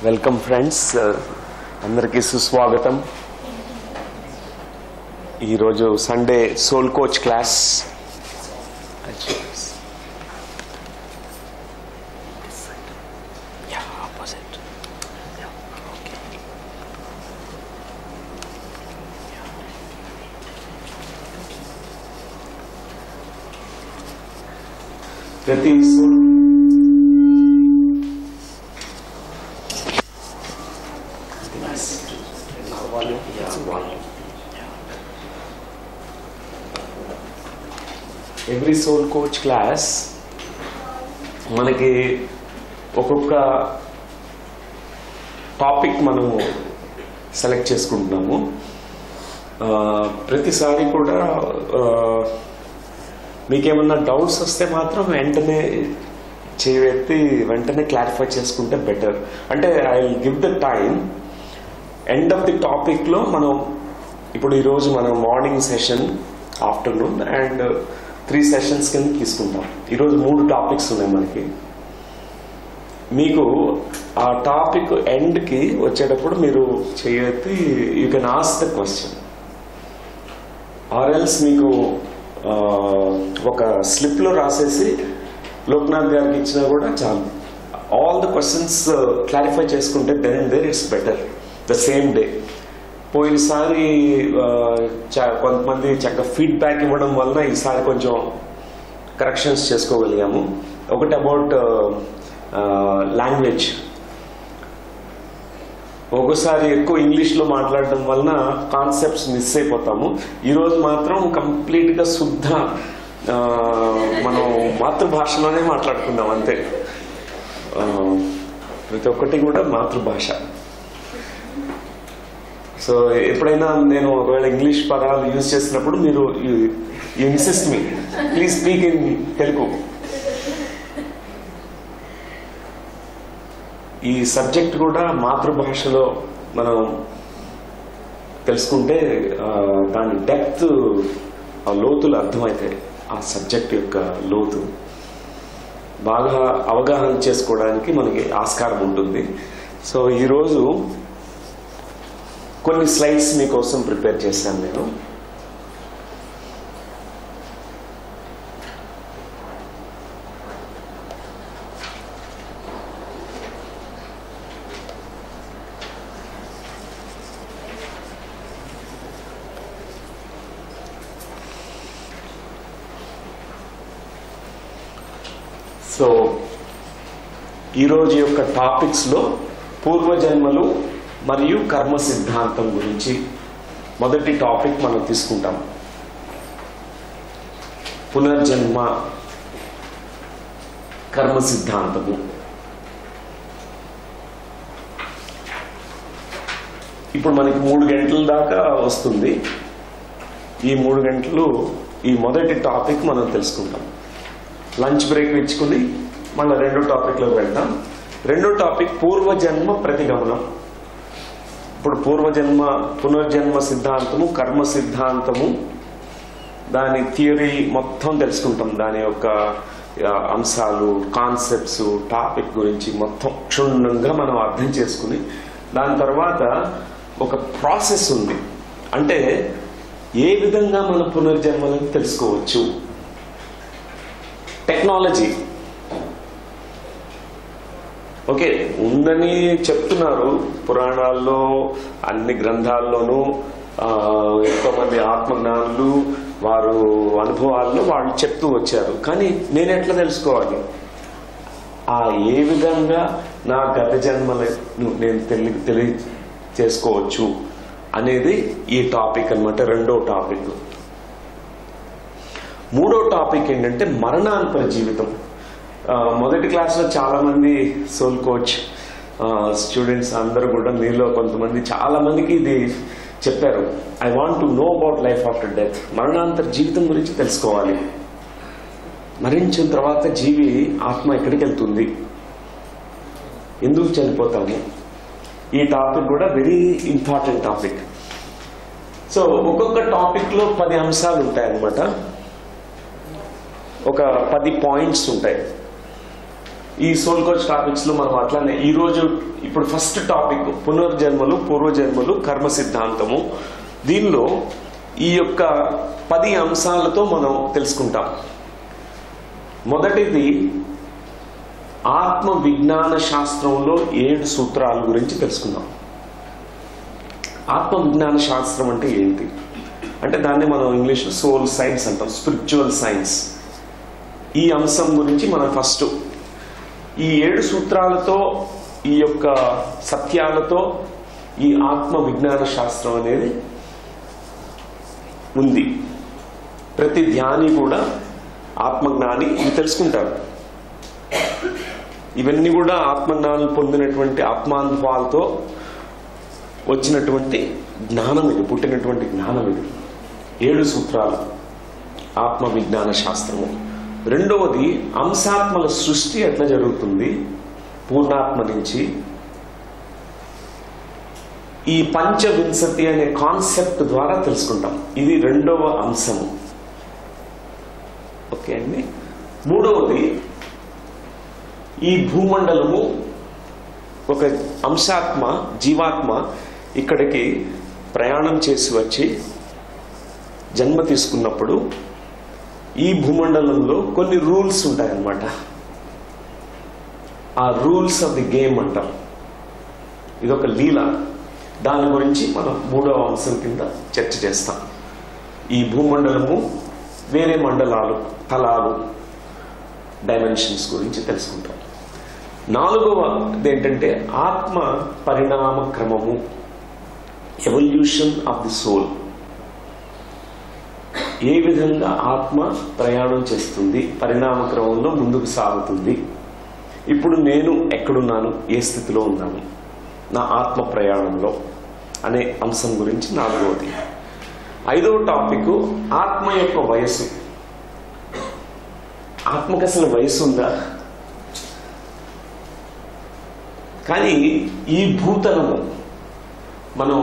Welcome friends, అందరికీ సుస్వాగతం. ఈరోజు సండే సోల్ కోచ్ క్లాస్. ప్రతి ఎవ్రీ సోల్ కోచ్ క్లాస్ మనకి ఒక్కొక్క టాపిక్ మనము సెలెక్ట్ చేసుకుంటున్నాము. ప్రతిసారి కూడా మీకేమన్నా డౌట్స్ వస్తే మాత్రం వెంటనే చేయెత్తి వెంటనే క్లారిఫై చేసుకుంటే బెటర్. అంటే I will give the time end of the టాపిక్లో మనం ఇప్పుడు ఈరోజు మనం morning session, afternoon and 3 sessions కింద తీసుకుంటాం. ఈరోజు 3 టాపిక్స్ ఉన్నాయి మనకి. మీకు ఆ టాపిక్ ఎండ్కి వచ్చేటప్పుడు మీరు చేయెత్తి you can ask the question, or else మీకు ఒక స్లిప్లో రాసేసి లోక్నాథ్ గారికి ఇచ్చినా కూడా చాలు. ఆల్ ద క్వశ్చన్స్ క్లారిఫై చేసుకుంటే then and there it's better the same day. పోయినసారి కొంతమంది చక్కగా ఫీడ్బ్యాక్ ఇవ్వడం వలన ఈసారి కొంచెం కరెక్షన్స్ చేసుకోగలిగాము. ఒకటి అబౌట్ లాంగ్వేజ్, ఒక్కోసారి ఎక్కువ ఇంగ్లీష్లో మాట్లాడటం వలన కాన్సెప్ట్స్ మిస్ అయిపోతాము. ఈరోజు మాత్రం కంప్లీట్గా శుద్ధ మనం మాతృభాషలోనే మాట్లాడుకుందాం అంతే. ప్రతి ఒక్కటి కూడా మాతృభాష. సో ఎప్పుడైనా నేను ఒకవేళ ఇంగ్లీష్ పదాలు యూజ్ చేసినప్పుడు మీరు insist me, please speak in Telugu. ఈ సబ్జెక్ట్ కూడా మాతృభాషలో మనం తెలుసుకుంటే దాని డెప్త్, ఆ లోతులు అర్థమవుతాయి. ఆ సబ్జెక్ట్ యొక్క లోతు బాగా అవగాహన చేసుకోవడానికి మనకి ఆస్కారం ఉంటుంది. సో ఈరోజు కొన్ని స్లైడ్స్ మీకోసం ప్రిపేర్ చేశాను నేను. సో ఈరోజు యొక్క టాపిక్స్లో పూర్వజన్మలు మరియు కర్మ సిద్ధాంతం గురించి మొదటి టాపిక్ మనం తీసుకుంటాం. పునర్జన్మ, కర్మ సిద్ధాంతము. ఇప్పుడు మనకి 3 గంటల దాకా వస్తుంది. ఈ 3 గంటలు ఈ మొదటి టాపిక్ మనం తెలుసుకుంటాం. లంచ్ బ్రేక్ ఇచ్చుకుని మళ్ళీ 2వ టాపిక్లోకి వెళ్తాం. 2వ టాపిక్ పూర్వజన్మ ప్రతిగమనం. ఇప్పుడు పునర్జన్మ సిద్ధాంతము, కర్మ సిద్ధాంతము, దాని థియరీ మొత్తం తెలుసుకుంటాం. దాని యొక్క అంశాలు, కాన్సెప్ట్స్, టాపిక్ గురించి మొత్తం క్షుణ్ణంగా మనం అర్థం చేసుకుని దాని తర్వాత ఒక ప్రాసెస్ ఉంది. అంటే ఏ విధంగా మన పునర్జన్మలను తెలుసుకోవచ్చు. టెక్నాలజీ ఓకే ఉందని చెప్తున్నారు పురాణాల్లో, అన్ని గ్రంథాల్లోనూ. ఎంతోమంది ఆత్మజ్ఞానులు వారు అనుభవాల్లో వాళ్ళు చెప్తూ వచ్చారు. కానీ నేను ఎట్లా తెలుసుకోవాలి, ఏ విధంగా నా గత జన్మలను నేను తెలియజేసుకోవచ్చు అనేది ఈ టాపిక్ అన్నమాట. 2వ టాపిక్. 3వ టాపిక్ ఏంటంటే మరణాంతర జీవితం. మొదటి క్లాస్లో చాలా మంది సోల్ కోచ్ స్టూడెంట్స్ అందరూ కూడా, మీలో కొంతమంది చాలా మందికి ఇది చెప్పారు, I want to know about life after death. మరణాంతర జీవితం గురించి తెలుసుకోవాలి. మరణించిన తర్వాత జీవి ఆత్మ ఎక్కడికి వెళ్తుంది, ఎందుకు చనిపోతాము. ఈ టాపిక్ కూడా వెరీ ఇంపార్టెంట్ టాపిక్. సో ఒక్కొక్క టాపిక్లో 10 అంశాలు ఉంటాయి అన్నమాట. ఒక 10 పాయింట్స్ ఉంటాయి. ఈ సోల్ కోచ్ టాపిక్స్ లో మనం అట్లానే ఈ రోజు ఇప్పుడు ఫస్ట్ టాపిక్ పునర్జన్మలు, పూర్వజన్మలు, కర్మ సిద్ధాంతము. దీనిలో ఈ యొక్క 10 అంశాలతో మనం తెలుసుకుంటాం. మొదటిది ఆత్మ విజ్ఞాన శాస్త్రంలో 7 సూత్రాల గురించి తెలుసుకుందాం. ఆత్మ విజ్ఞాన శాస్త్రం అంటే ఏంటి అంటే దాన్ని మనం ఇంగ్లీష్లో సోల్ సైన్స్ అంటాం, స్పిరిచువల్ సైన్స్. ఈ అంశం గురించి మనం ఫస్ట్ ఈ 7 సూత్రాలతో, ఈ యొక్క సత్యాలతో ఈ ఆత్మ విజ్ఞాన శాస్త్రం అనేది ఉంది. ప్రతి ధ్యాని కూడా ఆత్మజ్ఞాని ఇవి తెలుసుకుంటారు. ఇవన్నీ కూడా ఆత్మజ్ఞానం పొందినటువంటి ఆత్మానుభవాలతో వచ్చినటువంటి జ్ఞానం ఇది, పుట్టినటువంటి జ్ఞానం ఇది. 7 సూత్రాలు ఆత్మ విజ్ఞాన శాస్త్రము. రెండవది అంశాత్మల సృష్టి ఎట్లా జరుగుతుంది పూర్ణాత్మ నుంచి. ఈ పంచవింశతి అనే కాన్సెప్ట్ ద్వారా తెలుసుకుంటాం. ఇది రెండవ అంశము. ఓకే అండి. మూడవది ఈ భూమండలము ఒక అంశాత్మ, జీవాత్మ ఇక్కడికి ప్రయాణం చేసి వచ్చి జన్మ తీసుకున్నప్పుడు ఈ భూమండలంలో కొన్ని రూల్స్ ఉంటాయన్నమాట. ఆ రూల్స్ ఆఫ్ ది గేమ్ అంటాం. ఇదొక లీల. దాని గురించి మనం 3వ అంశం కింద చర్చ చేస్తాం. ఈ భూమండలము, వేరే మండలాలు, తలాలు, డైమెన్షన్స్ గురించి తెలుసుకుంటాం. 4వది ఏంటంటే ఆత్మ పరిణామ క్రమము, ఎవల్యూషన్ ఆఫ్ ది సోల్. ఏ విధంగా ఆత్మ ప్రయాణం చేస్తుంది, పరిణామ క్రమంలో ముందుకు సాగుతుంది. ఇప్పుడు నేను ఎక్కడున్నాను, ఏ స్థితిలో ఉన్నాను నా ఆత్మ ప్రయాణంలో అనే అంశం గురించి 4వది. 5వ టాపిక్ ఆత్మ యొక్క వయస్సు. ఆత్మకు అసలు వయసు ఉందా? కానీ ఈ భూతలము మనం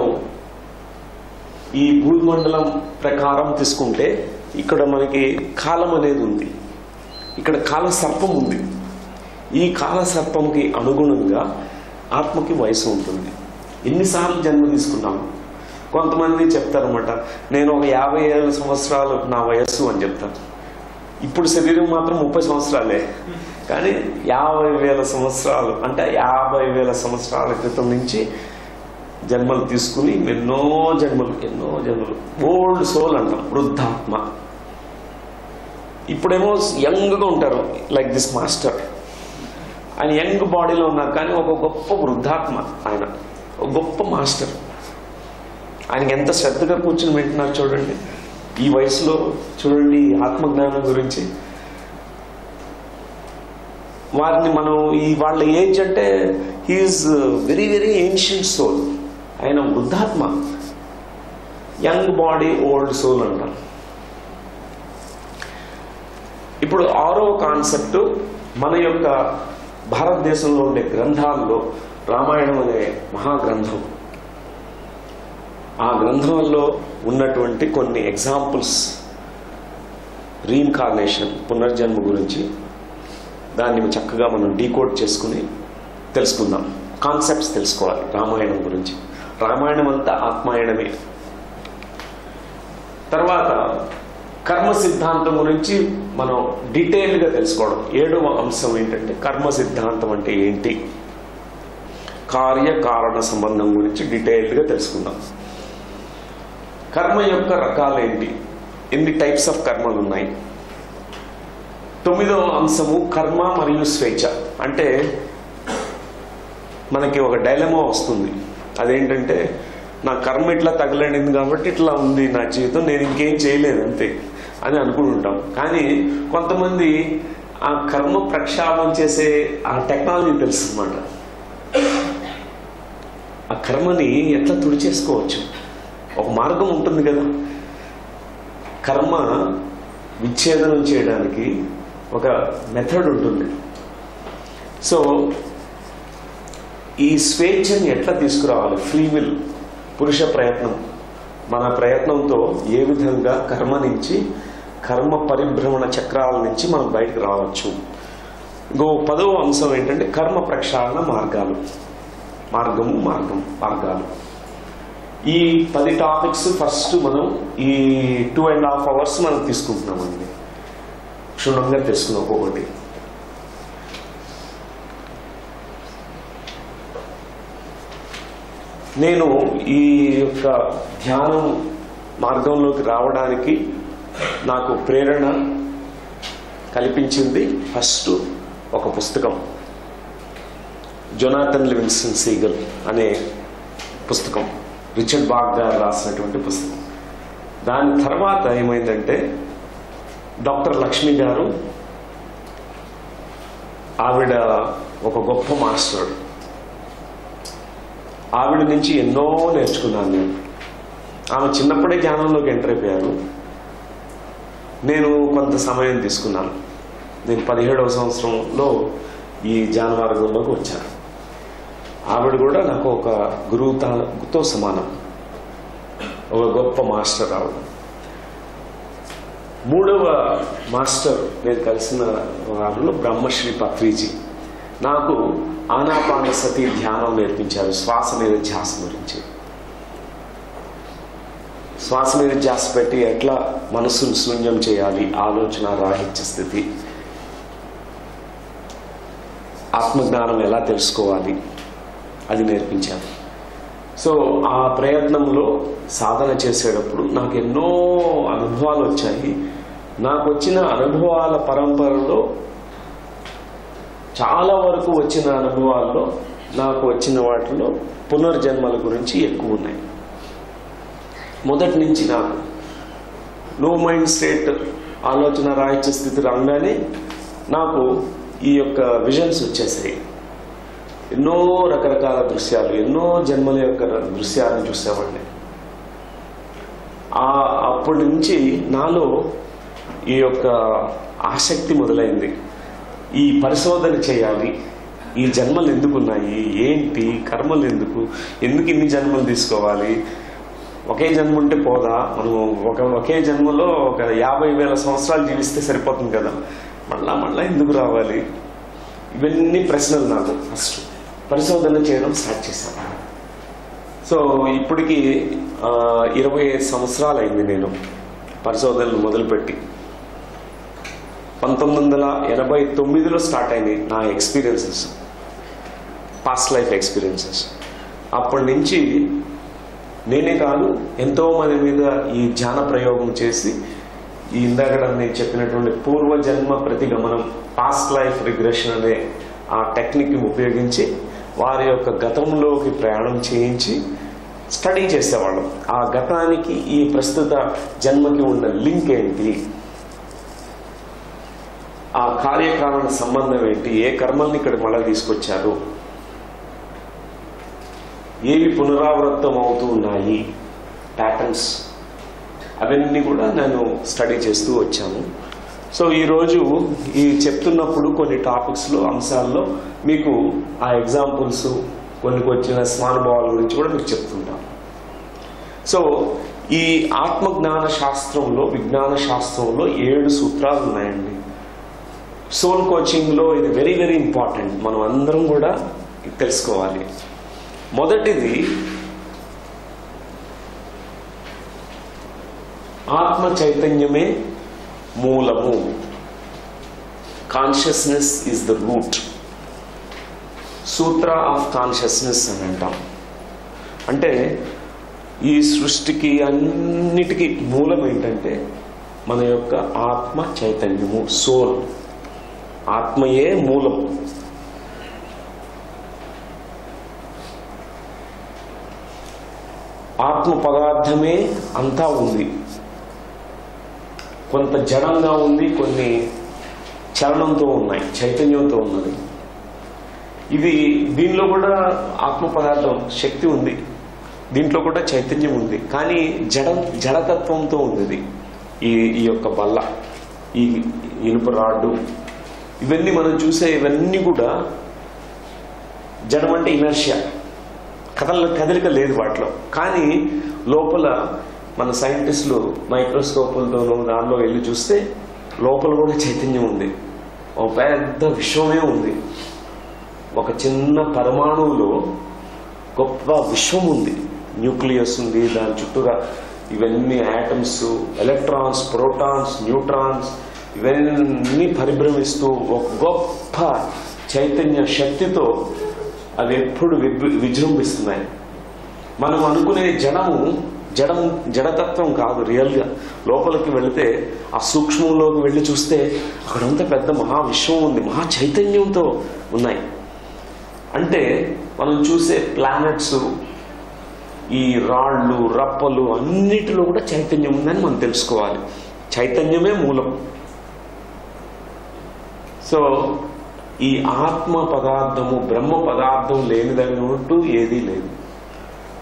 ఈ భూమండలం ప్రకారం తీసుకుంటే ఇక్కడ మనకి కాలం అనేది ఉంది, ఇక్కడ కాల సర్పం ఉంది. ఈ కాల సర్పంకి అనుగుణంగా ఆత్మకి వయసు ఉంటుంది. ఎన్నిసార్లు జన్మ తీసుకున్నాము? కొంతమంది చెప్తారన్నమాట, నేను ఒక 50,000 సంవత్సరాలు నా వయస్సు అని చెప్తాను. ఇప్పుడు శరీరం మాత్రం 30 సంవత్సరాలే, కానీ 50,000 సంవత్సరాలు అంటే 50,000 సంవత్సరాల క్రితం నుంచి జన్మలు తీసుకుని ఎన్నో జన్మలు ఓల్డ్ సోల్ అంటాం, వృద్ధాత్మ. ఇప్పుడేమో యంగ్గా ఉంటారు, లైక్ దిస్ మాస్టర్. ఆయన యంగ్ బాడీలో ఉన్నారు, కానీ ఒక గొప్ప వృద్ధాత్మ. ఆయన ఒక గొప్ప మాస్టర్. ఆయనకి ఎంత శ్రద్ధగా కూర్చుని వింటున్నారు చూడండి. ఈ వయసులో చూడండి ఆత్మజ్ఞానం గురించి. వారిని మనం వాళ్ళ ఏజ్ అంటే he is very very ancient soul. ఆయన వృద్ధాత్మ, యంగ్ బాడీ ఓల్డ్ సోల్ అంటారు. ఇప్పుడు 6వ కాన్సెప్ట్ మన యొక్క భారతదేశంలో ఉండే గ్రంథాల్లో రామాయణం అనే మహాగ్రంథం. ఆ గ్రంథంలో ఉన్నటువంటి కొన్ని ఎగ్జాంపుల్స్, రీఇన్కార్నేషన్, పునర్జన్మ గురించి దాన్ని చక్కగా మనం డీకోడ్ చేసుకుని తెలుసుకుందాం. కాన్సెప్ట్స్ తెలుసుకోవాలి రామాయణం గురించి. రామాయణం అంతా ఆత్మాయణమే. తర్వాత కర్మ సిద్ధాంతం గురించి మనం డీటెయిల్గా తెలుసుకోవడం. 7వ అంశం ఏంటంటే కర్మ సిద్ధాంతం అంటే ఏంటి, కార్యకారణ సంబంధం గురించి డీటెయిల్గా తెలుసుకుందాం. కర్మ యొక్క రకాలు ఏంటి, ఎన్ని టైప్స్ ఆఫ్ కర్మలు ఉన్నాయి. 9వ అంశము కర్మ మరియు స్వేచ్ఛ. అంటే మనకి ఒక డైలమా వస్తుంది. అదేంటంటే నా కర్మ ఇట్లా తగలడింది కాబట్టి ఇట్లా ఉంది నా జీవితం, నేను ఇంకేం చేయలేదు అంతే అని అనుకుంటుంటాం. కానీ కొంతమంది ఆ కర్మ ప్రక్షాళన చేసే ఆ టెక్నాలజీ తెలుసు అన్నమాట. ఆ కర్మని ఎట్లా తుడిచేసుకోవచ్చు, ఒక మార్గం ఉంటుంది కదా. కర్మ విచ్ఛేదనం చేయడానికి ఒక మెథడ్ ఉంటుంది. సో ఈ స్వేచ్ఛని ఎట్లా తీసుకురావాలి, ఫ్రీ విల్, పురుష ప్రయత్నం, మన ప్రయత్నంతో ఏ విధంగా కర్మ నుంచి, కర్మ పరిభ్రమణ చక్రాల నుంచి మనం బయటకు రావచ్చు. ఇంకో 10వ అంశం ఏంటంటే కర్మ ప్రక్షాళన మార్గాలు. మార్గాలు. ఈ 10 టాపిక్స్ ఫస్ట్ మనం ఈ 2.5 hours మనం తీసుకుంటున్నామండి. క్షుణ్ణంగా తెలుసుకున్నాం ఒక్కొక్కటి. నేను ఈ యొక్క ధ్యానం మార్గంలోకి రావడానికి నాకు ప్రేరణ కల్పించింది ఫస్ట్ ఒక పుస్తకం, జొనాథన్ లివింగ్స్టన్ సీగల్ అనే పుస్తకం, రిచర్డ్ బాగ్ గారు రాసినటువంటి పుస్తకం. దాని తర్వాత ఏమైందంటే డాక్టర్ లక్ష్మి గారు, ఆవిడ ఒక గొప్ప మాస్టర్. ఆవిడ నుంచి ఎన్నో నేర్చుకున్నాను నేను. ఆమె చిన్నప్పుడే ధ్యానంలోకి ఎంటర్ అయిపోయారు. నేను కొంత సమయం తీసుకున్నాను. నేను 17వ సంవత్సరంలో ఈ ధ్యాన మార్గంలోకి వచ్చాను. ఆవిడ కూడా నాకు ఒక గురువుతో సమానం, ఒక గొప్ప మాస్టర్ ఆవిడ. 3వ మాస్టర్ నేను కలిసిన వారిలో బ్రహ్మశ్రీ పత్రిజీ నాకు ఆనాపానసతి ధ్యానం నేర్పించారు. శ్వాస మీద ధ్యాస గురించి, శ్వాస మీద ధ్యాస పెట్టి ఎట్లా మనసును శూన్యం చేయాలి, ఆలోచన రాహిత్య స్థితి, ఆత్మజ్ఞానం ఎలా తెలుసుకోవాలి అది నేర్పించారు. సో ఆ ప్రయత్నంలో సాధన చేసేటప్పుడు నాకు ఎన్నో అనుభవాలు వచ్చాయి. నాకు వచ్చిన అనుభవాల పరంపరలో చాలా వరకు వచ్చిన అనుభవాల్లో నాకు వచ్చిన వాటిలో పునర్జన్మల గురించి ఎక్కువ ఉన్నాయి. మొదటి నుంచి నాకు నో మైండ్ స్టేట్, ఆలోచన రాహిత్య స్థితి రాగానే నాకు ఈ యొక్క విజన్స్ వచ్చేసాయి. ఎన్నో రకరకాల దృశ్యాలు, ఎన్నో జన్మల యొక్క దృశ్యాలను చూసేవాడిని. అప్పటి నుంచి నాలో ఈ యొక్క ఆసక్తి మొదలైంది. ఈ పరిశోధన చేయాలి, ఈ జన్మలు ఎందుకున్నాయి, ఏంటి కర్మలు, ఎందుకు ఇన్ని జన్మలు తీసుకోవాలి, ఒకే జన్మ ఉంటే పోదా, మనం ఒకే జన్మలో ఒక 50,000 సంవత్సరాలు జీవిస్తే సరిపోతుంది కదా, మళ్ళా ఎందుకు రావాలి, ఇవన్నీ ప్రశ్నలు నాకు ఫస్ట్ పరిశోధన చేయడం స్టార్ట్ చేశాను. సో ఇప్పటికి 25 సంవత్సరాలు అయింది నేను పరిశోధనలు మొదలుపెట్టి. 1989లో స్టార్ట్ అయింది నా ఎక్స్పీరియన్సెస్, పాస్ట్ లైఫ్ ఎక్స్పీరియన్సెస్. అప్పటి నుంచి నేనే కాదు ఎంతో మంది మీద ఈ ధ్యాన ప్రయోగం చేసి, ఈ ఇందాక నేను చెప్పినటువంటి పూర్వజన్మ ప్రతిగమనం, పాస్ట్ లైఫ్ రిగ్రెషన్ అనే ఆ టెక్నిక్ని ఉపయోగించి వారి యొక్క గతంలోకి ప్రయాణం చేయించి స్టడీ చేసేవాళ్ళం. ఆ గతానికి ఈ ప్రస్తుత జన్మకి ఉన్న లింక్ ఏంటి, ఆ కార్యకారణ సంబంధం ఏంటి, ఏ కర్మల్ని ఇక్కడ మళ్ళీ తీసుకొచ్చారు, ఏవి పునరావృతం అవుతూ ఉన్నాయి, ప్యాటర్న్స్, అవన్నీ కూడా నేను స్టడీ చేస్తూ వచ్చాను. సో ఈరోజు ఈ చెప్తున్నప్పుడు కొన్ని టాపిక్స్లో, అంశాల్లో మీకు ఆ ఎగ్జాంపుల్స్, కొన్ని వచ్చిన స్మానుభావాల గురించి కూడా మీకు చెప్తుంటాను. సో ఈ ఆత్మజ్ఞాన శాస్త్రంలో, విజ్ఞాన శాస్త్రంలో 7 సూత్రాలు ఉన్నాయండి. సోల్ కోచింగ్లో ఇది వెరీ వెరీ ఇంపార్టెంట్, మనం అందరం కూడా తెలుసుకోవాలి. మొదటిది ఆత్మ చైతన్యమే మూలము, consciousness is the route, Sutra of consciousness అని అంటాం. అంటే ఈ సృష్టికి అన్నిటికీ మూలం ఏంటంటే మన యొక్క ఆత్మ చైతన్యము, సోల్. ఆత్మయే మూలం. ఆత్మ పదార్థమే అంతా ఉంది. కొంత జడంగా ఉంది, కొన్ని చలనంతో ఉన్నాయి, చైతన్యంతో ఉన్నది. ఇది దీనిలో కూడా ఆత్మ పదార్థం శక్తి ఉంది, దీంట్లో కూడా చైతన్యం ఉంది. కానీ జడతత్వంతో ఉంది. ఈ యొక్క బల్ల, ఈ ఇనుప రాడ్డు, ఇవన్నీ మనం చూసే ఇవన్నీ కూడా జడం అంటే ఇనర్షియా, కదలిక లేదు వాటిలో. కానీ లోపల మన సైంటిస్టులు మైక్రోస్కోపులతోనూ దానిలో వెళ్ళి చూస్తే లోపల కూడా చైతన్యం ఉంది. ఒక పెద్ద విశ్వమే ఉంది. ఒక చిన్న పరమాణువులో గొప్ప విశ్వం ఉంది. న్యూక్లియస్ ఉంది, దాని చుట్టూగా ఇవన్నీ యాటమ్స్, ఎలక్ట్రాన్స్, ప్రోటాన్స్, న్యూట్రాన్స్ ఇవన్నీ పరిభ్రమిస్తూ ఒక గొప్ప చైతన్య శక్తితో అవి ఎప్పుడు విజృంభిస్తున్నాయి. మనం అనుకునే జడతత్వం కాదు. రియల్గా లోపలికి వెళితే, ఆ సూక్ష్మంలోకి వెళ్ళి చూస్తే అక్కడంతా పెద్ద మహావిశ్వం ఉంది, మహా చైతన్యంతో ఉన్నాయి. అంటే మనం చూసే ప్లానెట్స్, ఈ రాళ్ళు రప్పలు అన్నిటిలో కూడా చైతన్యం ఉందని మనం తెలుసుకోవాలి. చైతన్యమే మూలం. సో ఈ ఆత్మ పదార్థము, బ్రహ్మ పదార్థం లేనిదంటూ ఏదీ లేదు.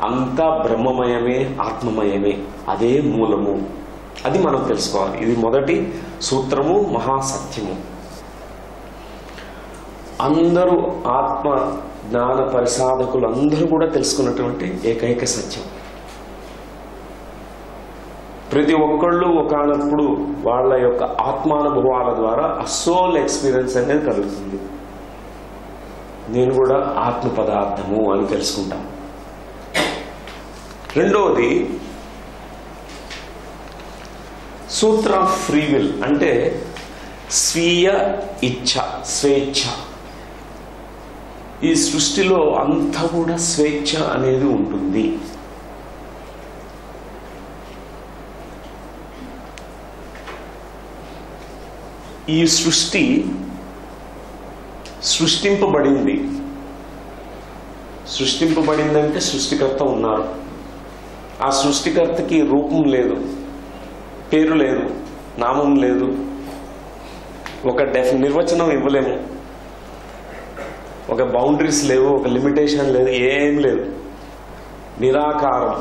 అంతా బ్రహ్మమయమే, ఆత్మమయమే, అదే మూలము. అది మనం తెలుసుకోవాలి. ఇది మొదటి సూత్రము, మహాసత్యము. అందరూ ఆత్మ జ్ఞాన పరిసాధకులు అందరూ కూడా తెలుసుకున్నటువంటి ఏకైక సత్యం. ప్రతి ఒక్కళ్ళు ఒకనప్పుడు వాళ్ళ యొక్క ఆత్మానుభవాల ద్వారా ఆ సోల్ ఎక్స్పీరియన్స్ అనేది కలుగుతుంది. నేను కూడా ఆత్మ పదార్థము అని తెలుసుకుంటాను. రెండవది సూత్ర ఆఫ్ ఫ్రీ విల్, అంటే స్వీయ ఇచ్ఛ, స్వేచ్ఛ. ఈ సృష్టిలో అంతా కూడా స్వేచ్ఛ అనేది ఉంటుంది. ఈ సృష్టి సృష్టింపబడిందంటే సృష్టికర్త ఉన్నారు. ఆ సృష్టికర్తకి రూపం లేదు, పేరు లేదు, నామం లేదు, ఒక నిర్వచనం ఇవ్వలేము, ఒక బౌండరీస్ లేవు, ఒక లిమిటేషన్ లేదు, ఏం లేదు. నిరాకారం,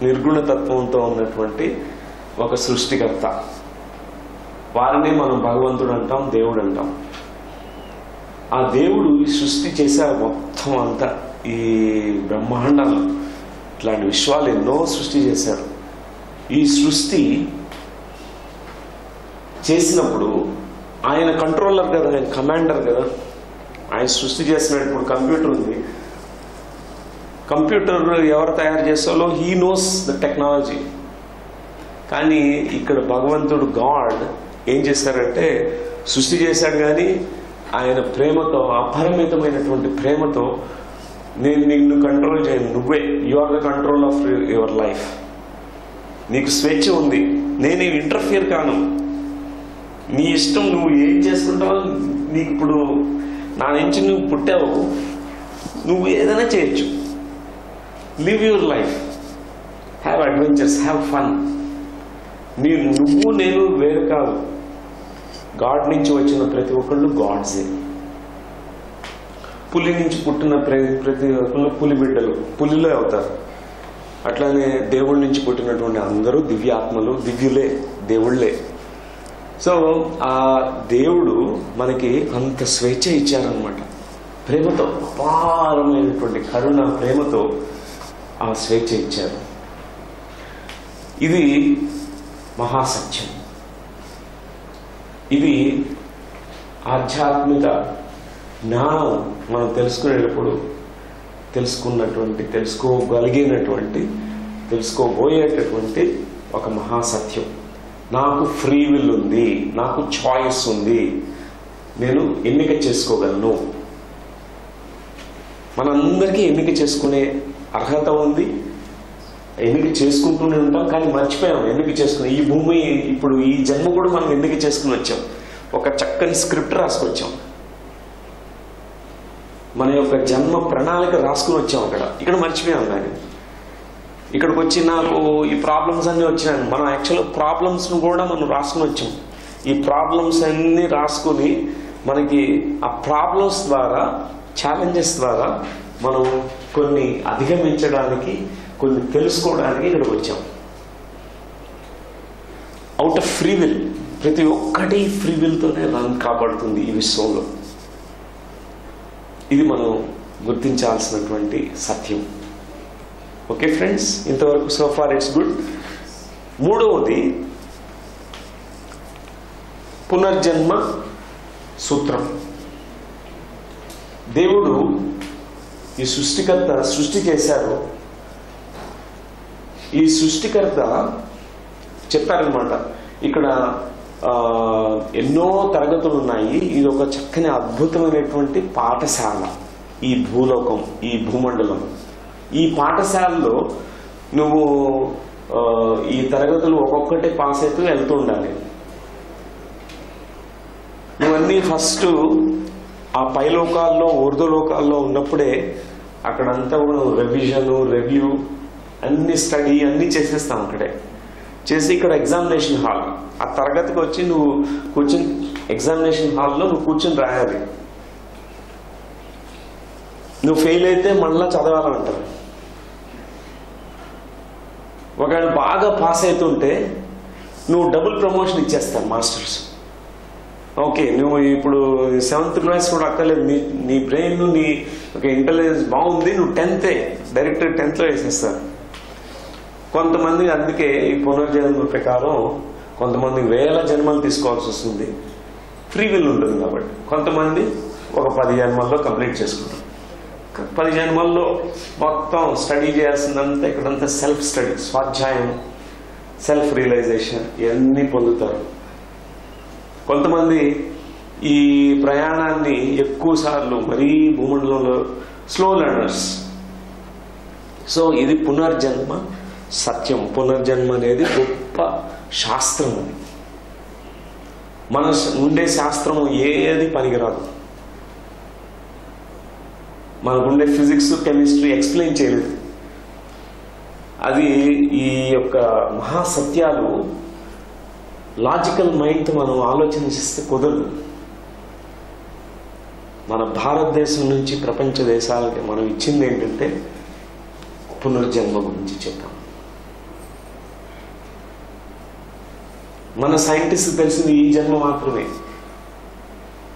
నిర్గుణతత్వంతో ఉన్నటువంటి ఒక సృష్టికర్త. వారిని మనం భగవంతుడు అంటాం, దేవుడు అంటాం. ఆ దేవుడు ఈ సృష్టి చేశారు మొత్తం అంతా. ఈ బ్రహ్మాండాలు, ఇట్లాంటి విశ్వాలు ఎన్నో సృష్టి చేశారు. ఈ సృష్టి చేసినప్పుడు ఆయన కంట్రోలర్ కదా, ఆయన కమాండర్ కదా. ఆయన సృష్టి చేసినప్పుడు కంప్యూటర్ ఉంది. కంప్యూటర్ ఎవరు తయారు చేస్తారో హీ నోస్ ద టెక్నాలజీ. కానీ ఇక్కడ భగవంతుడు గాడ్ ఏం చేశారంటే సృష్టి చేశాడు, కానీ ఆయన ప్రేమతో, అపరిమితమైనటువంటి ప్రేమతో, నేను నిన్ను కంట్రోల్ చేయను, నువ్వే, you are the control of your life, నీకు స్వేచ్ఛ ఉంది, నేను ఇంటర్ఫియర్ కాను, నీ ఇష్టం, నువ్వు ఏం చేసుకుంటావో, నీకు ఇప్పుడు నా నుంచి నువ్వు పుట్టావు, నువ్వు ఏదైనా చేయొచ్చు, live your life, have adventures, have fun. నువ్వు నేను వేరు కాదు. గాడ్ నుంచి వచ్చిన ప్రతి ఒక్కళ్ళు గాడ్సే. పులి నుంచి పుట్టిన ప్రతి ఒక్కళ్ళు పులి బిడ్డలు, పులిలే అవుతారు. అట్లానే దేవుడి నుంచి పుట్టినటువంటి అందరూ దివ్యాత్మలు, దివ్యులే, దేవుళ్లే. సో ఆ దేవుడు మనకి అంత స్వేచ్ఛ ఇచ్చారనమాట. ప్రేమతో, అపారమైనటువంటి కరుణ, ప్రేమతో ఆ స్వేచ్ఛ ఇచ్చారు. ఇది మహాసత్యం. ఇది ఆధ్యాత్మిక జ్ఞానం మనం తెలుసుకునేటప్పుడు తెలుసుకోబోయేటటువంటి ఒక మహాసత్యం. నాకు ఫ్రీ విల్ ఉంది, నాకు చాయిస్ ఉంది, నేను ఎన్నిక చేసుకోగలను. మనందరికీ ఎన్నిక చేసుకునే అర్హత ఉంది, ఎన్నిక చేసుకుంటూనే ఉంటాం. కానీ మర్చిపోయాం ఎన్నిక చేసుకుని. ఈ భూమి, ఇప్పుడు ఈ జన్మ కూడా మనం ఎన్నిక చేసుకుని వచ్చాం. ఒక చక్కని స్క్రిప్ట్ రాసుకొచ్చాం, మన యొక్క జన్మ ప్రణాళిక రాసుకుని వచ్చాం. ఇక్కడ మర్చిపోయాం. కానీ ఇక్కడికి వచ్చి నాకు ఈ ప్రాబ్లమ్స్ అన్నీ వచ్చినాయి. మనం యాక్చువల్గా ప్రాబ్లమ్స్ను కూడా మనం రాసుకుని వచ్చాం. ఈ ప్రాబ్లమ్స్ అన్నీ రాసుకుని మనకి ఆ ప్రాబ్లమ్స్ ద్వారా, ఛాలెంజెస్ ద్వారా మనం కొన్ని అధిగమించడానికి, కొన్ని తెలుసుకోవడానికి ఇక్కడికి వచ్చాం. Out of free will. ప్రతి ఒక్కటి ఫ్రీ విల్తోనే రన్ కాపాడుతుంది ఈ విశ్వంలో. ఇది మనం గుర్తించాల్సినటువంటి సత్యం. ఓకే ఫ్రెండ్స్, ఇంతవరకు సో ఫార్ ఇట్స్ గుడ్. మూడవది పునర్జన్మ సూత్రం. దేవుడు ఈ సృష్టికర్త సృష్టి చేశారు. ఈ సృష్టికర్త చెప్పారనమాట, ఇక్కడ ఎన్నో తరగతులు ఉన్నాయి, ఇది ఒక చక్కని అద్భుతమైనటువంటి పాఠశాల. ఈ భూలోకం, ఈ భూమండలం, ఈ పాఠశాలలో నువ్వు ఈ తరగతులు ఒక్కొక్కటి పాస్ అవుతూ వెళ్తూ ఉండాలి. నువ్వన్నీ ఫస్ట్ ఆ పైలోకాల్లో ఊర్ధ్వలోకాల్లో ఉన్నప్పుడే అక్కడంతా కూడా రివిజన్, రివ్యూ, అన్ని స్టడీ అన్నీ చేసేస్తాం అక్కడే. చేసి ఇక్కడ ఎగ్జామినేషన్ హాల్, ఆ తరగతికి వచ్చి నువ్వు కూర్చొని ఎగ్జామినేషన్ హాల్లో నువ్వు కూర్చొని రాయాలి. నువ్వు ఫెయిల్ అయితే మళ్ళీ చదవాలంటారు. ఒకవేళ బాగా పాస్ అవుతుంటే నువ్వు డబుల్ ప్రమోషన్ ఇచ్చేస్తావు మాస్టర్స్. ఓకే, నువ్వు ఇప్పుడు 7th క్లాస్ కూడా అక్కర్లేదు, నీ బ్రెయిన్, నీ ఒక ఇంటెలిజెన్స్ బాగుంది, నువ్వు 10th డైరెక్ట్ 10th వేసేస్తారు. కొంతమంది అందుకే ఈ పునర్జన్మ ప్రకారం కొంతమంది 1000 జన్మలు తీసుకోవాల్సి వస్తుంది, ఫ్రీ విల్ ఉంటుంది కాబట్టి. కొంతమంది ఒక 10 జన్మల్లో కంప్లీట్ చేసుకుంటారు. 10 జన్మల్లో మొత్తం స్టడీ చేయాల్సిందంతా ఇక్కడంతా సెల్ఫ్ స్టడీ, స్వాధ్యాయం, సెల్ఫ్ రియలైజేషన్ ఇవన్నీ పొందుతారు. కొంతమంది ఈ ప్రయాణాన్ని ఎక్కువ సార్లు మరీ భూమండలంలో స్లో లెర్నర్స్. సో ఇది పునర్జన్మ సత్యం. పునర్జన్మ అనేది గొప్ప శాస్త్రం. మన ఉండే శాస్త్రం ఏది పనికిరాదు. మనకుండే ఫిజిక్స్, కెమిస్ట్రీ ఎక్స్ప్లెయిన్ చేయలేదు. అది ఈ యొక్క మహాసత్యాలు లాజికల్ మైండ్తో మనం ఆలోచన చేస్తే కుదరదు. మన భారతదేశం నుంచి ప్రపంచ దేశాలకి మనం ఇచ్చింది ఏంటంటే పునర్జన్మ గురించి చెప్పాం. మన సైంటిస్ట్ తెలిసింది ఈ జన్మ మాత్రమే.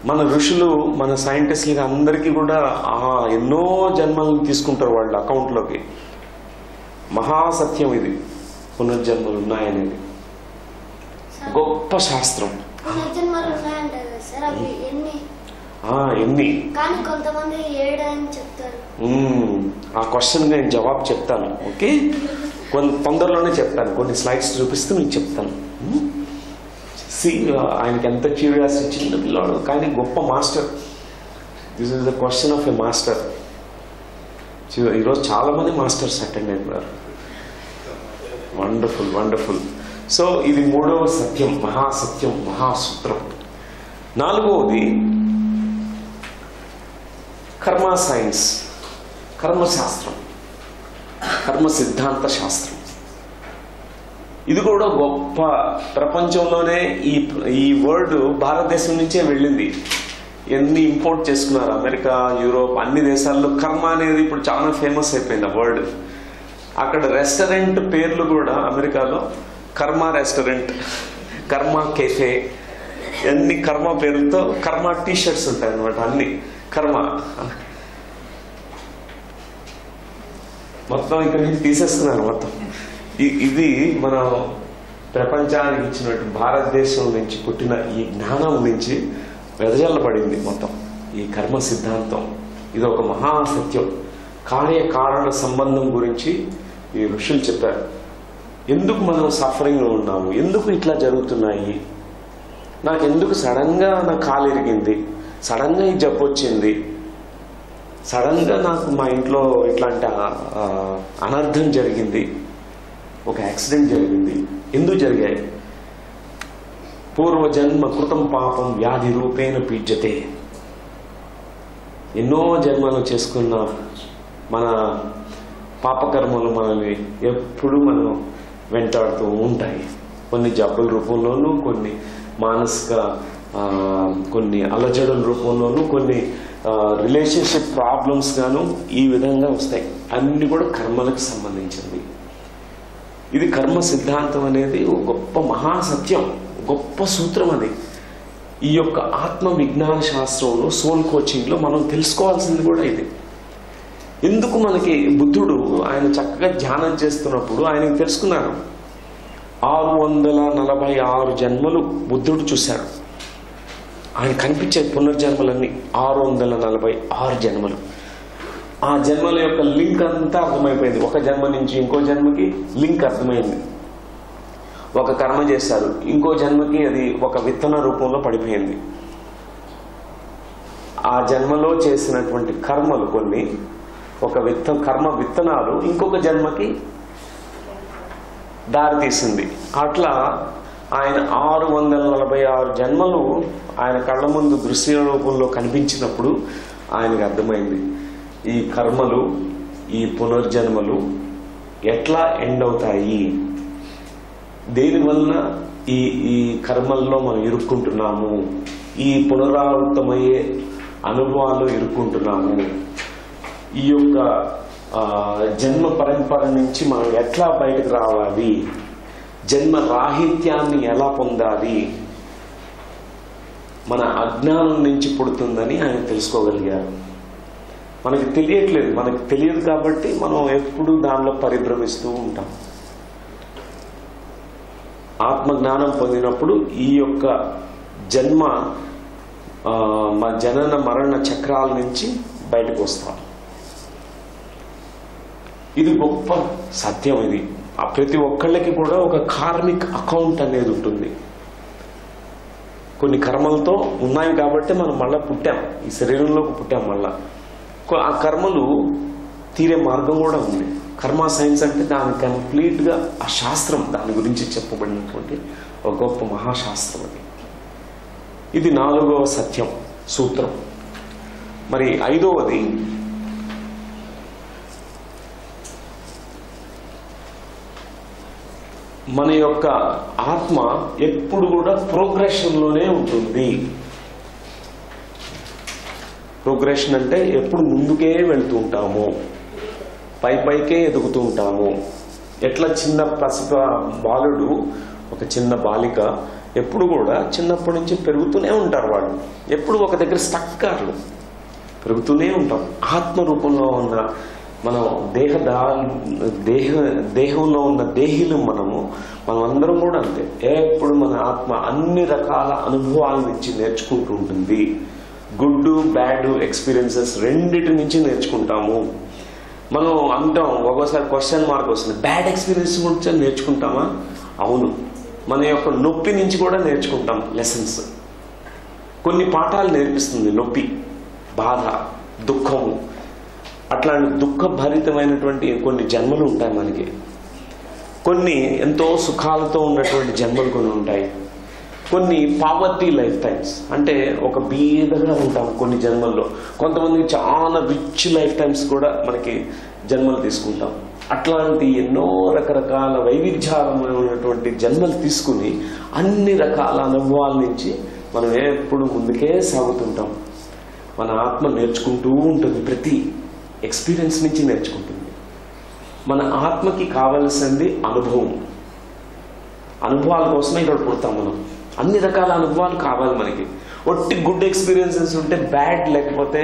మన ఋషులు, మన సైంటిస్టులకి అందరికీ కూడా ఎన్నో జన్మలను తీసుకుంటారు వాళ్ళ అకౌంట్లోకి. మహాసత్యం ఇది, పునర్జన్మలు ఉన్నాయనేది గొప్ప శాస్త్రం. ఎన్ని ఆ క్వశ్చన్ నేను జవాబు చెప్తాను. ఓకే, తొందరలోనే చెప్తాను. కొన్ని స్లైడ్స్ చూపిస్తూ మీకు చెప్తాను. ఆయనకి ఎంత క్యూరియాసిటీ, చిన్న పిల్లాడు కానీ గొప్ప master. This is the question of a master. ఈరోజు చాలా మంది మాస్టర్స్ అటెండ్ అయినారు. Wonderful, wonderful. సో ఇది 3వ సత్యం, మహాసత్యం, మహాసూత్రం. 4వది కర్మ సైన్స్, కర్మశాస్త్రం, కర్మ సిద్ధాంత శాస్త్రం. ఇది కూడా గొప్ప. ప్రపంచంలోనే ఈ వర్డ్ భారతదేశం నుంచే వెళ్ళింది. ఎన్ని ఇంపోర్ట్ చేసుకున్నారు అమెరికా, యూరోప్, అన్ని దేశాల్లో కర్మ అనేది ఇప్పుడు చాలా ఫేమస్ అయిపోయింది ఆ వర్డ్. అక్కడ రెస్టారెంట్ పేర్లు కూడా అమెరికాలో కర్మ రెస్టారెంట్, కర్మ కెఫే, అన్ని కర్మ పేరుతో కర్మ టీషర్ట్స్ ఉంటాయి అన్నమాట. అన్ని కర్మ మొత్తం ఇక్కడ నుంచి తీసేస్తున్నారు మొత్తం. ఇది మన ప్రపంచానికి ఇచ్చినట్టు భారతదేశం నుంచి పుట్టిన ఈ జ్ఞానం నుంచి వెదజల్లబడింది మొత్తం ఈ కర్మ సిద్ధాంతం. ఇది ఒక మహాసత్యం. కార్యకారణ సంబంధం గురించి ఈ ఋషులు చెప్పారు. ఎందుకు మనం సఫరింగ్లో ఉన్నాము, ఎందుకు ఇట్లా జరుగుతున్నాయి, నాకెందుకు సడన్గా నా కాలు ఇరిగింది, సడన్గా ఈ జబ్బు వచ్చింది, సడన్గా నాకు మా ఇంట్లో ఇట్లాంటి అనర్థం జరిగింది, ఒక యాక్సిడెంట్ జరిగింది, ఎందుకు జరిగాయి? పూర్వజన్మ కృతం పాపం వ్యాధి రూపేణ పీడ్యతే. ఎన్నో జన్మలు చేసుకున్న మన పాపకర్మలు మనల్ని ఎప్పుడు మనం వెంటాడుతూ ఉంటాయి. కొన్ని జబ్బుల రూపంలోనూ, కొన్ని మానసిక కొన్ని అలజడుల రూపంలోనూ, కొన్ని రిలేషన్షిప్ ప్రాబ్లమ్స్ గాను ఈ విధంగా వస్తాయి. అన్ని కూడా కర్మలకు సంబంధించింది. ఇది కర్మ సిద్ధాంతం అనేది గొప్ప మహాసత్యం, గొప్ప సూత్రం. అది ఈ యొక్క ఆత్మ విజ్ఞాన శాస్త్రంలో, సోల్ కోచింగ్లో మనం తెలుసుకోవాల్సింది కూడా ఇది. ఎందుకు మనకి బుద్ధుడు ఆయన చక్కగా ధ్యానం చేస్తున్నప్పుడు ఆయనకు తెలుసుకున్నారు. 646 జన్మలు బుద్ధుడు చూశాడు. ఆయన కనిపించే పునర్జన్మలన్నీ 646 జన్మలు. ఆ జన్మల యొక్క లింక్ అంతా అర్థమైపోయింది. ఒక జన్మ నుంచి ఇంకో జన్మకి లింక్ అర్థమైంది. ఒక కర్మ చేశారు, ఇంకో జన్మకి అది ఒక విత్తన రూపంలో పడిపోయింది. ఆ జన్మలో చేసినటువంటి కర్మలు కొన్ని ఒక కర్మ విత్తనాలు ఇంకొక జన్మకి దారి తీసింది. అట్లా ఆయన 646 జన్మలు ఆయన కళ్ళ ముందు దృశ్య రూపంలో కనిపించినప్పుడు ఆయనకు అర్థమైంది ఈ కర్మలు, ఈ పునర్జన్మలు ఎట్లా ఎండ్ అవుతాయి, దేనివల్ల ఈ కర్మల్లో మనం ఇరుక్కుంటున్నాము, ఈ పునరావృతమయ్యే అనుభవాలు ఇరుక్కుంటున్నాము, ఈ యొక్క జన్మ పరంపర నుంచి మనం ఎట్లా బయటకు రావాలి, జన్మ రాహిత్యాన్ని ఎలా పొందాలి, మన అజ్ఞానం నుంచి పుడుతుందని ఆయన తెలుసుకోగలిగారు. మనకి తెలియట్లేదు, మనకి తెలియదు కాబట్టి మనం ఎప్పుడు దానిలో పరిభ్రమిస్తూ ఉంటాం. ఆత్మజ్ఞానం పొందినప్పుడు ఈ యొక్క జన్మ జనన మరణ చక్రాల నుంచి బయటకు వస్తాం. ఇది గొప్ప సత్యం. ఇది ప్రతి ఒక్కళ్ళకి కూడా ఒక కార్మిక్ అకౌంట్ అనేది ఉంటుంది. కొన్ని కర్మలతో ఉన్నాయి కాబట్టి మనం మళ్ళా పుట్టాం, ఈ శరీరంలోకి పుట్టాం. మళ్ళా ఆ కర్మలు తీరే మార్గం కూడా ఉంది. కర్మ సైన్స్ అంటే దాని కంప్లీట్గా ఆ శాస్త్రం, దాని గురించి చెప్పబడినటువంటి ఒక గొప్ప మహాశాస్త్రం అది. ఇది 4వ సత్యం సూత్రం. మరి 5వది మన యొక్క ఆత్మ ఎప్పుడు కూడా ప్రోగ్రెషన్లోనే ఉంటుంది. ప్రోగ్రెషన్ అంటే ఎప్పుడు ముందుకే వెళ్తూ ఉంటాము, పైకే ఎదుగుతూ ఉంటాము. ఎట్లా చిన్న బాలుడు, ఒక చిన్న బాలిక ఎప్పుడు కూడా చిన్నప్పటి నుంచి పెరుగుతూనే ఉంటారు. వాళ్ళు ఎప్పుడు ఒక దగ్గర స్టక్ కారు, పెరుగుతూనే ఉంటాం. ఆత్మ రూపంలో ఉన్న మనం దేహంలో ఉన్న దేహిలు మనమందరం కూడా అంతే. ఎప్పుడు మన ఆత్మ అన్ని రకాల అనుభవాల నుంచి నేర్చుకుంటూ ఉంటుంది. గుడ్ బ్యాడ్ ఎక్స్పీరియన్సెస్ రెండిటి నుంచి నేర్చుకుంటాము. మనం అంటాం, ఒక్కోసారి క్వశ్చన్ మార్క్ వస్తుంది, బ్యాడ్ ఎక్స్పీరియన్స్ గురించి నేర్చుకుంటామా? అవును. మన యొక్క నొప్పి నుంచి కూడా నేర్చుకుంటాం లెసన్స్. కొన్ని పాఠాలు నేర్పిస్తుంది నొప్పి, బాధ, దుఃఖము. అట్లాంటి దుఃఖభరితమైనటువంటి కొన్ని జన్మలు ఉంటాయి మనకి. కొన్ని ఎంతో సుఖాలతో ఉన్నటువంటి జన్మలు కొన్ని ఉంటాయి. కొన్ని పావర్టీ లైఫ్ టైమ్స్, అంటే ఒక బీదగా ఉంటాం కొన్ని జన్మల్లో. కొంతమందికి చాలా రిచ్ లైఫ్ టైమ్స్ కూడా మనకి జన్మలు తీసుకుంటాం. అట్లాంటి ఎన్నో రకరకాల వైవిధ్యాలమైనటువంటి జన్మలు తీసుకుని అన్ని రకాల అనుభవాల నుంచి మనం ఎప్పుడు ముందుకే సాగుతుంటాం. మన ఆత్మ నేర్చుకుంటూ ఉంటుంది, ప్రతి ఎక్స్పీరియన్స్ నుంచి నేర్చుకుంటుంది. మన ఆత్మకి కావలసింది అనుభవం. అనుభవాల కోసమే ఇక్కడ పుడతాం మనం. అన్ని రకాల అనుభవాలు కావాలి మనకి. ఒట్టి గుడ్ ఎక్స్పీరియన్సెస్ ఉంటే బ్యాడ్ లేకపోతే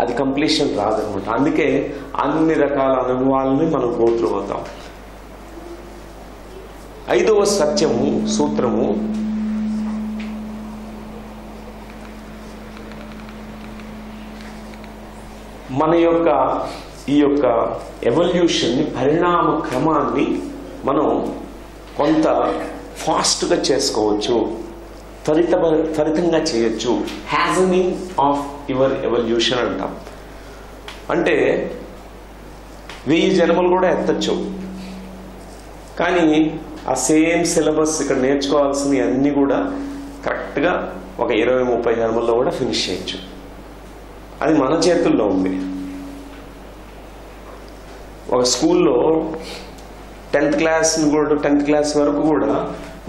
అది కంప్లీషన్ రాదనమాట. అందుకే అన్ని రకాల అనుభవాలని మనం గోత్రు అవుతాం. 5వ సత్యము సూత్రము, మన యొక్క ఈ యొక్క ఎవల్యూషన్ని, పరిణామ క్రమాన్ని మనం కొంత ఫాస్ట్గా చేసుకోవచ్చు, త్వరితంగా చేయొచ్చు. హ్యాజనింగ్ ఆఫ్ యువర్ ఎవల్యూషన్ అంటాం. అంటే 1000 జన్మలు కూడా ఎత్తచ్చు, కానీ ఆ సేమ్ సిలబస్ ఇక్కడ నేర్చుకోవాల్సినవి అన్నీ కూడా కరెక్ట్గా ఒక 20-30 జన్మల్లో కూడా ఫినిష్ చేయొచ్చు. అది మన చేతుల్లో ఉంది. ఒక స్కూల్లో 10th క్లాస్ వరకు కూడా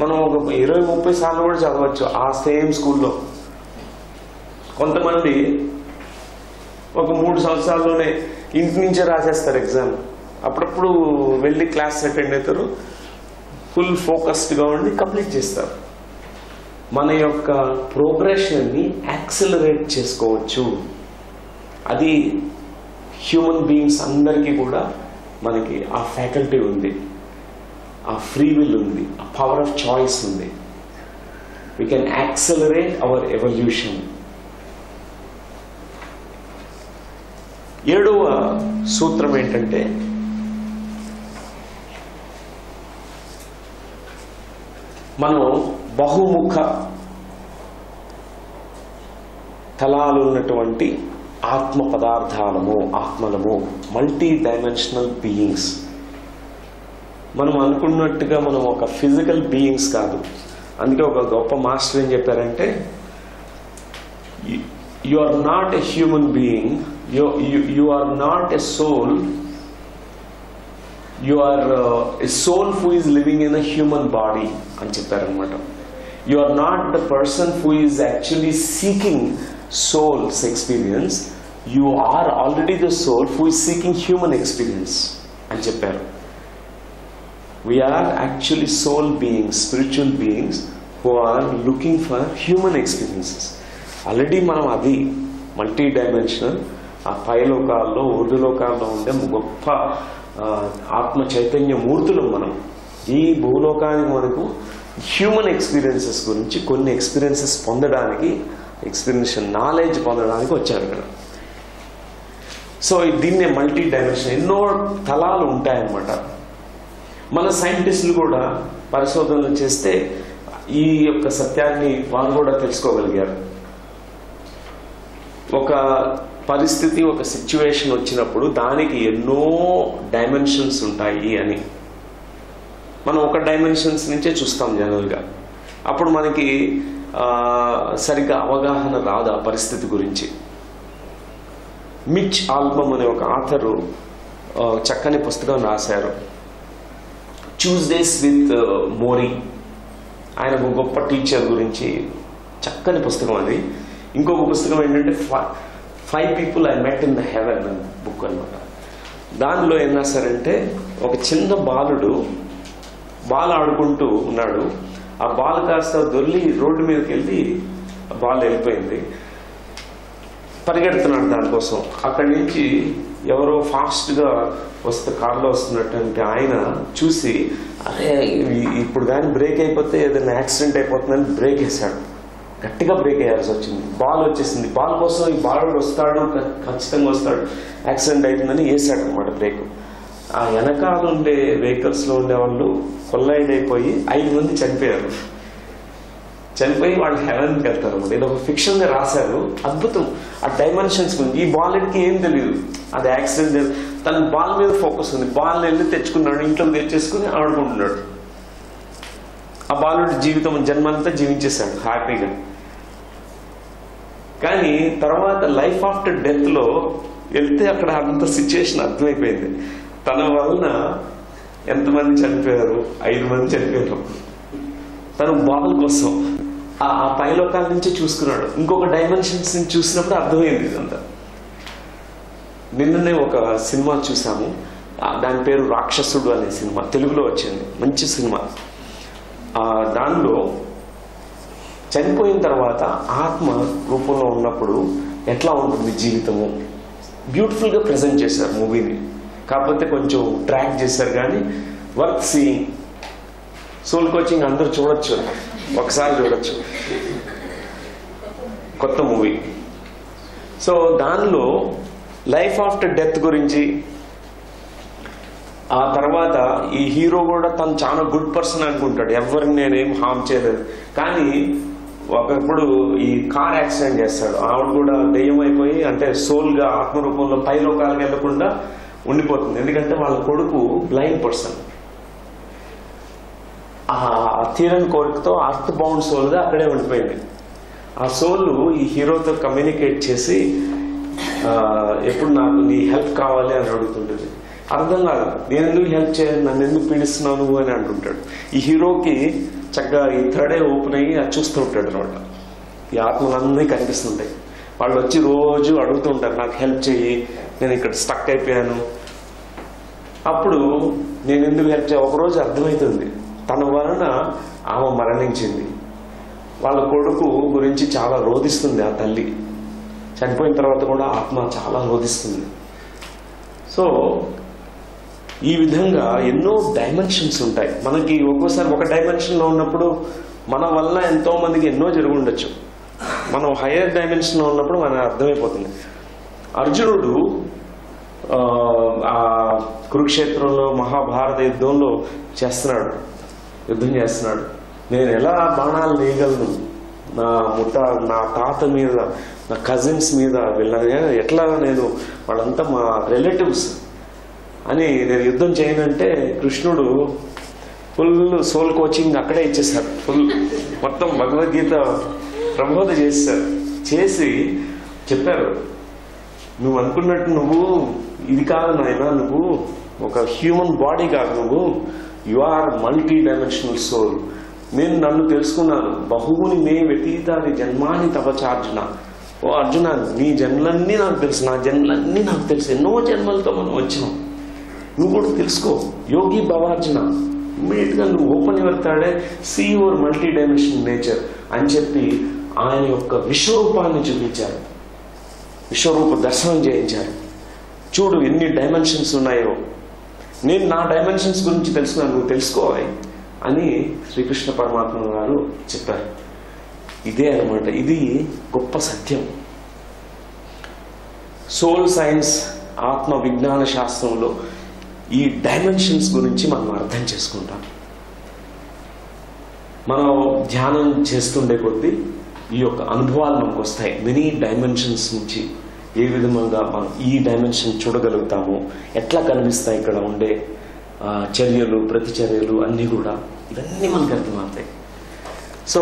మనం ఒక 20-30 సార్లు కూడా చదవచ్చు ఆ సేమ్ స్కూల్లో. కొంతమంది ఒక 3 సంవత్సరాల్లోనే ఇంటి నుంచే రాసేస్తారు ఎగ్జామ్. అప్పుడప్పుడు వెళ్ళి క్లాస్ అటెండ్ అవుతారు, ఫుల్ ఫోకస్డ్గా ఉండి కంప్లీట్ చేస్తారు. మన యొక్క ప్రోగ్రెషన్ని యాక్సిలరేట్ చేసుకోవచ్చు. అది హ్యూమన్ బీయింగ్స్ అందరికీ కూడా మనకి ఆ ఫ్యాకల్టీ ఉంది, ఆ ఫ్రీ విల్ ఉంది, ఆ పవర్ ఆఫ్ చాయిస్ ఉంది. we can accelerate our evolution. 7వ సూత్రం ఏంటంటే మనం బహుముఖ తలాలు ఉన్నటువంటి ఆత్మ పదార్థాలము, ఆత్మలము, మల్టీ డైమెన్షనల్ బీయింగ్స్. మనం అనుకున్నట్టుగా మనం ఒక ఫిజికల్ బీయింగ్స్ కాదు. అందుకే ఒక గొప్ప మాస్టర్ ఏం చెప్పారంటే, you are not a human being, you are not a soul, you are a soul who is living in a human body అని చెప్పారనమాట. You are not the person who is actually seeking soul's experience, you are already the soul who is seeking human experience అని చెప్పారు. We are actually soul beings, spiritual beings who are looking for human experiences. Already మనం అది multi dimensional, ఆ పైలోకాల్లో ఊర్ధ్వలోకాల్లో ఉండే గొప్ప ఆత్మ చైతన్య మూర్తులు మనం. ఈ భూలోకానికి మనకు హ్యూమన్ ఎక్స్పీరియన్సెస్ గురించి కొన్ని ఎక్స్పీరియన్సెస్ పొందడానికి, ఎక్స్పీరియన్షియల్ నాలెడ్జ్ పొందడానికి వచ్చారు ఇక్కడ. సో దీన్నే మల్టీ డైమెన్షన్, ఎన్నో తలాలు ఉంటాయన్నమాట. మన సైంటిస్టులు కూడా పరిశోధనలు చేస్తే ఈ యొక్క సత్యాన్ని వారు కూడా తెలుసుకోగలిగారు. ఒక పరిస్థితి, ఒక సిచ్యువేషన్ వచ్చినప్పుడు దానికి ఎన్నో డైమెన్షన్స్ ఉంటాయి అని మనం ఒక డైమెన్షన్స్ నుంచే చూస్తాం జనరల్గా. అప్పుడు మనకి సరిగ్గా అవగాహన రాదు ఆ పరిస్థితి గురించి. మిచ్ ఆల్బమ్ అనే ఒక ఆథరు చక్కని పుస్తకం రాశారు, ట్యూస్డేస్ విత్ మోరీ. ఆయన ఒక గొప్ప టీచర్ గురించి చక్కని పుస్తకం అది. ఇంకొక పుస్తకం ఏంటంటే 5 people I met in the heaven అనే బుక్ అనమాట. దానిలో ఏం రాశారంటే, ఒక చిన్న బాలుడు బాల్ ఆడుకుంటూ ఉన్నాడు. ఆ బాల్ కాస్త దొర్లి రోడ్డు మీదకి వెళ్ళి బాల్ వెళ్ళిపోయింది. పరిగెడుతున్నాడు దానికోసం. అక్కడి నుంచి ఎవరో ఫాస్ట్గా కారులో వస్తున్నట్టు ఆయన చూసి, అరే ఇప్పుడు కానీ బ్రేక్ అయిపోతే ఏదైనా యాక్సిడెంట్ అయిపోతుందని బ్రేక్ వేశాడు. గట్టిగా బ్రేక్ వేయాల్సి వచ్చింది. బాల్ వచ్చేసింది. బాల్ కోసం ఈ బాలుడు వస్తాడు, ఖచ్చితంగా వస్తాడు, యాక్సిడెంట్ అవుతుందని వేసాడు అనమాట బ్రేక్. ఆ వెనకాల ఉండే వెహికల్స్లో ఉండే వాళ్ళు కొల్లైడ్ అయిపోయి 5 మంది చనిపోయారు. చనిపోయి వాళ్ళు హెవెన్కి వెళ్తారు అనమాట. ఇది ఒక ఫిక్షన్గా రాశారు. అద్భుతం ఆ డైమెన్షన్స్ గురించి. ఈ బాలుడికి ఏం తెలియదు, అది యాక్సిడెంట్. తన బాల్ మీద ఫోకస్ ఉంది. బాల్ వెళ్ళి తెచ్చుకున్నాడు, ఇంట్లోకి తెచ్చేసుకుని ఆడుకుంటున్నాడు. ఆ బాలుడి జీవితం జన్మంతా జీవించేశాడు హ్యాపీగా. కానీ తర్వాత లైఫ్ ఆఫ్టర్ డెత్లో వెళ్తే అక్కడ అంత సిచ్యువేషన్ అర్థమైపోయింది. తన వలన ఎంతమంది చనిపోయారు? 5 మంది చనిపోయారు. తను బాల్ కోసం ఆ పైలోకాల నుంచి చూసుకున్నాడు. ఇంకొక డైమెన్షన్స్ నుంచి చూసినప్పుడు అర్థమైంది ఇదంతా. నిన్ననే ఒక సినిమా చూసాము, దాని పేరు రాక్షసుడు అనే సినిమా, తెలుగులో వచ్చింది. మంచి సినిమా. దానిలో చనిపోయిన తర్వాత ఆత్మ రూపంలో ఉన్నప్పుడు ఎట్లా ఉంటుంది జీవితము, బ్యూటిఫుల్గా ప్రజెంట్ చేశారు మూవీని. కాకపోతే కొంచెం ట్రాక్ చేశారు, కానీ వర్త్ సీయింగ్. సోల్ కోచింగ్ అందరూ చూడొచ్చు, ఒకసారి చూడొచ్చు. కొత్త మూవీ. సో దానిలో లైఫ్ ఆఫ్టర్ డెత్ గురించి, ఆ తర్వాత ఈ హీరో కూడా తను చాలా గుడ్ పర్సన్ అనుకుంటాడు, ఎవరిని నేనేం హార్మ్ చేయలేదు. కానీ ఒకప్పుడు ఈ కార్ యాక్సిడెంట్ చేస్తాడు. ఆవిడ కూడా దెయ్యం అయిపోయి, అంటే సోల్గా ఆత్మరూపంలో పైలోకాలకు వెళ్లకుండా ఉండిపోతుంది. ఎందుకంటే వాళ్ళ కొడుకు బ్లైండ్ పర్సన్. ఆ తీరని కోరికతో అర్త్ బౌండ్ సోల్గా అక్కడే ఉండిపోయింది. ఆ సోల్ ఈ హీరోతో కమ్యూనికేట్ చేసి ఎప్పుడు నాకు నీ హెల్ప్ కావాలి అని అడుగుతుంటుంది. అర్థం కాదు, నేను ఎందుకు హెల్ప్ చేయాలి, నన్ను ఎందుకు పీడిస్తున్నావు నువ్వు అని అంటుంటాడు. ఈ హీరోకి చక్కగా ఈ థర్డ్ ఐ ఓపెన్ అయ్యి అది చూస్తూ ఉంటాడు అనమాట. ఈ ఆత్మలన్నీ కనిపిస్తుంటాయి. వాళ్ళు వచ్చి రోజు అడుగుతూ ఉంటారు, నాకు హెల్ప్ చెయ్యి, నేను ఇక్కడ స్టక్ అయిపోయాను. అప్పుడు నేను ఎందుకు హెల్ప్ చేయాలి, ఒకరోజు అర్థమవుతుంది, తన వలన ఆమె మరణించింది. వాళ్ళ కొడుకు గురించి చాలా రోధిస్తుంది ఆ తల్లి. చనిపోయిన తర్వాత కూడా ఆత్మ చాలా రోధిస్తుంది. సో ఈ విధంగా ఎన్నో డైమెన్షన్స్ ఉంటాయి మనకి. ఒక్కోసారి ఒక డైమెన్షన్లో ఉన్నప్పుడు మన వల్ల ఎంతో మందికి ఎన్నో జరిగి ఉండొచ్చు. మనం హయ్యర్ డైమెన్షన్లో ఉన్నప్పుడు మనకు అర్థమైపోతుంది. అర్జునుడు ఆ కురుక్షేత్రంలో మహాభారత యుద్ధం చేస్తున్నాడు. నేను ఎలా బాణాలు వేయగలను, నా తాత మీద, నా కజిన్స్ మీద, వీళ్ళని ఎట్లా, నేను వాళ్ళంతా మా రిలేటివ్స్ అని నేను యుద్ధం చేయనంటే కృష్ణుడు ఫుల్ సోల్ కోచింగ్ అక్కడే ఇచ్చేశారు. ఫుల్ మొత్తం భగవద్గీత ప్రబోధ చేసి చెప్పారు, నువ్వు అనుకున్నట్టు నువ్వు ఇది కాదు నాయన, నువ్వు ఒక హ్యూమన్ బాడీ కాదు, నువ్వు you are multidimensional soul. నేను నన్ను తెలుసుకున్నాను. బహువుని మే వ్యతీతాన్ని జన్మాని తపచార్జున. ఓ అర్జున, నీ జన్మలన్నీ నాకు తెలుసు, నా జన్మలన్నీ నాకు తెలుసు, ఎన్నో జన్మలతో మనం వచ్చినాం, నువ్వు కూడా తెలుసుకో. యోగి భవార్జున, ఇమ్మీడియట్ గా నువ్వు ఓపెన్ అవుతాడే, see your multi dimensional nature అని చెప్పి ఆయన యొక్క విశ్వరూపాన్ని చూపించారు, విశ్వరూప దర్శనం చేయించారు. చూడు ఎన్ని డైమెన్షన్స్ ఉన్నాయో, నేను నా డైమెన్షన్స్ గురించి తెలుసుకున్నాను, నువ్వు తెలుసుకోవాలి అని శ్రీకృష్ణ పరమాత్మ గారు చెప్పారు. ఇదే అన్నమాట, ఇది గొప్ప సత్యం. సోల్ సైన్స్, ఆత్మ విజ్ఞాన శాస్త్రంలో ఈ డైమెన్షన్స్ గురించి మనం అర్థం చేసుకుంటాం. మనం ధ్యానం చేస్తుండే కొద్దీ ఈ యొక్క అనుభవాలు మనకు వస్తాయి. మెనీ డైమెన్షన్స్ నుంచి ఏ విధంగా మనం ఈ డైమెన్షన్ చూడగలుగుతాము, ఎట్లా కనిపిస్తాయి ఇక్కడ ఉండే చర్యలు, ప్రతిచర్యలు అన్నీ కూడా, ఇవన్నీ మనకు అర్థమవుతాయి. So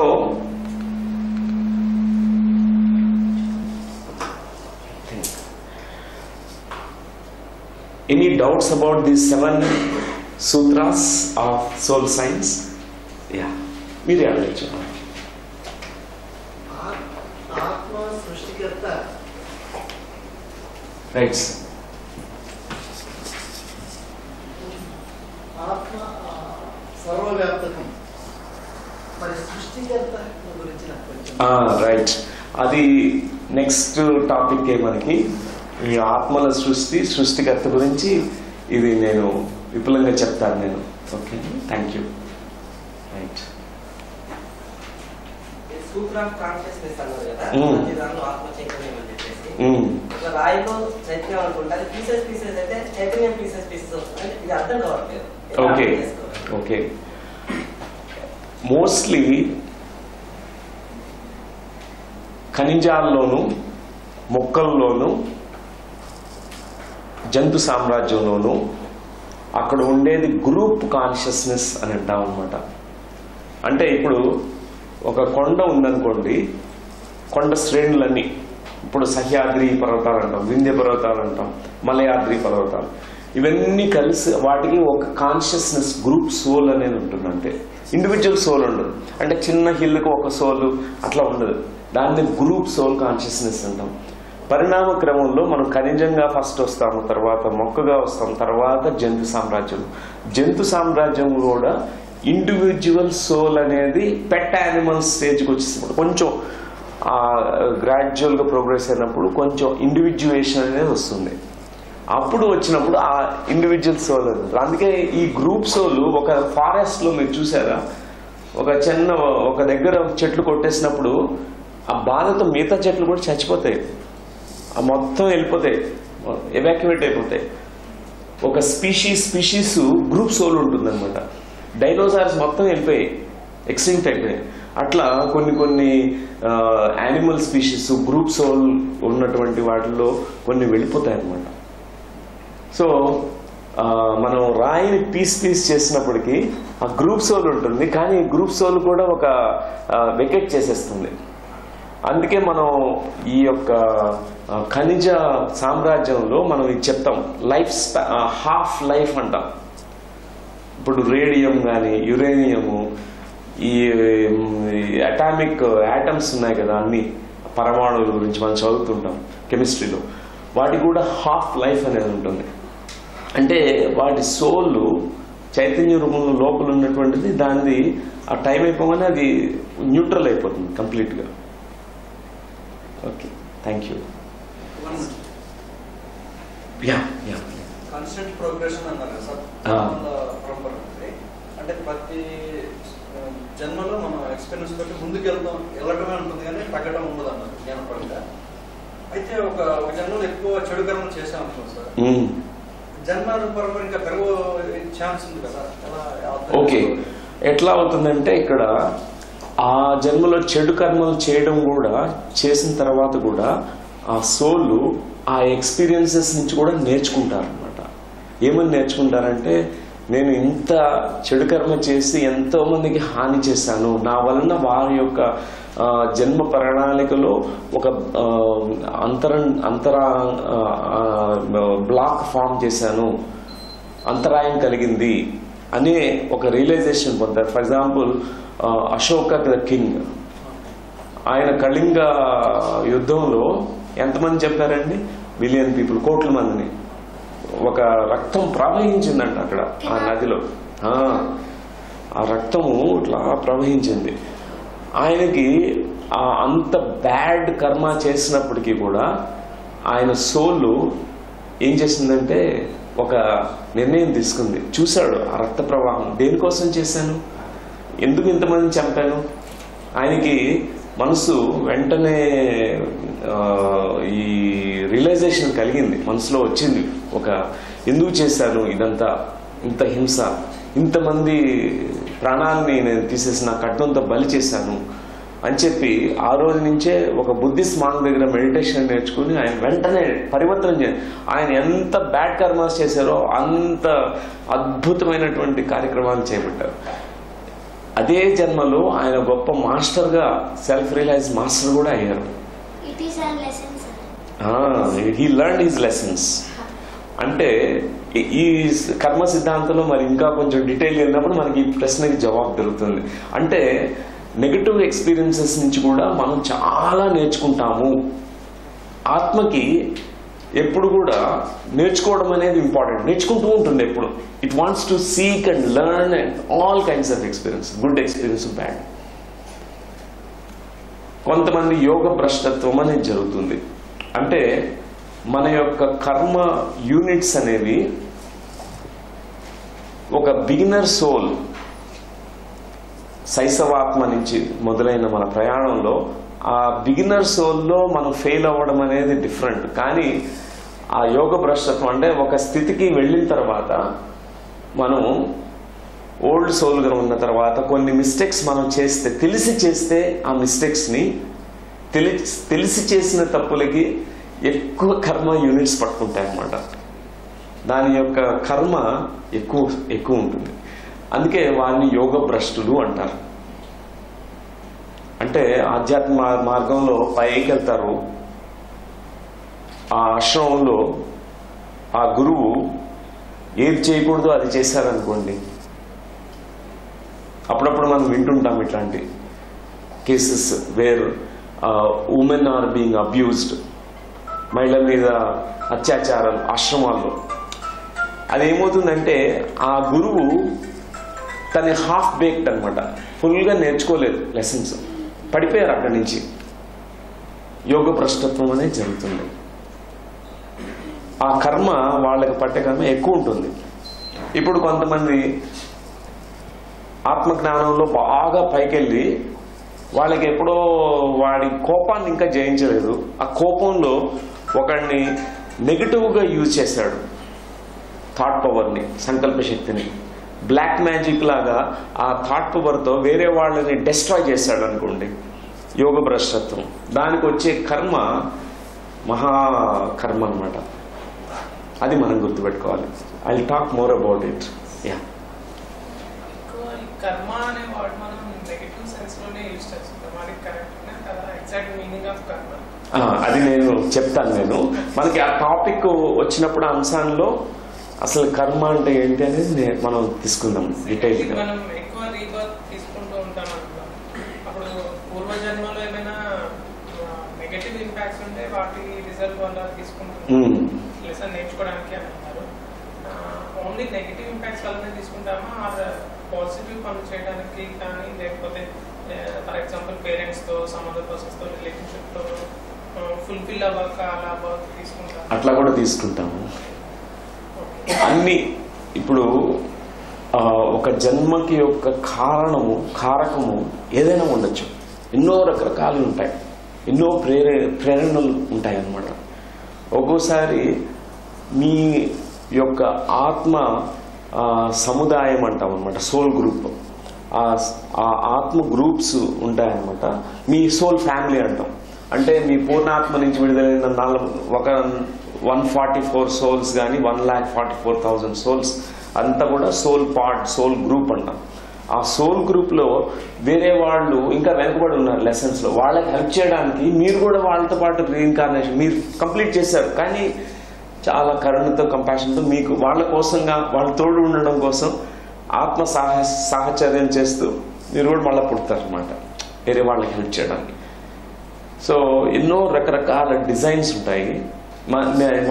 any doubts about the 7 sutras of soul science? Yeah, మీరే అడగచ్చు. ఆత్మ సృష్టికర్త, రైట్. ఆత్మ సర్వవ్యాప్తకం, మరి సృష్టికర్త గురించి నాకు కొంచెం. రైట్, అది నెక్స్ట్ టాపిక్ మనకి. ఈ ఆత్మల సృష్టికర్త గురించి ఇది నేను విపులంగా చెప్తాను నేను. Okay, thank you. Right, Sutra of consciousness అన్నారు కదా, ప్రతి దానిలో ఆత్మ చైతన్యం అని చెప్పేసి. ఒక రాయిలో చైతన్యం అనుకుంటారు, పీసెస్ అయితే చైతన్యం పీసెస్ అంటే ఇది అర్థం కావట్లేదు. ఓకే, మోస్ట్లీ ఖనిజాల్లోనూ, మొక్కల్లోనూ, జంతు సామ్రాజ్యంలోనూ అక్కడ ఉండేది గ్రూప్ కాన్షియస్నెస్ అని అంటాం అనమాట. అంటే ఇప్పుడు ఒక కొండ ఉందనుకోండి, కొండ శ్రేణులన్నీ, ఇప్పుడు సహ్యాద్రి పర్వతాలు అంటాం, వింధ్య పర్వతాలు అంటాం, మలయాద్రి పర్వతాలు, ఇవన్నీ కలిసి వాటికి ఒక కాన్షియస్నెస్, గ్రూప్ సోల్ అనేది ఉంటుంది. అంటే ఇండివిజువల్ సోల్ ఉండదు. అంటే చిన్న హిల్కి ఒక సోల్ అట్లా ఉండదు, దాన్ని గ్రూప్ సోల్ కాన్షియస్నెస్ అంటాం. పరిణామ క్రమంలో మనం ఖనిజంగా ఫస్ట్ వస్తాము, తర్వాత మొక్కగా వస్తాం, తర్వాత జంతు సామ్రాజ్యం. జంతు సామ్రాజ్యం కూడా ఇండివిజువల్ సోల్ అనేది పెట్ యానిమల్స్ స్టేజ్కి వచ్చేసినప్పుడు, కొంచెం గ్రాడ్యువల్గా ప్రోగ్రెస్ అయినప్పుడు కొంచెం ఇండివిజువేషన్ అనేది వస్తుంది. అప్పుడు వచ్చినప్పుడు ఆ ఇండివిజువల్ సోల్ అనేది. అందుకే ఈ గ్రూప్ సోల్ ఒక ఫారెస్ట్లో మీరు చూసారా, ఒక దగ్గర చెట్లు కొట్టేసినప్పుడు ఆ బాధతో మిగతా చెట్లు కూడా చచ్చిపోతాయి, ఆ మొత్తం వెళ్ళిపోతాయి, ఎవాక్యువేట్ అయిపోతాయి. ఒక స్పీషీస్ గ్రూప్ సోల్ ఉంటుంది అనమాట. డైనోసార్స్ మొత్తం వెళ్ళిపోయాయి, ఎక్స్టింక్ట్ అయిపోయాయి. అట్లా కొన్ని యానిమల్ స్పీషీస్ గ్రూప్ సోల్ ఉన్నటువంటి వాటిల్లో కొన్ని వెళ్ళిపోతాయి అనమాట. సో మనం రాయిని పీస్ చేసినప్పటికీ ఆ గ్రూప్ సోల్ ఉంటుంది, కానీ గ్రూప్ సోల్ కూడా ఒక వెకెట్ చేసేస్తుంది. అందుకే మనం ఈ యొక్క ఖనిజ సామ్రాజ్యంలో మనం ఇది చెప్తాం, హాఫ్ లైఫ్ అంటాం. ఇప్పుడు రేడియం కానీ, యురేనియము, ఈ అటామిక్ యాటమ్స్ ఉన్నాయి కదా, అన్ని పరమాణువుల గురించి మనం చదువుతుంటాం కెమిస్ట్రీలో. వాటి కూడా హాఫ్ లైఫ్ అనేది ఉంటుంది. అంటే వాటి సోల్ చైతన్య రూపంలో లోపల ఉన్నటువంటిది, దానిది ఆ టైం అయిపోగానే అది న్యూట్రల్ అయిపోతుంది కంప్లీట్గా. Okay, thank you. Constant progression అన్నారు కదా సార్, అంటే ప్రతి జన్మలో మనం ఎక్స్పీరియన్స్ తోటి ముందుకు వెళ్ళటమే ఉంటుంది కానీ తగ్గడం ఉండదు అన్నారు జ్ఞానపరంగా. అయితే ఒక జన్మలో ఎక్కువ చెడు కర్మలు చేసాం అనుకోండి సార్, జన్మ పరంపర ఇంకా పెరగ ఛాన్స్ ఉంది కదా. ఓకే, ఎట్లా అవుతుందంటే ఇక్కడ ఆ జన్మలో చెడు కర్మలు చేయడం కూడా చేసిన తర్వాత కూడా ఆ సోల్ ఆ ఎక్స్పీరియన్సెస్ నుంచి కూడా నేర్చుకుంటారు అనమాట. ఏమని నేర్చుకుంటారంటే, నేను ఇంత చెడు కర్మ చేసి ఎంతో మందికి హాని చేశాను, నా వలన వారి యొక్క జన్మ ప్రణాళికలో ఒక బ్లాక్ ఫామ్ చేశాను, అంతరాయం కలిగింది అనే ఒక రియలైజేషన్ పొందారు. For example Ashoka the king, ఆయన కళింగ యుద్ధంలో ఎంతమంది చెప్పారండి? బిలియన్ పీపుల్, కోట్ల మందిని. ఒక రక్తం ప్రవహించిందంట అక్కడ ఆ నదిలో. ఆ రక్తము ఇట్లా ప్రవహించింది. ఆయనకి అంత బ్యాడ్ కర్మ చేసినప్పటికీ కూడా ఆయన సోల్ ఏం చేసిందంటే ఒక నిర్ణయం తీసుకుంది. చూశాడు ఆ రక్త ప్రవాహం, దేనికోసం చేశాను, ఎందుకు ఇంతమందిని చంపాను. ఆయనకి మనసు వెంటనే ఈ రియలైజేషన్ కలిగింది, మనసులో వచ్చింది. ఒక ఎందుకు చేశాను ఇదంతా, ఇంత హింస, ఇంతమంది ప్రాణాలని నేను తీసేసి నా కట్నంతో బలి చేశాను అని చెప్పి ఆ రోజు నుంచే ఒక బుద్ధిస్ట్ మాంగ్ దగ్గర మెడిటేషన్ నేర్చుకుని ఆయన వెంటనే పరివర్తన ఆయన ఎంత బ్యాడ్ కర్మాస్ చేశారో అంత అద్భుతమైనటువంటి కార్యక్రమాలు చేపట్టారు. అదే జన్మలో ఆయన గొప్ప మాస్టర్గా సెల్ఫ్ రియలైజ్ మాస్టర్ కూడా అయ్యారు. He learned his lessons. అంటే ఈ కర్మ సిద్ధాంతంలో మరి ఇంకా కొంచెం డీటెయిల్ వెళ్ళినప్పుడు మనకి ఈ ప్రశ్నకి జవాబు దొరుకుతుంది. అంటే నెగటివ్ ఎక్స్పీరియన్సెస్ నుంచి కూడా మనం చాలా నేర్చుకుంటాము. ఆత్మకి ఎప్పుడు కూడా నేర్చుకోవడం అనేది ఇంపార్టెంట్, నేర్చుకుంటూ ఉంటుంది ఎప్పుడు. It wants to seek and learn and all kinds of experience, good experience, bad. కొంతమంది యోగ భ్రష్టత్వం అనేది జరుగుతుంది. అంటే మన యొక్క కర్మ యూనిట్స్ అనేవి ఒక బిగినర్ సోల్ శైశవాత్మ నుంచి మొదలైన మన ప్రయాణంలో ఆ బిగినర్ సోల్లో మనం ఫెయిల్ అవ్వడం అనేది డిఫరెంట్. కానీ ఆ యోగ భ్రష్టత్వం అంటే ఒక స్థితికి వెళ్ళిన తర్వాత మనం ఓల్డ్ సోల్గా ఉన్న తర్వాత కొన్ని మిస్టేక్స్ మనం చేస్తే, తెలిసి చేస్తే ఆ మిస్టేక్స్ని తెలిసి చేసిన తప్పులకి ఎక్కువ కర్మ యూనిట్స్ పట్టుకుంటాయి అన్నమాట. దాని యొక్క కర్మ ఎక్కువ ఉంటుంది. అందుకే వారిని యోగ భ్రష్టులు అంటారు. అంటే ఆధ్యాత్మిక మార్గంలో పైకి వెళ్తారు, ఆ ఆశ్రమంలో ఆ గురువు ఏది చేయకూడదో అది చేశారనుకోండి, అప్పుడప్పుడు మనం వింటుంటాం ఇట్లాంటి cases where women are being abused, మహిళల మీద అత్యాచారాలు ఆశ్రమాల్లో. అదేమవుతుందంటే ఆ గురువు తన హాఫ్ బేక్డ్ అనమాట, ఫుల్గా నేర్చుకోలేదు లెసన్స్, పడిపోయారు అక్కడి నుంచి. యోగ భ్రష్టత్వం అనేది జరుగుతుంది. ఆ కర్మ వాళ్ళకి పట్టే కర్మ ఎక్కువ ఉంటుంది. ఇప్పుడు కొంతమంది ఆత్మజ్ఞానంలో బాగా పైకెళ్ళి వాళ్ళకి ఎప్పుడో వాడి కోపాన్ని ఇంకా జయించలేదు, ఆ కోపంలో ఒకడిని నెగిటివ్గా యూజ్ చేశాడు, థాట్ పవర్ని, సంకల్ప శక్తిని. బ్లాక్ మ్యాజిక్ లాగా ఆ థాట్ పవర్తో వేరే వాళ్ళని డెస్ట్రాయ్ చేశాడు అనుకోండి, యోగ భ్రష్టత్వం. దానికి వచ్చే కర్మ మహాకర్మ అన్నమాట. అది మనం గుర్తుపెట్టుకోవాలి. I will talk more about it. Yeah, కర్మ అనే వర్డ్ మనం నెగటివ్ సెన్స్ లోనే యూజ్ చేస్తాం. అది కరెక్ట్నా కదా? ఎగ్జాక్ట్ మీనింగ్ ఆఫ్ కర్మ అది నేను చెప్తాను. మనకి ఆ టాపిక్ వచ్చినప్పుడు అంశాల్లో అసలు కర్మ అంటే ఏంటి అనేది మనం తీసుకుందాం డీటెయిల్ గా. మనం ఎక్కువ రీబర్త్ తీసుకుంటూ ఉంటాం అనుకుంటాం. అప్పుడు పూర్వజన్మలో ఏమైనా నెగటివ్ ఇంపాక్ట్స్ ఉంటే వాటి రిజల్ట్ వల్ల తీసుకుంటాం లెసన్ నేర్చుకోవడానికి అని అంటారు. ఓన్లీ నెగటివ్ ఇంపాక్ట్స్ వల్లనే తీసుకుంటామా, ఆర్ పాజిటివ్ పనులు చేయడానికి కానీ, లేకపోతే ఫర్ ఎగ్జాంపుల్ పేరెంట్స్తో, సమ్ అదర్ పర్సన్స్తో రిలేషన్షిప్తో ఫుల్ఫిల్ అవ్వక అలా తీసుకుంటాం? అట్లా కూడా తీసుకుంటాము. అన్ని ఇప్పుడు ఒక జన్మకి యొక్క కారకము ఏదైనా ఉండొచ్చు. ఎన్నో రకరకాలు ఉంటాయి, ఎన్నో ప్రేరణలు ఉంటాయి అన్నమాట. ఒక్కోసారి మీ యొక్క ఆత్మ సముదాయం అంటాం అనమాట, సోల్ గ్రూప్. ఆ ఆత్మ గ్రూప్స్ ఉంటాయన్నమాట. మీ సోల్ ఫ్యామిలీ అంటాం. అంటే మీ పూర్ణాత్మ నుంచి విడుదలైన 144 సోల్స్ కానీ 1,44,000 సోల్స్ అంతా కూడా సోల్ గ్రూప్ అంటాం. ఆ సోల్ గ్రూప్ లో వేరే వాళ్ళు ఇంకా వెనకబడి ఉన్నారు లెసన్స్ లో. వాళ్ళకి హెల్ప్ చేయడానికి మీరు కూడా వాళ్ళతో పాటు రీఇన్కార్నేషన్ మీరు కంప్లీట్ చేశారు, కానీ చాలా కరుణతో కంపాషన్తో మీకు వాళ్ళ కోసంగా వాళ్ళ తోడు ఉండడం కోసం ఆత్మ సాహచర్యం చేస్తూ మీరు కూడా మళ్ళీ పుడతారు అనమాట వేరే వాళ్ళకి హెల్ప్ చేయడానికి. సో ఎన్నో రకరకాల డిజైన్స్ ఉంటాయి,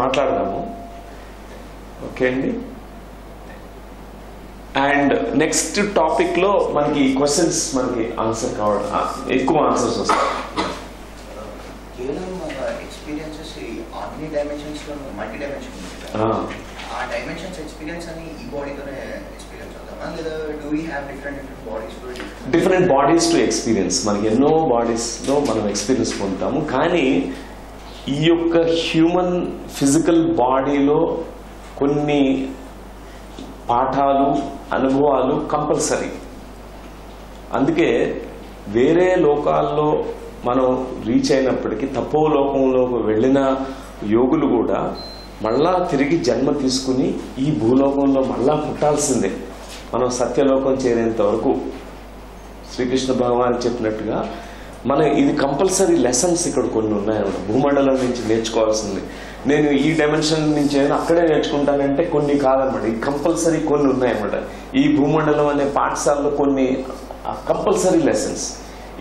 మాట్లాడదాము. ఓకే అండి. అండ్ నెక్స్ట్ టాపిక్ లో మనకి క్వశ్చన్స్ మనకి ఆన్సర్ కావడం ఎక్కువ ఆన్సర్స్ వస్తాయి. కేవలం ఎక్స్పీరియన్సెస్ అన్ని డైమెన్షన్స్ లో మల్టీ డైమెన్షన్ ఆ డైమెన్షన్స్ ఎక్స్పీరియన్స్ అని ఈ బాడీతోనే ఎక్స్పీరియన్స్ అవుతామా, లేదా do we have different bodies to experience? మనకి ఎన్నో బాడీస్ లో మనం ఎక్స్పీరియన్స్ పొందుతాము, కానీ ఈ యొక్క హ్యూమన్ ఫిజికల్ బాడీలో కొన్ని పాఠాలు అనుభవాలు కంపల్సరీ. అందుకే వేరే లోకాల్లో మనం రీచ్ అయినప్పటికీ తపో లోకంలోకి వెళ్ళిన యోగులు కూడా మళ్ళా తిరిగి జన్మ తీసుకుని ఈ భూలోకంలో మళ్ళా పుట్టాల్సిందే మనం సత్యలోకం చేరేంత వరకు. శ్రీకృష్ణ భగవాన్ చెప్పినట్టుగా ఇది కంపల్సరీ లెసన్స్ ఇక్కడ కొన్ని ఉన్నాయన్నమాట, భూమండలం నుంచి నేర్చుకోవాల్సింది. నేను ఈ డైమెన్షన్ నుంచి అక్కడే నేర్చుకుంటానంటే కొన్ని కాదనమాట, ఇది కంపల్సరీ కొన్ని ఉన్నాయన్నమాట. ఈ భూమండలం అనే పాఠశాలలో కొన్ని కంపల్సరీ లెసన్స్.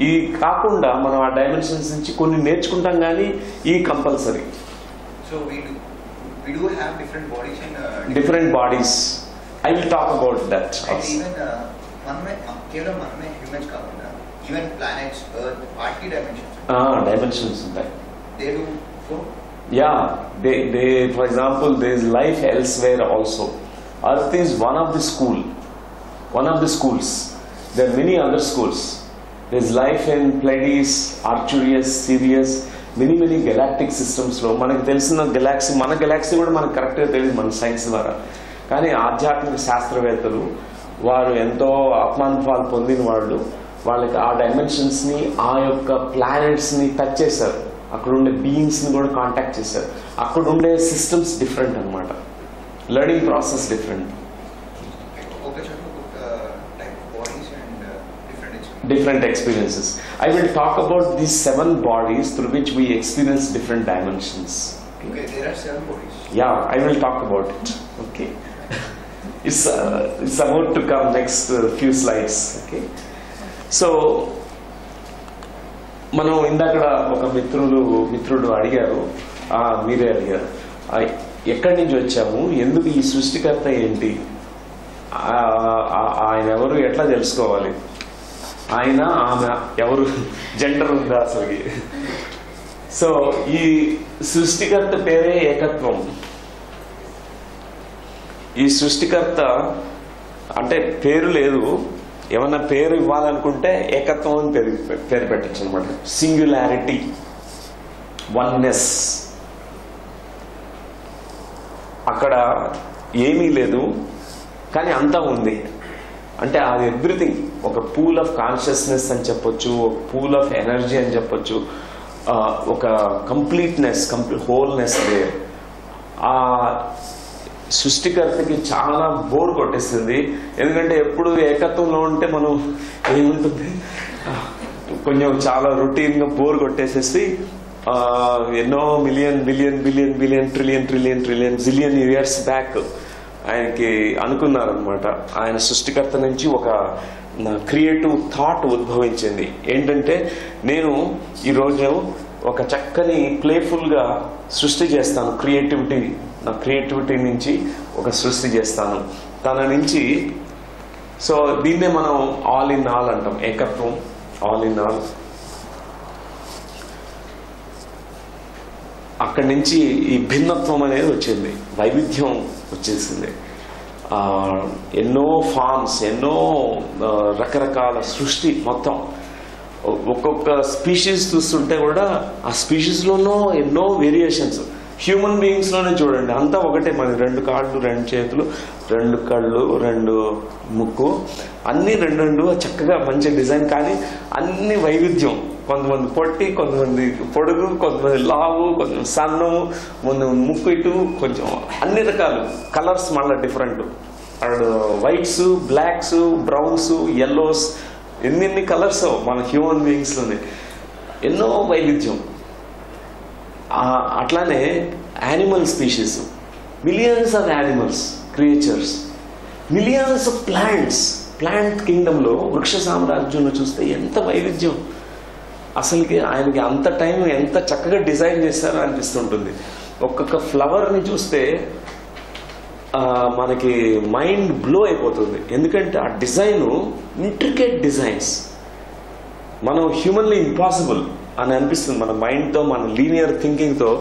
ఈ కాకుండా మనం ఆ డైమెన్షన్స్ నుంచి కొన్ని నేర్చుకుంటాం, కానీ ఈ compulsory. So we do have different bodies and different bodies. I will talk about that. And even కేవలం మనమే హ్యూమన్స్ కాకుండా ఈవెన్ ప్లానెట్స్, ఎర్త్, వాటి డైమెన్షన్స్ ఉంటాయి. they do so. Yeah, they for example there is life elsewhere also. Earth is one of the schools. There are many other schools. There is life in Pleiades, Arcturus, Sirius, many galactic systems లో. మనకు తెలిసిన Galaxy, మన Galaxy కూడా మనకు కరెక్ట్గా తెలియదు మన science ద్వారా, కానీ ఆధ్యాత్మిక శాస్త్రవేత్తలు వారు ఎంతో ఆత్మానుభవాలు పొందిన వాళ్ళు వాళ్ళకి ఆ డైమెన్షన్స్ ని, ఆ యొక్క ప్లానెట్స్ ని టచ్ చేశారు. అక్కడ ఉండే బీయింగ్స్ ని కూడా కాంటాక్ట్ చేశారు. అక్కడ ఉండే సిస్టమ్స్ డిఫరెంట్ అనమాట, learning process different. Different experiences. I will talk about these 7 bodies through which we experience different dimensions. Okay, there are 7 bodies. Yeah, I will talk about it. Okay. It's about to come next few slides. Okay. So మనం ఇందాక ఒక మిత్రుడు అడిగారు, మీరే అడిగారు, ఎక్కడి నుంచి వచ్చాము, ఎందుకు ఈ సృష్టికర్త ఏంటి, ఆయన ఎవరు, ఎట్లా తెలుసుకోవాలి, ఆయన ఆమె ఎవరు, జెండర్ ఉందా అసలు. సో ఈ సృష్టికర్త పేరే ఏకత్వం. ఈ సృష్టికర్త అంటే పేరు లేదు, ఏమన్నా పేరు ఇవ్వాలనుకుంటే ఏకత్వం అని పేరు పెట్టచ్చు అనమాట. Singularity, oneness. అక్కడ ఏమీ లేదు కానీ అంతా ఉంది. అంటే అది ఎవ్రీథింగ్, ఒక పూల్ ఆఫ్ కాన్షియస్నెస్ అని చెప్పొచ్చు, ఒక పూల్ ఆఫ్ ఎనర్జీ అని చెప్పొచ్చు, ఒక కంప్లీట్నెస్, హోల్నెస్ దేర్. ఆ సృష్టికర్తకి చాలా బోర్ కొట్టేస్తుంది, ఎందుకంటే ఎప్పుడు ఏకత్వంలో ఉంటే మనం ఏముంటుంది, కొంచెం చాలా రొటీన్గా బోర్ కొట్టేసేసి ఎన్నో million billion billion billion trillion trillion trillion zillion years back ఆయనకి అనుకున్నారనమాట. ఆయన సృష్టికర్త నుంచి ఒక క్రియేటివ్ థాట్ ఉద్భవించింది. ఏంటంటే, నేను ఈరోజు ఒక చక్కని ప్లేఫుల్గా సృష్టి చేస్తాను, నా క్రియేటివిటీ నుంచి ఒక సృష్టి చేస్తాను తన నుంచి. సో దీన్నే మనం ఆల్ ఇన్ ఆల్ అంటాం, ఏకత్వం, ఆల్ ఇన్ ఆల్. అక్కడి నుంచి ఈ భిన్నత్వం అనేది వచ్చింది, వైవిధ్యం వచ్చేసింది. ఎన్నో ఫార్మ్స్, ఎన్నో రకరకాల సృష్టి మొత్తం. ఒక్కొక్క స్పీషీస్ చూస్తుంటే కూడా ఆ స్పీషీస్లోనూ ఎన్నో వేరియేషన్స్. హ్యూమన్ బీయింగ్స్లోనే చూడండి, అంతా ఒకటే. మన 2 కాళ్ళు, 2 చేతులు, 2 కళ్ళు, 2 ముక్కు, అన్నీ 2 చక్కగా మంచి డిజైన్. కానీ అన్ని వైవిధ్యం. కొంతమంది పొట్టి, కొంతమంది పొడుగు, కొంతమంది లావు, కొంతమంది సన్ను, కొంతమంది ముక్కు ఇటు, కొంచెం అన్ని రకాలు కలర్స్ మళ్ళీ different. Whites, blacks, browns, yellows, ఎన్ని కలర్స్ మన హ్యూమన్ బీయింగ్స్లోనే. ఎన్నో వైవిధ్యం. అట్లానే animal species, millions of animals, creatures, millions of plants. Plant కింగ్డమ్లో, వృక్ష సామ్రాజ్యంలో చూస్తే ఎంత వైవిధ్యం. అసలుకి ఆయనకి అంత టైం ఎంత చక్కగా డిజైన్ చేశారో అనిపిస్తుంటుంది. ఒక్కొక్క ఫ్లవర్ని చూస్తే మనకి మైండ్ బ్లో అయిపోతుంది. ఎందుకంటే ఆ డిజైను ఇంట్రికేట్ డిజైన్స్. మనం హ్యూమన్లీ ఇంపాసిబుల్ అని అనిపిస్తుంది మన మైండ్తో, మన లీనియర్ థింకింగ్తో.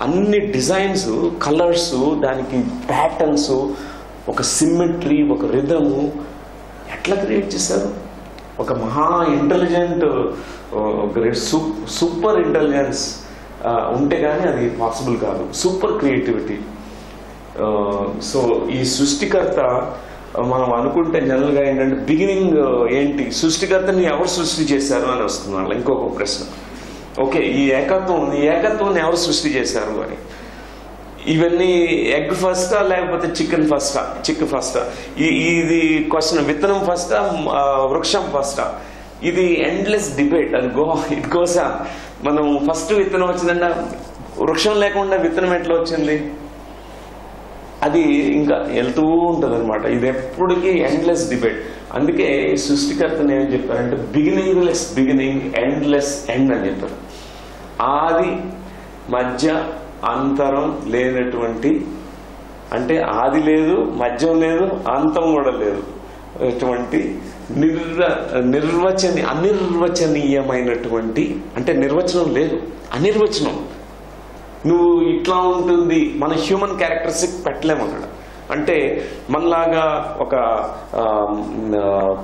అన్ని డిజైన్స్, కలర్స్, దానికి ప్యాటర్న్స్, ఒక సిమ్మెట్రీ, ఒక రిథము ఎట్లా క్రియేట్ చేశారు? ఒక మహా ఇంటెలిజెంట్, సూపర్ ఇంటెలిజెన్స్ ఉంటే కానీ అది పాసిబుల్ కాదు. Super creativity. సో ఈ సృష్టికర్త మనం అనుకుంటే జనరల్గా ఏంటంటే బిగినింగ్ ఏంటి, సృష్టికర్తని ఎవరు సృష్టి చేశారు అని వస్తుంది వాళ్ళ ఇంకొక ప్రశ్న. ఓకే, ఈ ఏకత్వాన్ని ఎవరు సృష్టి చేశారు అని. ఇవన్నీ ఎగ్ ఫస్టా లేకపోతే చికెన్ ఫస్టా? ఇది క్వశ్చన్. విత్తనం ఫస్టా, వృక్షం ఫస్టా? ఇది ఎండ్లెస్ డిబేట్. అది ఇట్ గోస్ ఆన్. మనం ఫస్ట్ విత్తనం వచ్చిందంటే వృక్షం లేకుండా విత్తనం ఎట్లా వచ్చింది? అది ఇంకా వెళ్తూ ఉంటుంది అనమాట. ఇది ఎప్పటికీ ఎండ్లెస్ డిబేట్. అందుకే సృష్టికర్తను ఏం చెప్పారంటే బిగినింగ్లెస్ బిగినింగ్, ఎండ్లెస్ ఎండ్ అని చెప్పారు. ఆది మధ్య అంతరం లేనటువంటి, అంటే ఆది లేదు, మధ్యం లేదు, అంతం కూడా లేదు, అటువంటి అనిర్వచనీయమైనటువంటి, అంటే నిర్వచనం లేదు, అనిర్వచనం. నువ్వు ఇట్లా ఉంటుంది, మన హ్యూమన్ క్యారెక్టరిస్టిక్ పెట్టలేము అక్కడ. అంటే మనలాగా ఒక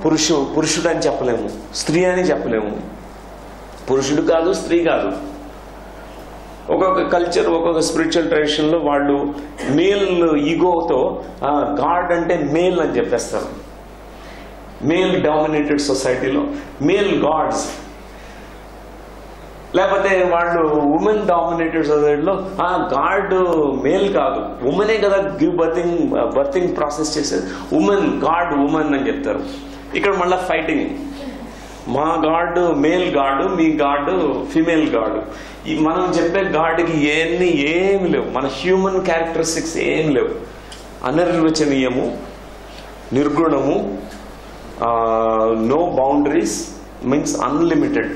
పురుషుడు అని చెప్పలేము, స్త్రీ అని చెప్పలేము. పురుషుడు కాదు, స్త్రీ కాదు. ఒక్కొక్క కల్చర్, ఒక్కొక్క స్పిరిచువల్ ట్రెడిషన్లో వాళ్ళు మేల్ ఈగోతో గాడ్ అంటే మేల్ అని చెప్పేస్తారు. మేల్ డామినేటెడ్ సొసైటీలో మేల్ గాడ్స్. లేకపోతే వాళ్ళు ఉమెన్ డామినేటెడ్ సొసైటీలో గాడ్ మేల్ కాదు, ఉమెనే కదా బర్తింగ్ ప్రాసెస్ చేసేది, ఉమెన్ గాడ్ ఉమెన్ అని చెప్తారు. ఇక్కడ మళ్ళీ ఫైటింగ్. మా గాడ్ మేల్ గాడ్, మీ గాడ్ ఫిమేల్ గాడ్. మనం చెప్పే గాడ్కి ఏమి లేవు, మన హ్యూమన్ క్యారెక్టరిస్టిక్స్ ఏం లేవు. అనిర్వచనీయము, నిర్గుణము, నో బౌండరీస్, మీన్స్ అన్లిమిటెడ్,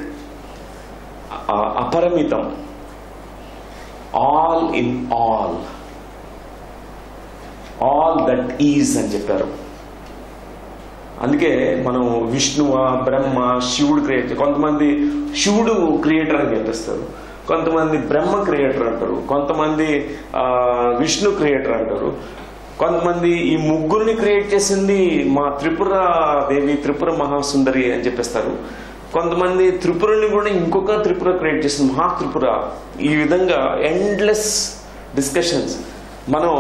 అపరిమితం, all in all that is అని చెప్పారు. అందుకే మనం విష్ణువ, బ్రహ్మ, శివుడు క్రియేటర్, కొంతమంది శివుడు క్రియేటర్ అని చెప్పేస్తారు, కొంతమంది బ్రహ్మ క్రియేటర్ అంటారు, కొంతమంది విష్ణు క్రియేటర్ అంటారు, కొంతమంది ఈ ముగ్గురిని క్రియేట్ చేసింది మా త్రిపుర దేవి, త్రిపుర మహాసుందరి అని చెప్పేస్తారు. కొంతమంది త్రిపురని కూడా ఇంకొక త్రిపుర క్రియేట్ చేసింది, మహా త్రిపుర. ఈ విధంగా ఎండ్లెస్ డిస్కషన్స్. మనం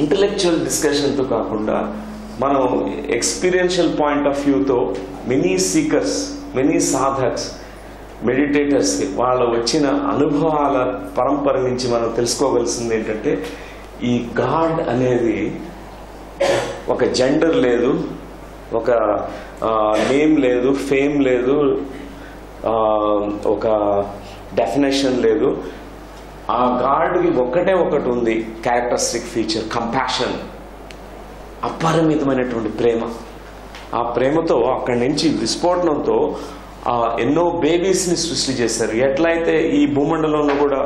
ఇంటలెక్చువల్ డిస్కషన్తో కాకుండా మనం ఎక్స్పీరియన్షియల్ పాయింట్ ఆఫ్ వ్యూతో మెనీ సీకర్స్, మెనీ సాధక్స్, మెడిటేటర్స్ వాళ్ళ వచ్చిన అనుభవాల పరంపర నుంచి మనం తెలుసుకోవాల్సింది ఏంటంటే ఈ గాడ్ అనేది ఒక జెండర్ లేదు, ఒక నేమ్ లేదు, ఫేమ్ లేదు, ఒక డెఫినేషన్ లేదు. ఆ గాడ్కి ఒకటే ఒకటి ఉంది క్యారెక్టరిస్టిక్ ఫీచర్, కంపాషన్, అపరిమితమైనటువంటి ప్రేమ. ఆ ప్రేమతో అక్కడి నుంచి విస్ఫోటనంతో ఎన్నో బేబీస్ని సృష్టి చేశారు. ఎట్లయితే ఈ భూమండలంలో కూడా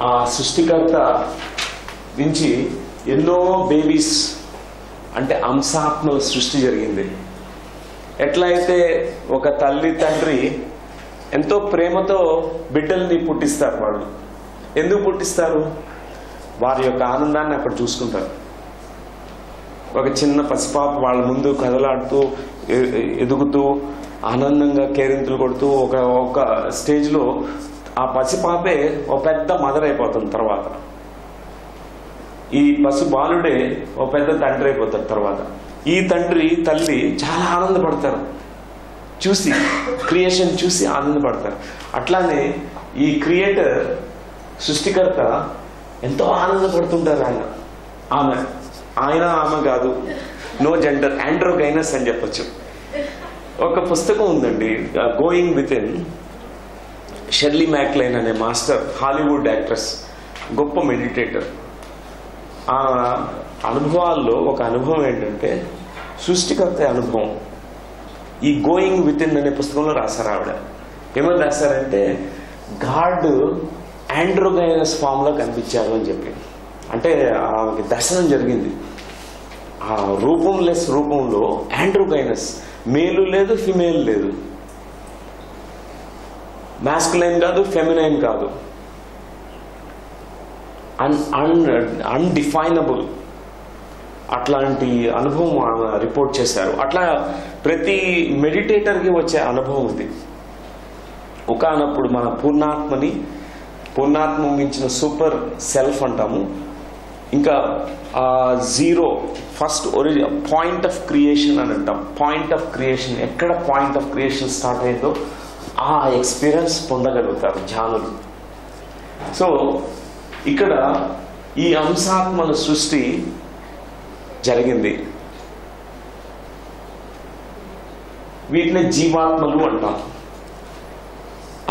ఆ సృష్టికర్త నుంచి ఎన్నో బేబీస్ అంటే అంశాత్మల సృష్టి జరిగింది. ఎట్లయితే ఒక తల్లి తండ్రి ఎంతో ప్రేమతో బిడ్డల్ని పుట్టిస్తారు. వాళ్ళు ఎందుకు పుట్టిస్తారు? వారి యొక్క ఆనందాన్ని అక్కడ చూసుకుంటారు. ఒక చిన్న పసిపాప వాళ్ళ ముందు కదలాడుతూ ఎదుగుతూ ఆనందంగా కేరింతలు కొడుతూ ఒక స్టేజ్లో ఆ పసిపాపే ఒక పెద్ద మదర్ అయిపోతుంది. తర్వాత ఈ పసి బాలుడే ఒక పెద్ద తండ్రి అయిపోతాడు. తర్వాత ఈ తండ్రి తల్లి చాలా ఆనందపడతారు చూసి, క్రియేషన్ చూసి ఆనందపడతారు. అట్లానే ఈ క్రియేటర్ సృష్టికర్త ఎంతో ఆనందపడుతుంటారు. ఆమె కాదు, నో జెండర్, ఆండ్రోగైనస్ అని చెప్పచ్చు. ఒక పుస్తకం ఉందండి, గోయింగ్ విత్ ఇన్. షెర్లీ మ్యాక్లైన్ అనే మాస్టర్, హాలీవుడ్ యాక్ట్రెస్, గొప్ప మెడిటేటర్. ఆ అనుభవాల్లో ఒక అనుభవం ఏంటంటే సృష్టికర్త అనుభవం. ఈ గోయింగ్ విత్ ఇన్ అనే పుస్తకంలో రాశారు. ఆవిడ ఏమని రాశారంటే, గాడ్ ఆండ్రోగైనస్ ఫామ్ లో కనిపించారు అని చెప్పి. అంటే ఆమెకి దర్శనం జరిగింది. ఆ రూపంలెస్ రూపంలో ఆండ్రోగైనస్, మేలు లేదు ఫిమేల్ లేదు, మాస్కులైన్ కాదు ఫెమినైన్ కాదు, అన్డిఫైనబుల్. అట్లాంటి అనుభవం రిపోర్ట్ చేశారు. అట్లా ప్రతి మెడిటేటర్కి వచ్చే అనుభవం ఇది. ఒకనప్పుడు మన పూర్ణాత్మ మించిన సూపర్ సెల్ఫ్ అంటాము. ఇంకా zero, first origin, point of creation అని అంటాం. పాయింట్ ఆఫ్ క్రియేషన్, ఎక్కడ పాయింట్ ఆఫ్ క్రియేషన్ స్టార్ట్ అయిందో ఆ ఎక్స్పీరియన్స్ పొందగలుగుతారు ధ్యానులు. సో ఇక్కడ ఈ అంశాత్మల సృష్టి జరిగింది. వీటిని జీవాత్మలు అంటాం.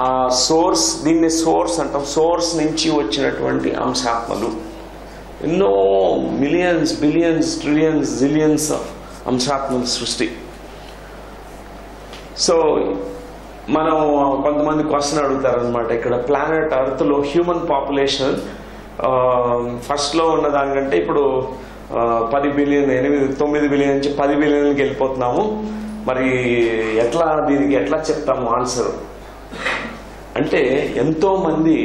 ఆ సోర్స్, దీన్ని సోర్స్ అంటాం. సోర్స్ నుంచి వచ్చినటువంటి అంశాత్మలు. ఎన్నో millions, billions, trillions, zillions of అంశాత్మల సృష్టి. సో మనం కొంతమంది క్వశ్చన్ అడుగుతారనమాట. ఇక్కడ ప్లానెట్ అర్త్ లో హ్యూమన్ పాపులేషన్ ఫస్ట్ లో ఉన్న దానికంటే ఇప్పుడు 10 బిలియన్, 9 బిలియన్ నుంచి 10 బిలియన్కి వెళ్ళిపోతున్నాము. మరి ఎట్లా, దీనికి ఎట్లా చెప్తాము ఆన్సర్ అంటే, ఎంతో మంది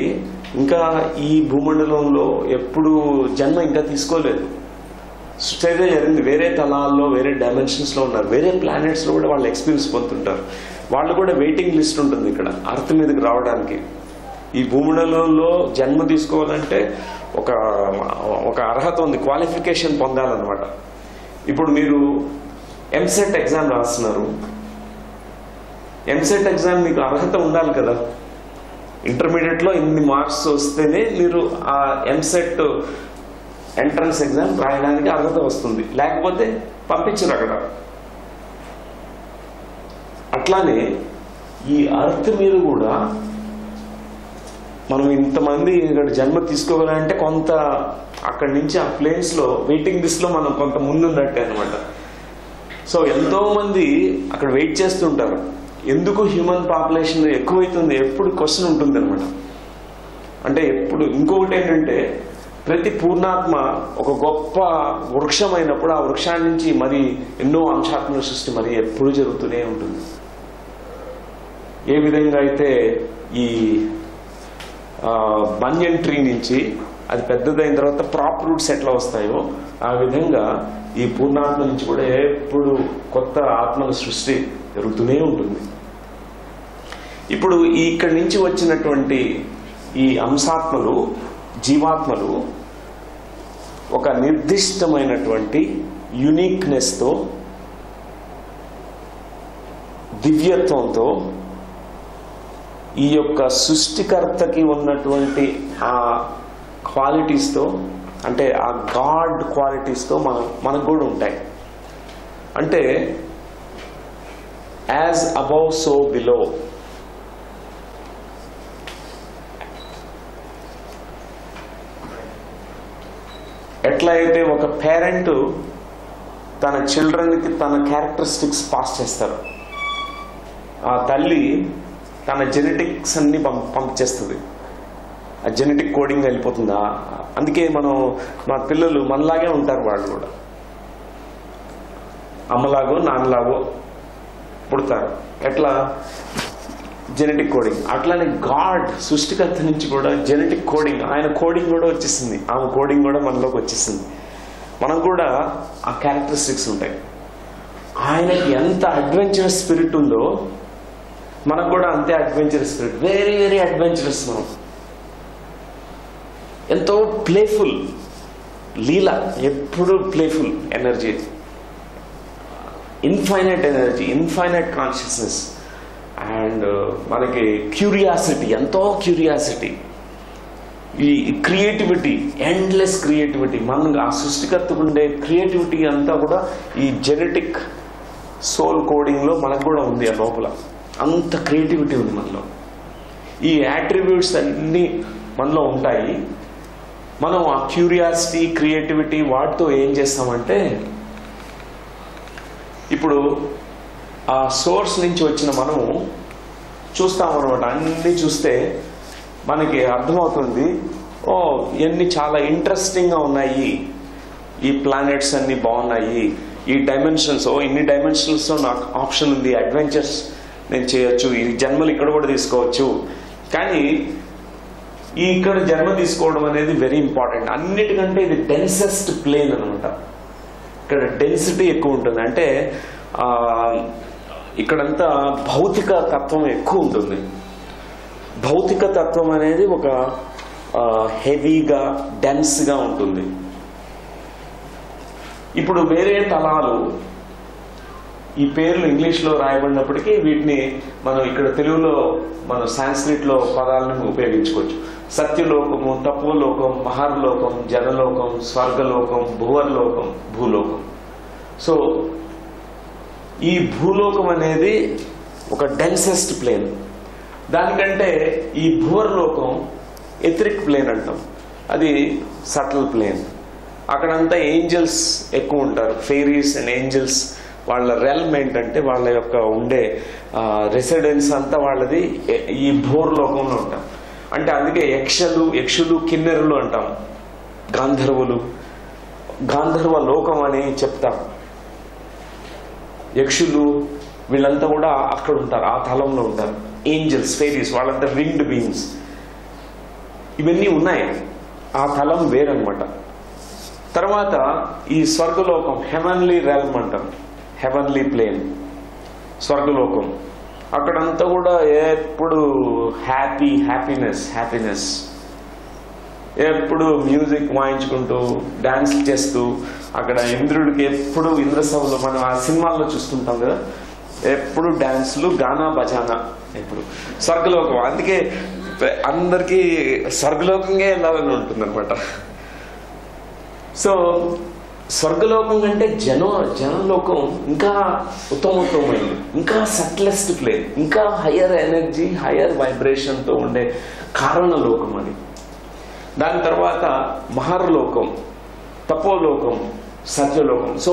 ఇంకా ఈ భూమండలంలో ఎప్పుడు జన్మ ఇంకా తీసుకోలేదు. సృష్టి అయితే జరిగింది. వేరే తలాల్లో, వేరే డైమెన్షన్స్ లో ఉన్నారు. వేరే ప్లానెట్స్ లో కూడా వాళ్ళు ఎక్స్పీరియన్స్ పొందుతుంటారు. వాళ్ళు కూడా వెయిటింగ్ లిస్ట్ ఉంటుంది ఇక్కడ అర్త్ మీదకి రావడానికి. ఈ భూమండలంలో జన్మ తీసుకోవాలంటే ఒక అర్హత ఉంది, క్వాలిఫికేషన్ పొందాలన్నమాట. ఇప్పుడు మీరు ఎంసెట్ ఎగ్జామ్ రాస్తున్నారు. ఎంసెట్ ఎగ్జామ్ మీకు అర్హత ఉండాలి కదా. ఇంటర్మీడియట్లో ఇన్ని మార్క్స్ వస్తేనే మీరు ఆ ఎంసెట్ ఎంట్రన్స్ ఎగ్జామ్ రాయడానికి అర్హత వస్తుంది, లేకపోతే పంపించరు అక్కడ. అట్లానే ఈ అర్త్ మీద కూడా మనం ఇంతమంది ఇక్కడ జన్మ తీసుకోవాలంటే కొంత అక్కడి నుంచి ఆ ప్లేన్స్ లో వెయిటింగ్ లిస్ట్ లో మనం కొంత ముందున్నట్టే అనమాట. సో ఎంతో మంది అక్కడ వెయిట్ చేస్తుంటారు. ఎందుకు హ్యూమన్ పాపులేషన్ ఎక్కువైతుంది ఎప్పుడు క్వశ్చన్ ఉంటుంది అనమాట. అంటే ఎప్పుడు ఇంకొకటి ఏంటంటే, ప్రతి పూర్ణాత్మ ఒక గొప్ప వృక్షం అయినప్పుడు ఆ వృక్షాన్ని నుంచి మరి ఎన్నో అంశాత్మల సృష్టి మరి ఎప్పుడు జరుగుతూనే ఉంటుంది. ఏ విధంగా అయితే ఈ బన్యన్ ట్రీ నుంచి అది పెద్దదైన తర్వాత ప్రాప్ రూట్స్ ఎట్లా వస్తాయో, ఆ విధంగా ఈ పూర్ణాత్మ నుంచి కూడా ఎప్పుడు కొత్త ఆత్మల సృష్టి జరుగుతూనే ఉంటుంది. ఇప్పుడు ఇక్కడి నుంచి వచ్చినటువంటి ఈ అంశాత్మలు, జీవాత్మలు ఒక నిర్దిష్టమైనటువంటి యునిక్నెస్తో, దివ్యత్వంతో, ఈ యొక్క సృష్టికర్తకి ఉన్నటువంటి ఆ క్వాలిటీస్తో, అంటే ఆ గాడ్ క్వాలిటీస్తో మనకు కూడా ఉంటాయి. అంటే యాజ్ అబౌవ్ సో బిలో. ఎట్లయితే ఒక పేరెంట్ తన చిల్డ్రన్కి తన క్యారెక్టరిస్టిక్స్ పాస్ చేస్తారు, ఆ తల్లి తన జెనెటిక్స్ అన్ని పంపించేస్తుంది. ఆ జెనెటిక్ కోడింగ్ వెళ్ళిపోతుందా? అందుకే మా పిల్లలు మనలాగే ఉంటారు. వాళ్ళు కూడా అమ్మలాగో నాన్నలాగో పుడతారు. ఎట్లా? Genetic coding. అట్లానే గాడ్ సృష్టికర్త నుంచి కూడా జెనెటిక్ కోడింగ్, ఆయన కోడింగ్ కూడా వచ్చేసింది, ఆమె కోడింగ్ కూడా మనలోకి వచ్చేసింది. మనం కూడా ఆ క్యారెక్టరిస్టిక్స్ ఉంటాయి. ఆయనకి ఎంత అడ్వెంచరస్ స్పిరిట్ ఉందో మనకు కూడా అంతే adventurous spirit. Very very adventurous. మనం ఎంతో ప్లేఫుల్, లీల, ఎప్పుడు playful energy, infinite energy, infinite consciousness. And మనకి క్యూరియాసిటీ, ఎంతో క్యూరియాసిటీ, ఈ క్రియేటివిటీ, ఎండ్లెస్ క్రియేటివిటీ. మన ఆ సృష్టికర్తకు ఉండే క్రియేటివిటీ అంతా కూడా ఈ జెనెటిక్ సోల్ కోడింగ్లో మనకు కూడా ఉంది. ఆ లోపల అంత క్రియేటివిటీ ఉంది మనలో. ఈ యాట్రిబ్యూట్స్ అన్నీ మనలో ఉంటాయి. మనం ఆ క్యూరియాసిటీ, క్రియేటివిటీ వాటితో ఏం చేస్తామంటే, ఇప్పుడు ఆ సోర్స్ నుంచి వచ్చిన మనం చూస్తామన్నమాట. అన్నీ చూస్తే మనకి అర్థమవుతుంది, ఓ ఇవన్నీ చాలా ఇంట్రెస్టింగ్గా ఉన్నాయి, ఈ ప్లానెట్స్ అన్నీ బాగున్నాయి, ఈ డైమెన్షన్స్, ఓ ఇన్ని డైమెన్షన్స్లో నాకు ఆప్షన్ ఉంది, అడ్వెంచర్స్ నేను చేయొచ్చు, ఈ జన్మలు ఇక్కడ కూడా తీసుకోవచ్చు. కానీ ఇక్కడ జన్మ తీసుకోవడం అనేది వెరీ ఇంపార్టెంట్. అన్నిటికంటే ఇది డెన్సెస్ట్ ప్లేన్ అనమాట. ఇక్కడ డెన్సిటీ ఎక్కువ ఉంటుంది. అంటే ఇక్కడంతా భౌతిక తత్వం ఎక్కువ ఉంటుంది. భౌతిక తత్వం అనేది ఒక హెవీగా, డెన్స్గా ఉంటుంది. ఇప్పుడు వేరే తలాలు, ఈ పేర్లు ఇంగ్లీష్లో రాయబడినప్పటికీ వీటిని మనం ఇక్కడ తెలుగులో మనం సాంస్క్రిట్లో పదాలను ఉపయోగించుకోవచ్చు. సత్యలోకము, తపోలోకం, మహర్లోకం, జనలోకం, స్వర్గలోకం, భువర్లోకం, భూలోకం. సో ఈ భూలోకం అనేది ఒక డెన్సెస్ట్ ప్లేన్. దానికంటే ఈ భువర్లోకం ఎథరిక్ ప్లేన్ అంటాం, అది సటిల్ ప్లేన్. అక్కడంతా ఏంజల్స్ ఎక్కువ ఉంటారు, ఫెయిరీస్ అండ్ ఏంజల్స్. వాళ్ళ రెల్మ్ ఏంటంటే వాళ్ళ యొక్క ఉండే రెసిడెన్స్ అంతా వాళ్ళది ఈ భూర్లోకంలో ఉంటాం. అంటే అందుకే యక్షులు, కిన్నెరులు అంటాం, గాంధర్వులు, గాంధర్వ లోకం అని చెప్తాం. యక్షులు వీళ్ళంతా కూడా అక్కడ ఉంటారు, ఆ తలంలో ఉంటారు. ఏంజల్స్, ఫెయిరీస్, వాళ్ళంతా వింగ్డ్ బీయింగ్స్. ఇవన్నీ ఉన్నాయి, ఆ తలం వేరనమాట. తర్వాత ఈ స్వర్గలోకం, హెవెన్లీ రెల్మ్ అంటాం, హెవెన్లీ ప్లేన్, స్వర్గలోకం. అక్కడంతా కూడా ఎప్పుడు హ్యాపీనెస్, ఎప్పుడు మ్యూజిక్ వాయించుకుంటూ డాన్స్ చేస్తూ. అక్కడ ఇంద్రుడికి ఎప్పుడు ఇంద్రసభలో మనం ఆ సినిమాల్లో చూస్తుంటాం కదా, ఎప్పుడు డాన్స్లు, గానా బజానా. ఎప్పుడు స్వర్గలోకం. అందుకే అందరికీ స్వర్గలోకంగా వెళ్ళాలని ఉంటుంది అనమాట. సో స్వర్గలోకం కంటే జనలోకం ఇంకా ఉత్తమోత్తమైంది, ఇంకా సట్లెస్ట్ ప్లేన్, ఇంకా హయ్యర్ ఎనర్జీ, హయ్యర్ వైబ్రేషన్తో ఉండే కారణలోకం అది. దాని తర్వాత మహర్లోకం, తపోలోకం, సత్యలోకం. సో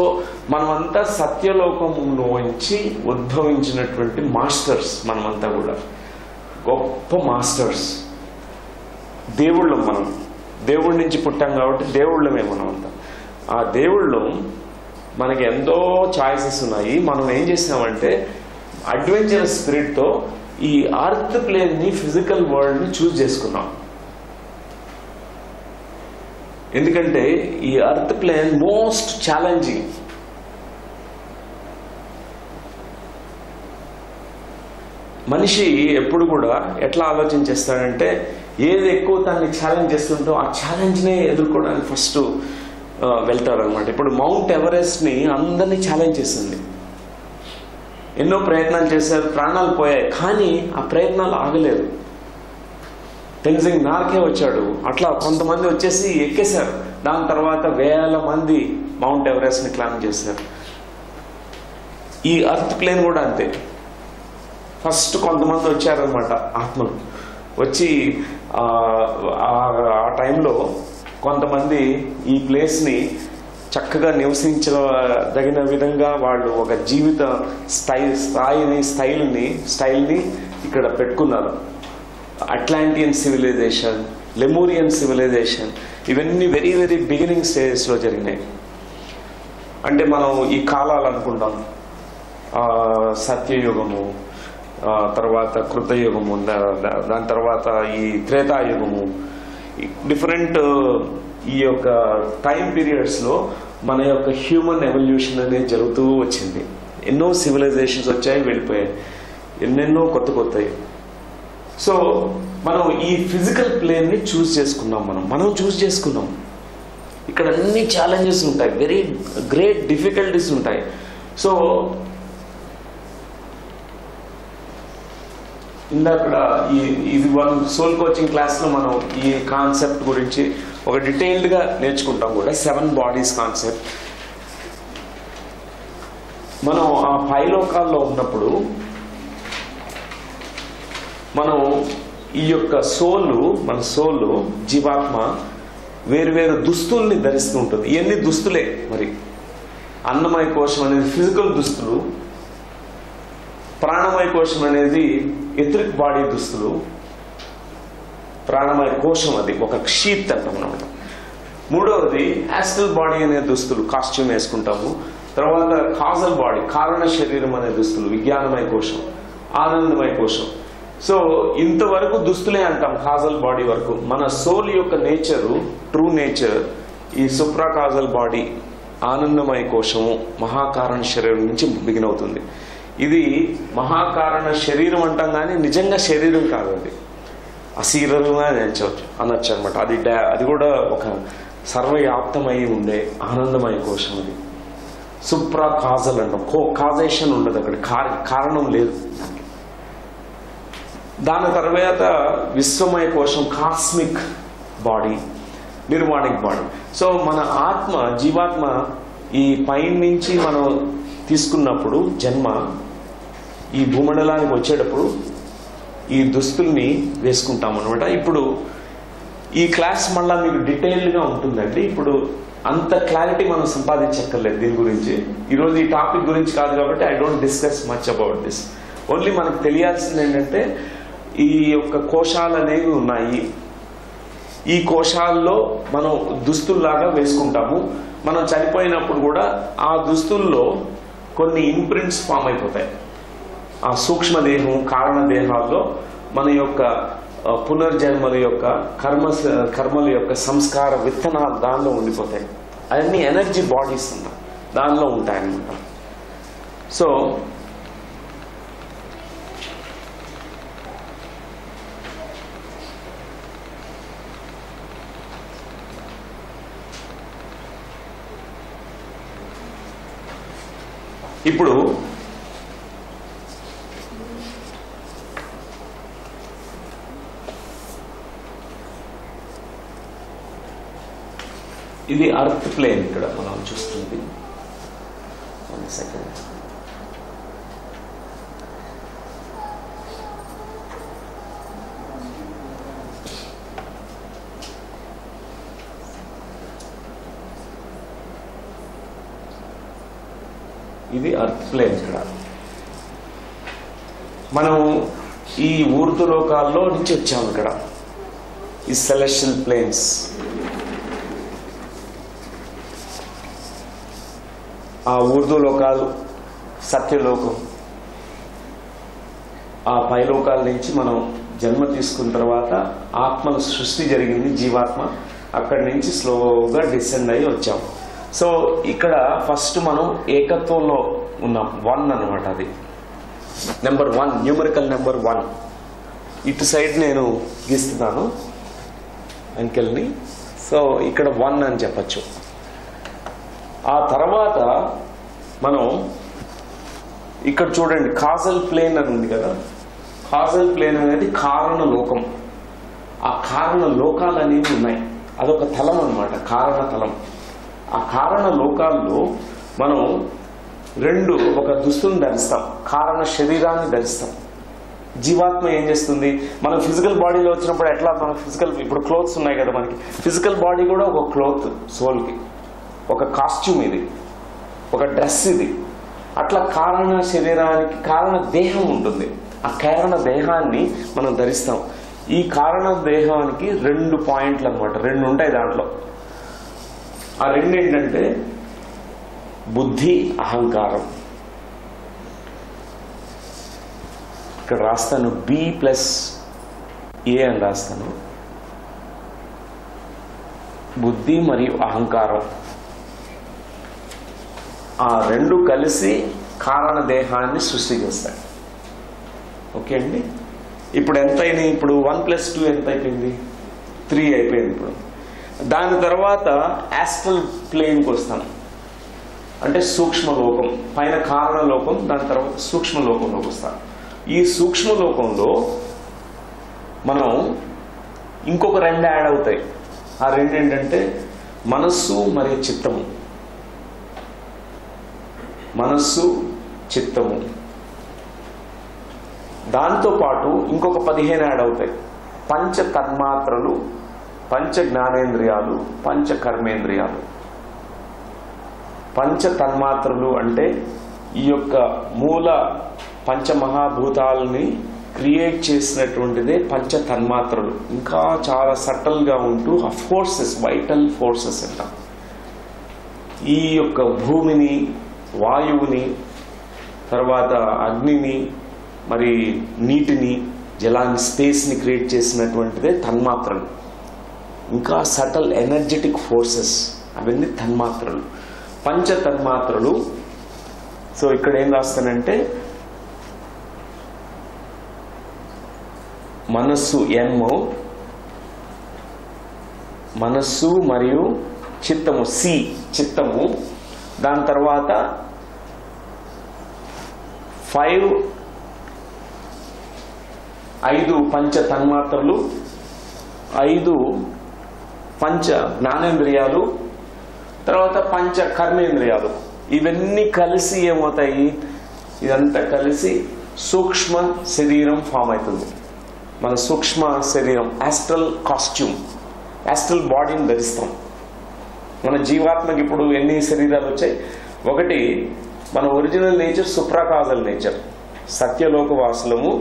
మనమంతా సత్యలోకంలోంచి ఉద్భవించినటువంటి మాస్టర్స్. మనమంతా కూడా గొప్ప మాస్టర్స్, దేవుళ్ళం. మనం దేవుడి నుంచి పుట్టాం కాబట్టి దేవుళ్ళమే మనమంతా. ఆ దేవుళ్ళు మనకి ఎంతో చాయిసెస్ ఉన్నాయి. మనం ఏం చేసామంటే అడ్వెంచరస్ స్పిరిట్తో ఈ అర్త్ ప్లేన్ని, ఫిజికల్ వరల్డ్ని చూస్ చేసుకున్నాం. ఎందుకంటే ఈ అర్త్ ప్లేన్ మోస్ట్ ఛాలెంజింగ్. మనిషి ఎప్పుడు కూడా ఎట్లా ఆలోచన చేస్తాడంటే, ఏది ఎక్కువ తనని ఛాలెంజ్ చేస్తుంటో ఆ ఛాలెంజ్నే ఎదుర్కోవడానికి ఫస్ట్ వెళ్తాడనమాట. ఇప్పుడు మౌంట్ ఎవరెస్ట్ని అందరినీ ఛాలెంజ్ చేసింది. ఎన్నో ప్రయత్నాలు చేశారు, ప్రాణాలు పోయాయి, కానీ ఆ ప్రయత్నాలు ఆగలేదు. టెన్జింగ్ నార్కే వచ్చాడు, అట్లా కొంతమంది వచ్చేసి ఎక్కేశారు. దాని తర్వాత వేల మంది మౌంట్ ఎవరెస్ట్ని క్లైంబ్ చేశారు. ఈ అర్త్ ప్లేన్ కూడా అంతే. ఫస్ట్ కొంతమంది వచ్చారనమాట ఆత్మలు వచ్చి ఆ టైంలో కొంతమంది ఈ ప్లేస్ని చక్కగా నివసించదగిన విధంగా వాళ్ళు ఒక జీవిత స్టైల్ని ఇక్కడ పెట్టుకున్నారు. అట్లాంటియన్ సివిలైజేషన్, లెమూరియన్ సివిలైజేషన్, ఇవన్నీ వెరీ వెరీ బిగినింగ్ స్టేజెస్లో జరిగినాయి. అంటే మనం ఈ కాలాలు అనుకుంటాం, సత్యయుగము, తర్వాత కృతయుగము, దాని తర్వాత ఈ త్రేతాయుగము, డిఫరెంట్ ఈ యొక్క టైం పీరియడ్స్లో మన యొక్క హ్యూమన్ ఎవల్యూషన్ అనేది జరుగుతూ వచ్చింది. ఎన్నో సివిలైజేషన్స్ వచ్చాయి, వెళ్ళిపోయాయి, ఎన్నెన్నో కొత్తవి. సో మనం ఈ ఫిజికల్ ప్లేన్ని చూస్ చేసుకున్నాం, మనం చూస్ చేసుకున్నాం. ఇక్కడ అన్ని ఛాలెంజెస్ ఉంటాయి, వెరీ గ్రేట్ డిఫికల్టీస్ ఉంటాయి. సో ఇందాక ఇది వన్ సోల్ కోచింగ్ క్లాస్లో మనం ఈ కాన్సెప్ట్ గురించి ఒక డీటెయిల్డ్గా నేర్చుకుంటాం కూడా, 7 బాడీస్ కాన్సెప్ట్. మనం ఆ పైలోకాల్లో ఉన్నప్పుడు మనం ఈ యొక్క మన సోలు జీవాత్మ వేరు దుస్తుల్ని ధరిస్తూ ఉంటుంది. ఇవన్నీ దుస్తులే. మరి అన్నమయ కోశం అనేది ఫిజికల్ దుస్తులు, ప్రాణమయ కోశం అనేది ఎథరిక్ బాడీ దుస్తులు, ప్రాణమయ కోశం అది ఒక షీత్ అంటాం అన్నమాట. మూడవది యాస్ట్రల్ బాడీ అనే దుస్తులు, కాస్ట్యూమ్ వేసుకుంటాము. తర్వాత కాజల్ బాడీ, కారణ శరీరం అనే దుస్తులు, విజ్ఞానమయ కోశం, ఆనందమయ కోశం. సో ఇంతవరకు దుస్తులే అంటాం కాజల్ బాడీ వరకు. మన సోల్ యొక్క నేచరు, ట్రూ నేచర్ ఈ సుప్రా కాజల్ బాడీ, ఆనందమయ కోశము, మహాకారణ శరీరం నుంచి బిగిన్ అవుతుంది. ఇది మహాకారణ శరీరం అంటాం కానీ నిజంగా శరీరం కాదు, అది అశరీరంగా అనొచ్చు అనమాట. అది కూడా ఒక సర్వవ్యాప్తమై ఉండే ఆనందమయ కోశం. అది సుప్రా కాజల్ అంటాం. కాజేషన్ ఉండదు అక్కడ, కారణం లేదు. దాని తర్వాత విశ్వమయ కోశం, కాస్మిక్ బాడీ, నిర్వాణిక్ బాడీ. సో మన ఆత్మ, జీవాత్మ ఈ పైన నుంచి మనం తీసుకున్నప్పుడు జన్మ ఈ భూమండలానికి వచ్చేటప్పుడు ఈ దుస్తుల్ని వేసుకుంటాం అనమాట. ఇప్పుడు ఈ క్లాస్ మళ్ళీ మీకు డీటెయిల్డ్గా ఉంటుందండి. ఇప్పుడు అంత క్లారిటీ మనం సంపాదించక్కర్లేదు దీని గురించి. ఈరోజు ఈ టాపిక్ గురించి కాదు కాబట్టి I don't discuss much about this. Only మనకు తెలియాల్సింది ఏంటంటే ఈ యొక్క కోశాలు అనేవి ఉన్నాయి. ఈ కోశాల్లో మనం దుస్తుల్లాగా వేసుకుంటాము. మనం చనిపోయినప్పుడు కూడా ఆ దుస్తుల్లో కొన్ని ఇంప్రింట్స్ ఫామ్ అయిపోతాయి. ఆ సూక్ష్మదేహం, కారణదేహాల్లో మన యొక్క పునర్జన్మల యొక్క కర్మల యొక్క సంస్కార విత్తనాలు దానిలో ఉండిపోతాయి. అవన్నీ ఎనర్జీ బాడీస్ దానిలో ఉంటాయన్నమాట. సో ఇప్పుడు ఇది అర్త్ ప్లేన్ ఇక్కడ మనం చూస్తుంది. 1 సెకండ్. ఇది అర్త్ ప్లేన్. ఇక్కడ మనం ఈ ఊర్ధ్వలోకాల్లో నుంచి వచ్చాము. ఇక్కడ ఈ సెలెస్టియల్ ప్లేన్స్, ఆ ఊర్ధ్వలోకాలు, సత్యలోకం, ఆ పైలోకాల నుంచి మనం జన్మ తీసుకున్న తర్వాత ఆత్మల సృష్టి జరిగింది, జీవాత్మ. అక్కడి నుంచి స్లోగా డిసెండ్ అయ్యి వచ్చాం. సో ఇక్కడ ఫస్ట్ మనం ఏకత్వంలో ఉన్నాం. 1 అనమాట. అది నెంబర్ 1, న్యూమరికల్ నెంబర్ 1. ఇటు సైడ్ నేను గీస్తున్నాను అంకెల్ని. సో ఇక్కడ 1 అని చెప్పచ్చు. ఆ తర్వాత మనం ఇక్కడ చూడండి, కాజల్ ప్లేన్ అని ఉంది కదా. కాజల్ ప్లేన్ అనేది కారణ లోకం. ఆ కారణ లోకాలు అనేవి ఉన్నాయి. అదొక తలం అన్నమాట, కారణ తలం. ఆ కారణ లోకాల్లో మనం ఒక దుస్తుని ధరిస్తాం, కారణ శరీరాన్ని ధరిస్తాం. జీవాత్మ ఏం చేస్తుంది, మనం ఫిజికల్ బాడీలో వచ్చినప్పుడు ఎట్లా మన ఫిజికల్, ఇప్పుడు క్లోత్స్ ఉన్నాయి కదా మనకి, ఫిజికల్ బాడీ కూడా ఒక క్లోత్, సోల్కి ఒక కాస్ట్యూమ్, ఇది ఒక డ్రెస్. ఇది అట్లా కారణ శరీరానికి కారణ దేహం ఉంటుంది. ఆ కారణ దేహాన్ని మనం ధరిస్తాం. ఈ కారణ దేహానికి 2 పాయింట్లు అన్నమాట, 2 ఉంటాయి దాంట్లో. ఆ 2 ఏంటంటే బుద్ధి, అహంకారం. ఇక్కడ రాస్తాను B+A అని రాస్తాను. బుద్ధి మరియు అహంకారం ఆ 2 కలిసి కారణ దేహాన్ని సృష్టి చేస్తాయి. ఓకే అండి. ఇప్పుడు ఎంత అయినాయి? ఇప్పుడు 1+2 ఎంత అయిపోయింది? 3 అయిపోయింది. ఇప్పుడు దాని తర్వాత యాస్ట్రల్ ప్లేన్కి వస్తాం, అంటే సూక్ష్మలోకం. పైన కారణలోకం, దాని తర్వాత సూక్ష్మలోకంలోకి వస్తాం. ఈ సూక్ష్మలోకంలో మనం ఇంకొక 2 యాడ్ అవుతాయి. ఆ 2 ఏంటంటే మనస్సు మరియు చిత్తము. మనస్సు, చిత్తము. దాంతోపాటు ఇంకొక 15 యాడ్ అవుతాయి. పంచ తన్మాత్రలు, పంచ జ్ఞానేంద్రియాలు, పంచ కర్మేంద్రియాలు. పంచ తన్మాత్రలు అంటే ఈ యొక్క మూల పంచమహాభూతాలని క్రియేట్ చేసినటువంటిదే పంచ తన్మాత్రలు. ఇంకా చాలా సటల్గా ఉంటూ ఆ ఫోర్సెస్, వైటల్ ఫోర్సెస్ అంటాం. ఈ యొక్క భూమిని, వాయువుని, తర్వాత అగ్నిని, మరి నీటిని, జలాన్ని, స్పేస్ని క్రియేట్ చేసినటువంటిదే తన్మాత్రలు. ఇంకా సటల్ ఎనర్జెటిక్ ఫోర్సెస్, అవన్నీ తన్మాత్రలు, పంచ తన్మాత్రలు. సో ఇక్కడ ఏం రాస్తానంటే మనస్సు M, మనస్సు మరియు చిత్తము C, చిత్తము. దాని తర్వాత 5 పంచ తన్మాత్రలు, 5 పంచ జ్ఞానేంద్రియాలు, తర్వాత పంచ కర్మేంద్రియాలు. ఇవన్నీ కలిసి ఏమవుతాయి? ఇదంతా కలిసి సూక్ష్మ శరీరం ఫామ్ అవుతుంది. మన సూక్ష్మ శరీరం, యాస్ట్రల్ కాస్ట్యూమ్, యాస్ట్రల్ బాడీని ధరిస్తాం. మన జీవాత్మకి ఇప్పుడు ఎన్ని శరీరాలు వచ్చాయి? ఒకటి మన ఒరిజినల్ నేచర్, సుప్రాకాజల్ నేచర్, సత్యలోక వాసులము.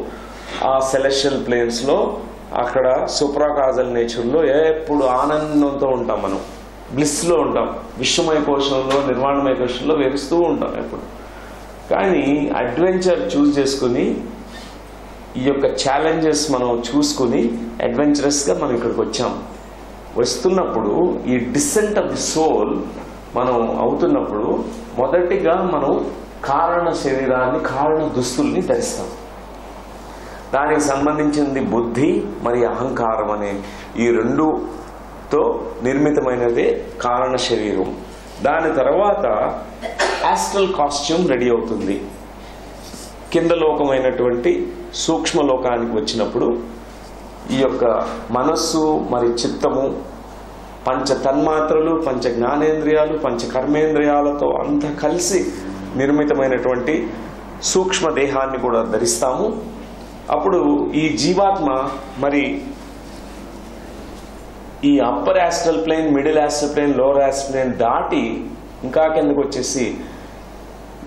ఆ సెలెషియల్ ప్లేన్స్లో అక్కడ సుప్రాకాజల్ నేచర్లో ఎప్పుడు ఆనందంతో ఉంటాం, మనం బ్లిస్లో ఉంటాం. విశ్వమయ కోశంలో, నిర్వాణమయ కోశంలో వేరుస్తూ ఉంటాం ఎప్పుడు. కానీ అడ్వెంచర్ చూస్ చేసుకుని, ఈ యొక్క ఛాలెంజెస్ మనం చూసుకుని అడ్వెంచరస్గా మనం ఇక్కడికి వచ్చాం. వస్తున్నప్పుడు ఈ డిసెంట్ ఆఫ్ ది సోల్ మనం అవుతున్నప్పుడు మొదటిగా మనం కారణ శరీరాన్ని, కారణ దుస్తుల్ని ధరిస్తాం. దానికి సంబంధించింది బుద్ధి మరియు అహంకారం అనే ఈ 2తో నిర్మితమైనదే కారణ శరీరం. దాని తర్వాత యాస్ట్రల్ కాస్ట్యూమ్ రెడీ అవుతుంది. కింద లోకమైనటువంటి సూక్ష్మలోకానికి వచ్చినప్పుడు ఈ యొక్క మనస్సు మరి చిత్తము, పంచ తన్మాత్రలు, పంచ జ్ఞానేంద్రియాలు, పంచ కర్మేంద్రియాలతో అంతా కలిసి నిర్మితమైనటువంటి సూక్ష్మ దేహాన్ని కూడా ధరిస్తాము. అప్పుడు ఈ జీవాత్మ మరి ఈ upper astral plane, middle astral plane, lower astral plane దాటి ఇంకా కిందకు వచ్చేసి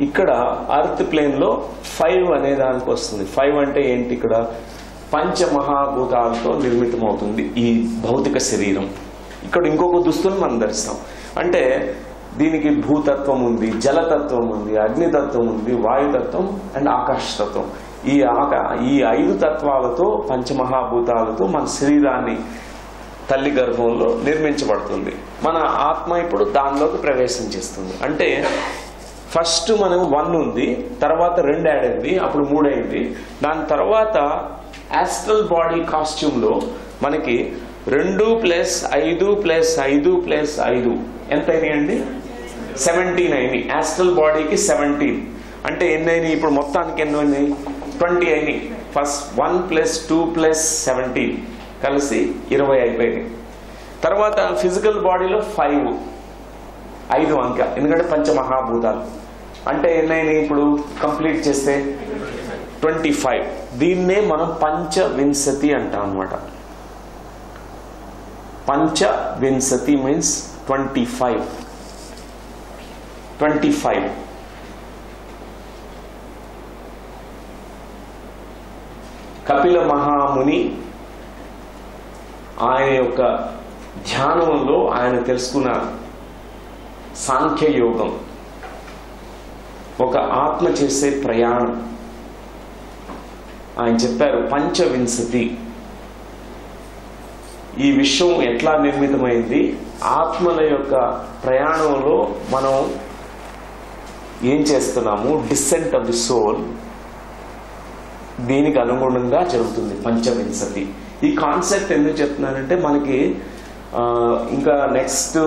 ఇక్కడ అర్త్ ప్లేన్లో 5 అనే దానికి వస్తుంది. 5 అంటే ఏంటి? ఇక్కడ పంచమహాభూతాలతో నిర్మితమవుతుంది ఈ భౌతిక శరీరం. ఇక్కడ ఇంకొక దుస్తులను మనం ధరిస్తాం. అంటే దీనికి భూతత్వం ఉంది, జలతత్వం ఉంది, అగ్నితత్వం ఉంది, వాయుతత్వం అండ్ ఆకాశతత్వం. ఈ 5 తత్వాలతో, పంచమహాభూతాలతో మన శరీరాన్ని తల్లి గర్భంలో నిర్మించబడుతుంది. మన ఆత్మ ఇప్పుడు దానిలోకి ప్రవేశం చేస్తుంది. అంటే ఫస్ట్ మనం 1 ఉంది, తర్వాత 2 యాడ్ అయింది, అప్పుడు 3 అయింది. దాని తర్వాత యాస్ట్రల్ బాడీ కాస్ట్యూమ్లో మనకి 2 + 5 + 5 + 5 ఎంత అయినాయండి? 17 అయినాయి. యాస్ట్రల్ బాడీకి 17 అంటే ఎన్ని అయినాయి? ఇప్పుడు మొత్తానికి ఎన్ని అయినాయి? 20 అయినాయి. ఫస్ట్ 1 + 2 + 17 కలిసి 20 అయిపోయినాయి. తర్వాత ఫిజికల్ బాడీలో 5 అంక, ఎందుకంటే పంచమహాభూతాలు అంటే ఎన్నైనా ఇప్పుడు కంప్లీట్ చేస్తే 25. దీన్నే మనం పంచవింశతి అంటాం అన్నమాట. పంచవింశతి మీన్స్ 25. కపిల మహాముని ఆయన యొక్క ధ్యానంలో ఆయన తెలుసుకున్న సాంఖ్యయోగం, ఒక ఆత్మ చేసే ప్రయాణం. ఆయన చెప్పారు పంచవింశతి. ఈ విశ్వం ఎట్లా నిర్మితమైంది, ఆత్మల యొక్క ప్రయాణంలో మనం ఏం చేస్తున్నాము, డిసెంట్ ఆఫ్ ది సోల్, దీనికి అనుగుణంగా జరుగుతుంది పంచవింశతి. ఈ కాన్సెప్ట్ ఎందుకు చెప్తున్నానంటే మనకి ఇంకా నెక్స్ట్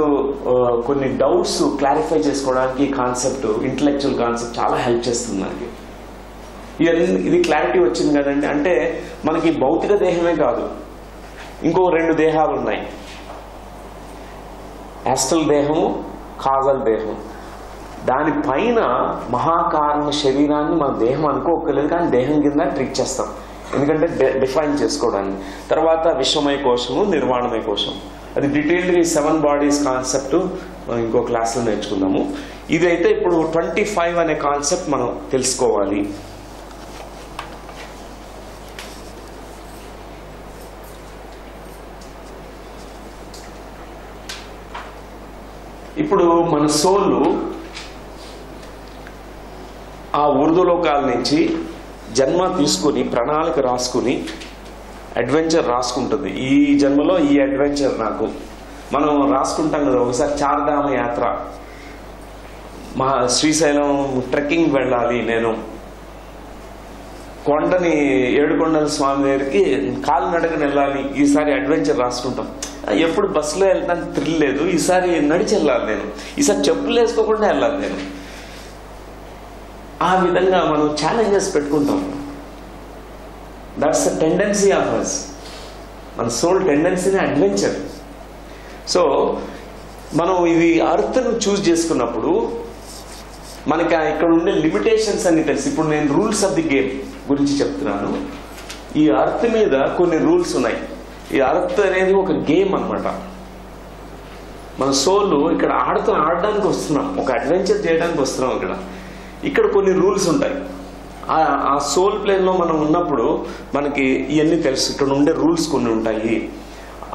కొన్ని డౌట్స్ క్లారిఫై చేసుకోవడానికి ఈ కాన్సెప్ట్, ఇంటలెక్చువల్ కాన్సెప్ట్ చాలా హెల్ప్ చేస్తుంది మనకి. ఇది క్లారిటీ వచ్చింది కదండి. అంటే మనకి భౌతిక దేహమే కాదు, ఇంకో 2 దేహాలు ఉన్నాయి. యాస్ట్రల్ దేహము, కాజల్ దేహం. దానిపైన మహాకారణ శరీరాన్ని మన దేహం అనుకోకలేదు, కానీ దేహం కింద ట్రీట్ చేస్తాం, ఎందుకంటే డిఫైన్ చేసుకోవడానికి. తర్వాత విశ్వమయ కోశము, నిర్వాణమయ కోశం. అది డీటెయిల్డ్గా ఈ 7 బాడీస్ కాన్సెప్ట్ ఇంకో క్లాస్లో నేర్చుకుందాము. ఇదైతే ఇప్పుడు 25 అనే కాన్సెప్ట్ మనం తెలుసుకోవాలి. ఇప్పుడు మన సోలు ఆ ఊర్ధ్వలోకాల నుంచి జన్మ తీసుకుని ప్రణాళిక రాసుకుని అడ్వెంచర్ రాసుకుంటుంది. ఈ జన్మలో ఈ అడ్వెంచర్ నాకు, మనం రాసుకుంటాం కదా. ఒకసారి చార్ధామ యాత్ర, మా శ్రీశైలం ట్రెక్కింగ్ వెళ్ళాలి, నేను కొండని ఏడుకొండల స్వామి దగ్గరికి కాలినడకని వెళ్ళాలి, ఈసారి అడ్వెంచర్ రాసుకుంటాం. ఎప్పుడు బస్సులో వెళ్తాను థ్రిల్ లేదు, ఈసారి నడిచి వెళ్ళాలి నేను, ఈసారి చెప్పులు వేసుకోకుండా వెళ్ళాలి నేను. ఆ విధంగా మనం ఛాలెంజెస్ పెట్టుకుంటాం. That's the tendency of us. మన సోల్ టెండెన్సీని అడ్వెంచర్. సో మనం ఇది అర్త్ను చూస్ చేసుకున్నప్పుడు మనకి ఇక్కడ ఉండే లిమిటేషన్స్ అన్ని తెలుసు. ఇప్పుడు నేను రూల్స్ ఆఫ్ ది గేమ్ గురించి చెప్తున్నాను. ఈ అర్త్ మీద కొన్ని రూల్స్ ఉన్నాయి. ఈ అర్త్ అనేది ఒక గేమ్ అన్నమాట. మన సోల్ ఇక్కడ ఆడడానికి వస్తున్నాం, ఒక అడ్వెంచర్ చేయడానికి వస్తున్నాం. ఇక్కడ కొన్ని రూల్స్ ఉంటాయి. ఆ సోల్ ప్లేన్ లో మనం ఉన్నప్పుడు మనకి ఇవన్నీ తెలుసు. ఇక్కడ ఉండే రూల్స్ కొన్ని ఉంటాయి.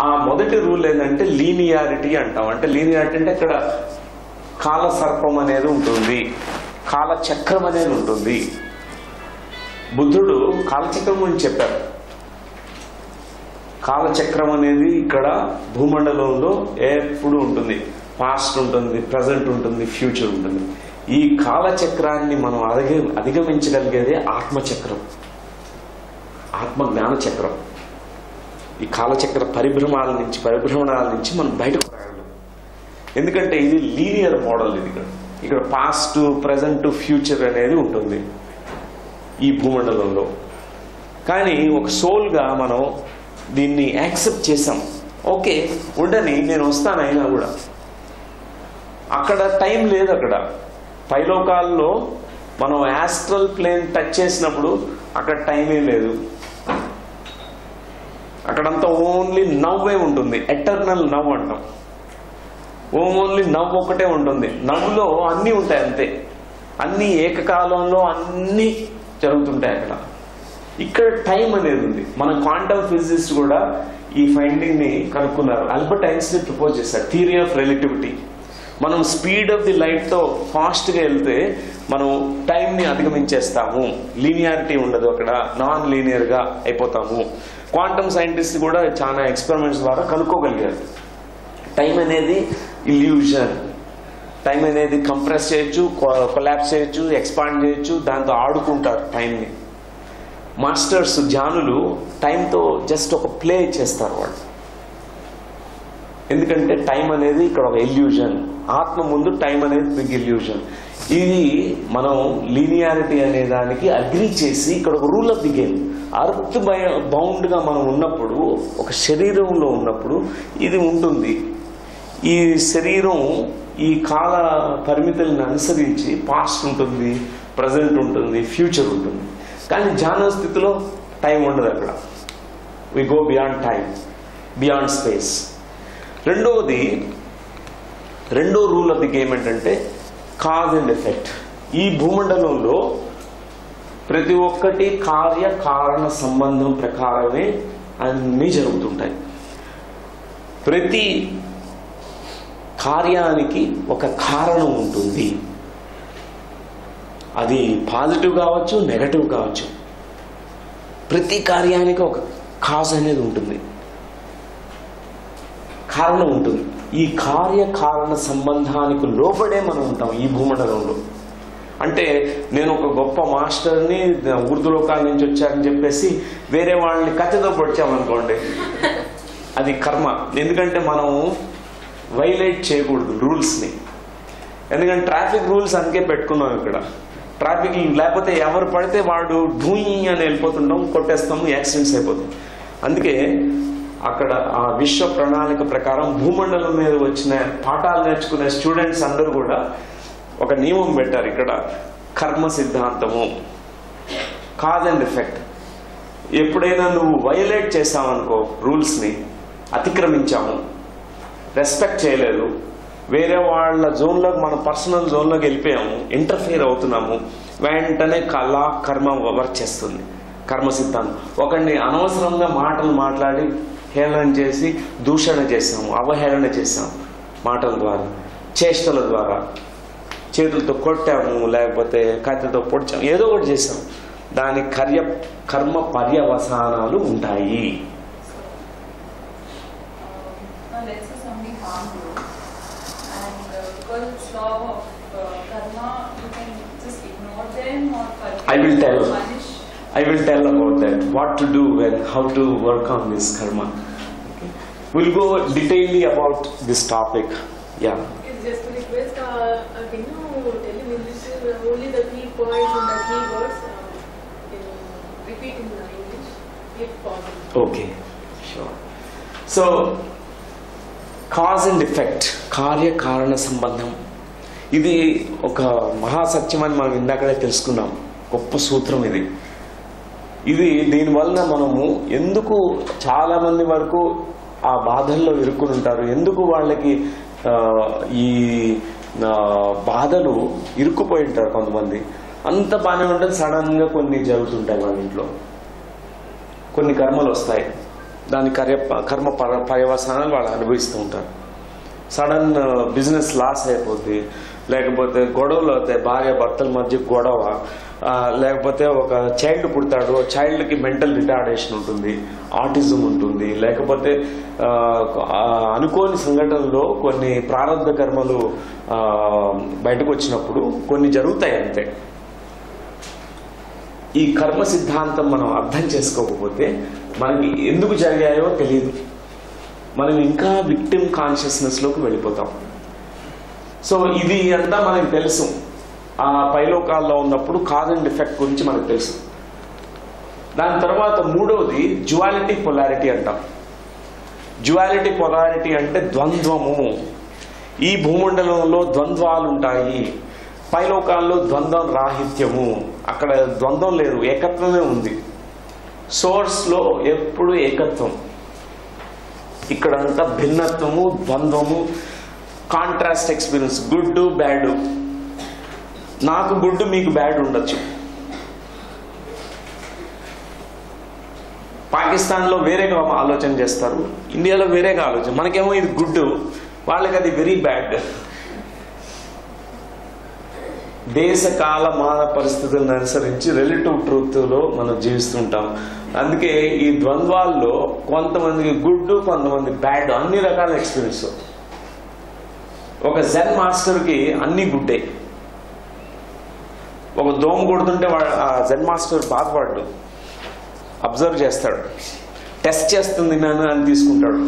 ఆ మొదటి రూల్ ఏంటంటే లీనియారిటీ అంటాం. అంటే లీనియారిటీ అంటే ఇక్కడ కాల సర్పం అనేది ఉంటుంది, కాలచక్రం అనేది ఉంటుంది. బుద్ధుడు కాలచక్రం గురించి చెప్పారు. కాలచక్రం అనేది ఇక్కడ భూమండలంలో ఎప్పుడు ఉంటుంది. పాస్ట్ ఉంటుంది, ప్రజెంట్ ఉంటుంది, ఫ్యూచర్ ఉంటుంది. ఈ కాలచక్రాన్ని మనం అధిగమించగలిగేదే ఆత్మచక్రం, ఆత్మ జ్ఞాన చక్రం. ఈ కాలచక్ర పరిభ్రమణాల నుంచి మనం బయటకు రాగలం. ఎందుకంటే ఇది లీనియర్ మోడల్. ఇది ఇక్కడ పాస్ట్, ప్రజెంట్, ఫ్యూచర్ అనేది ఉంటుంది ఈ భూమండలంలో. కానీ ఒక సోల్గా మనం దీన్ని యాక్సెప్ట్ చేసాం. ఓకే ఉండని, నేను వస్తాను. అయినా కూడా అక్కడ టైం లేదు. అక్కడ పైలోకాల్లో మనం యాస్ట్రల్ ప్లేన్ టచ్ చేసినప్పుడు అక్కడ టైమే లేదు. అక్కడంతా ఓన్లీ నవ్వే ఉంటుంది. ఎటర్నల్ నవ్ అంటాం. ఓన్లీ నవ్వు ఒకటే ఉంటుంది. నవ్వులో అన్నీ ఉంటాయి, అంతే. అన్నీ ఏకకాలంలో అన్నీ జరుగుతుంటాయి అక్కడ. ఇక్కడ టైం అనేది ఉంది. మన క్వాంటమ్ ఫిజిసిస్ట్ కూడా ఈ ఫైండింగ్ ని కనుక్కున్నారు. ఆల్బర్ట్ ఐన్స్టీన్ ప్రపోజ్ చేశారు థియరీ ఆఫ్ రిలేటివిటీ. మనం స్పీడ్ ఆఫ్ ది లైట్ తో ఫాస్ట్ గా వెళ్తే మనం టైం ని అధిగమించేస్తాము. లీనియారిటీ ఉండదు, అక్కడ నాన్ లీనియర్ గా అయిపోతాము. క్వాంటమ్ సైంటిస్ట్ కూడా చాలా ఎక్స్పెరిమెంట్స్ ద్వారా కనుక్కోగలిగారు టైం అనేది ఇల్యూజన్. టైం అనేది కంప్రెస్ చేయొచ్చు, కొలాప్స్ చేయొచ్చు, ఎక్స్పాండ్ చేయొచ్చు, దాంతో ఆడుకుంటారు టైంని. మాస్టర్స్, జ్ఞానులు టైంతో జస్ట్ ఒక ప్లే చేస్తారు వాళ్ళు. ఎందుకంటే టైం అనేది ఇక్కడ ఒక ఇల్యూజన్. ఆత్మ ముందు టైం అనేది బిగ్ ఇల్యూజన్. ఇది మనం లీనియారిటీ అనే దానికి అగ్రీ చేసి ఇక్కడ ఒక rule of the game. Earth bound గా మనం ఉన్నప్పుడు, ఒక శరీరంలో ఉన్నప్పుడు ఇది ఉంటుంది. ఈ శరీరం ఈ కాల పరిమితులను అనుసరించి పాస్ట్ ఉంటుంది, ప్రజెంట్ ఉంటుంది, ఫ్యూచర్ ఉంటుంది. కానీ ధ్యాన స్థితిలో టైం ఉండదు. అక్కడ we go beyond time, beyond space. రెండో రూల్ ఆఫ్ ది గేమ్ ఏంటంటే కాజ్ అండ్ ఎఫెక్ట్. ఈ భూమండలంలో ప్రతి ఒక్కటి కార్య కారణ సంబంధం ప్రకారమే అన్నీ జరుగుతుంటాయి. ప్రతి కార్యానికి ఒక కారణం ఉంటుంది. అది పాజిటివ్ కావచ్చు, నెగటివ్ కావచ్చు. ప్రతి కార్యానికి ఒక కాజ్ అనేది ఉంటుంది, కారణం ఉంటుంది. ఈ కార్యకారణ సంబంధానికి లోబడే మనం ఉంటాం ఈ భూమండలంలో. అంటే నేను ఒక గొప్ప మాస్టర్ని, ఉర్దూ లోకాల నుంచి వచ్చానని చెప్పేసి వేరే వాళ్ళని కత్తితో పొడిచామనుకోండి, అది కర్మ. ఎందుకంటే మనం వైలేట్ చేయకూడదు రూల్స్ని. ఎందుకంటే ట్రాఫిక్ రూల్స్ అందుకే పెట్టుకున్నాం ఇక్కడ. ట్రాఫిక్ లేకపోతే ఎవరు పడితే వాడు ఢూయి అని వెళ్ళిపోతుంటాం, కొట్టేస్తాము, యాక్సిడెంట్స్ అయిపోతాం. అందుకే అక్కడ ఆ విశ్వ ప్రణాళిక ప్రకారం భూమండలం మీద వచ్చిన పాఠాలు నేర్చుకునే స్టూడెంట్స్ అందరూ కూడా ఒక నియమం పెట్టారు ఇక్కడ, కర్మ సిద్ధాంతము, కాజ్ అండ్ ఎఫెక్ట్. ఎప్పుడైనా నువ్వు వైలేట్ చేసావనుకో, రూల్స్ని అతిక్రమించాము, రెస్పెక్ట్ చేయలేదు, వేరే వాళ్ళ జోన్లోకి, మన పర్సనల్ జోన్లోకి వెళ్ళిపోయాము, ఇంటర్ఫియర్ అవుతున్నాము, వెంటనే లా కర్మ వర్క్ చేస్తుంది. కర్మ సిద్ధాంతం. ఒకరిని అనవసరంగా మాటలు మాట్లాడి హేళన చేసి దూషణ చేసాము, అవహేళన చేసాము, మాటల ద్వారా, చేష్టల ద్వారా, చేతులతో కొట్టాము, లేకపోతే కత్తితో పొడిచాము, ఏదో ఒకటి చేసాము, దాని కర్మ పర్యవసానాలు ఉంటాయి. I will tell about that, what to do and how to work on this karma. Okay. We'll go detailedly about this topic. Yeah. It's just a request. Can you tell in English only the key points and the key words? Repeat in English, if possible. Okay, sure. So, cause and effect, కార్య కారణ సంబంధం, ఇది ఒక మహాసత్యం అని మనం ఇందాకనే తెలుసుకున్నాం. గొప్ప సూత్రం ఇది. దీనివల్ల మనము ఎందుకు చాలా మంది వరకు ఆ బాధల్లో ఇరుక్కుని ఉంటారు, ఎందుకు వాళ్ళకి ఈ బాధలు ఇరుక్కుపోయి ఉంటారు. కొంతమంది అంత బాగానే ఉంటుంది, సడన్ గా కొన్ని జరుగుతుంటాయి వాళ్ళ ఇంట్లో, కొన్ని కర్మలు వస్తాయి, దాని కర్మ పర్యవసానాలు వాళ్ళు అనుభవిస్తూ ఉంటారు. సడన్ బిజినెస్ లాస్ అయిపోద్ది, లేకపోతే గొడవలు అవుతాయి, భార్య భర్తల మధ్య గొడవ, లేకపోతే ఒక చైల్డ్ పుడతాడు, చైల్డ్కి మెంటల్ రిటార్డేషన్ ఉంటుంది, ఆటిజం ఉంటుంది, లేకపోతే అనుకోని సంఘటనలో కొన్ని ప్రారంభ కర్మలు బయటకు వచ్చినప్పుడు కొన్ని జరుగుతాయి. అంతే. ఈ కర్మ సిద్ధాంతం మనం అర్థం చేసుకోకపోతే మనకి ఎందుకు జరిగాయో తెలియదు, మనం ఇంకా విక్టిమ్ కాన్షియస్నెస్లోకి వెళ్ళిపోతాం. సో ఇది అంతా మనకు తెలుసు. ఆ పైలోకాల్లో ఉన్నప్పుడు కాజ్ అండ్ ఎఫెక్ట్ గురించి మనకు తెలుసు. దాని తర్వాత మూడవది డ్యువాలిటీ పొలారిటీ అంటాం. డ్యువాలిటీ పొలారిటీ అంటే ద్వంద్వము. ఈ భూమండలంలో ద్వంద్వాలు ఉంటాయి, పైలోకాల్లో ద్వంద్వం రాహిత్యము. అక్కడ ద్వంద్వం లేదు, ఏకత్వమే ఉంది. సోర్స్లో ఎప్పుడు ఏకత్వం, ఇక్కడంతా భిన్నత్వము, ద్వంద్వము, కాంట్రాస్ట్ ఎక్స్పీరియన్స్, గుడ్ బ్యాడ్. నాకు గుడ్, మీకు బ్యాడ్ ఉండొచ్చు. పాకిస్తాన్లో వేరేగా ఆలోచన చేస్తారు, ఇండియాలో వేరేగా ఆలోచన. మనకేమో ఇది గుడ్, వాళ్ళకి అది వెరీ బ్యాడ్. దేశ కాల మాన పరిస్థితులను అనుసరించి రిలేటివ్ ట్రూత్లో మనం జీవిస్తుంటాం. అందుకే ఈ ద్వంద్వాల్లో కొంతమందికి గుడ్, కొంతమంది బ్యాడ్, అన్ని రకాల ఎక్స్పీరియన్స్. ఒక జెన్ మాస్టర్కి అన్ని గుడ్డే. ఒక దోమ కొడుతుంటే ఆ జెన్ మాస్టర్ బాధపడ్డు, అబ్జర్వ్ చేస్తాడు, టెస్ట్ చేస్తుంది నన్ను అని తీసుకుంటాడు.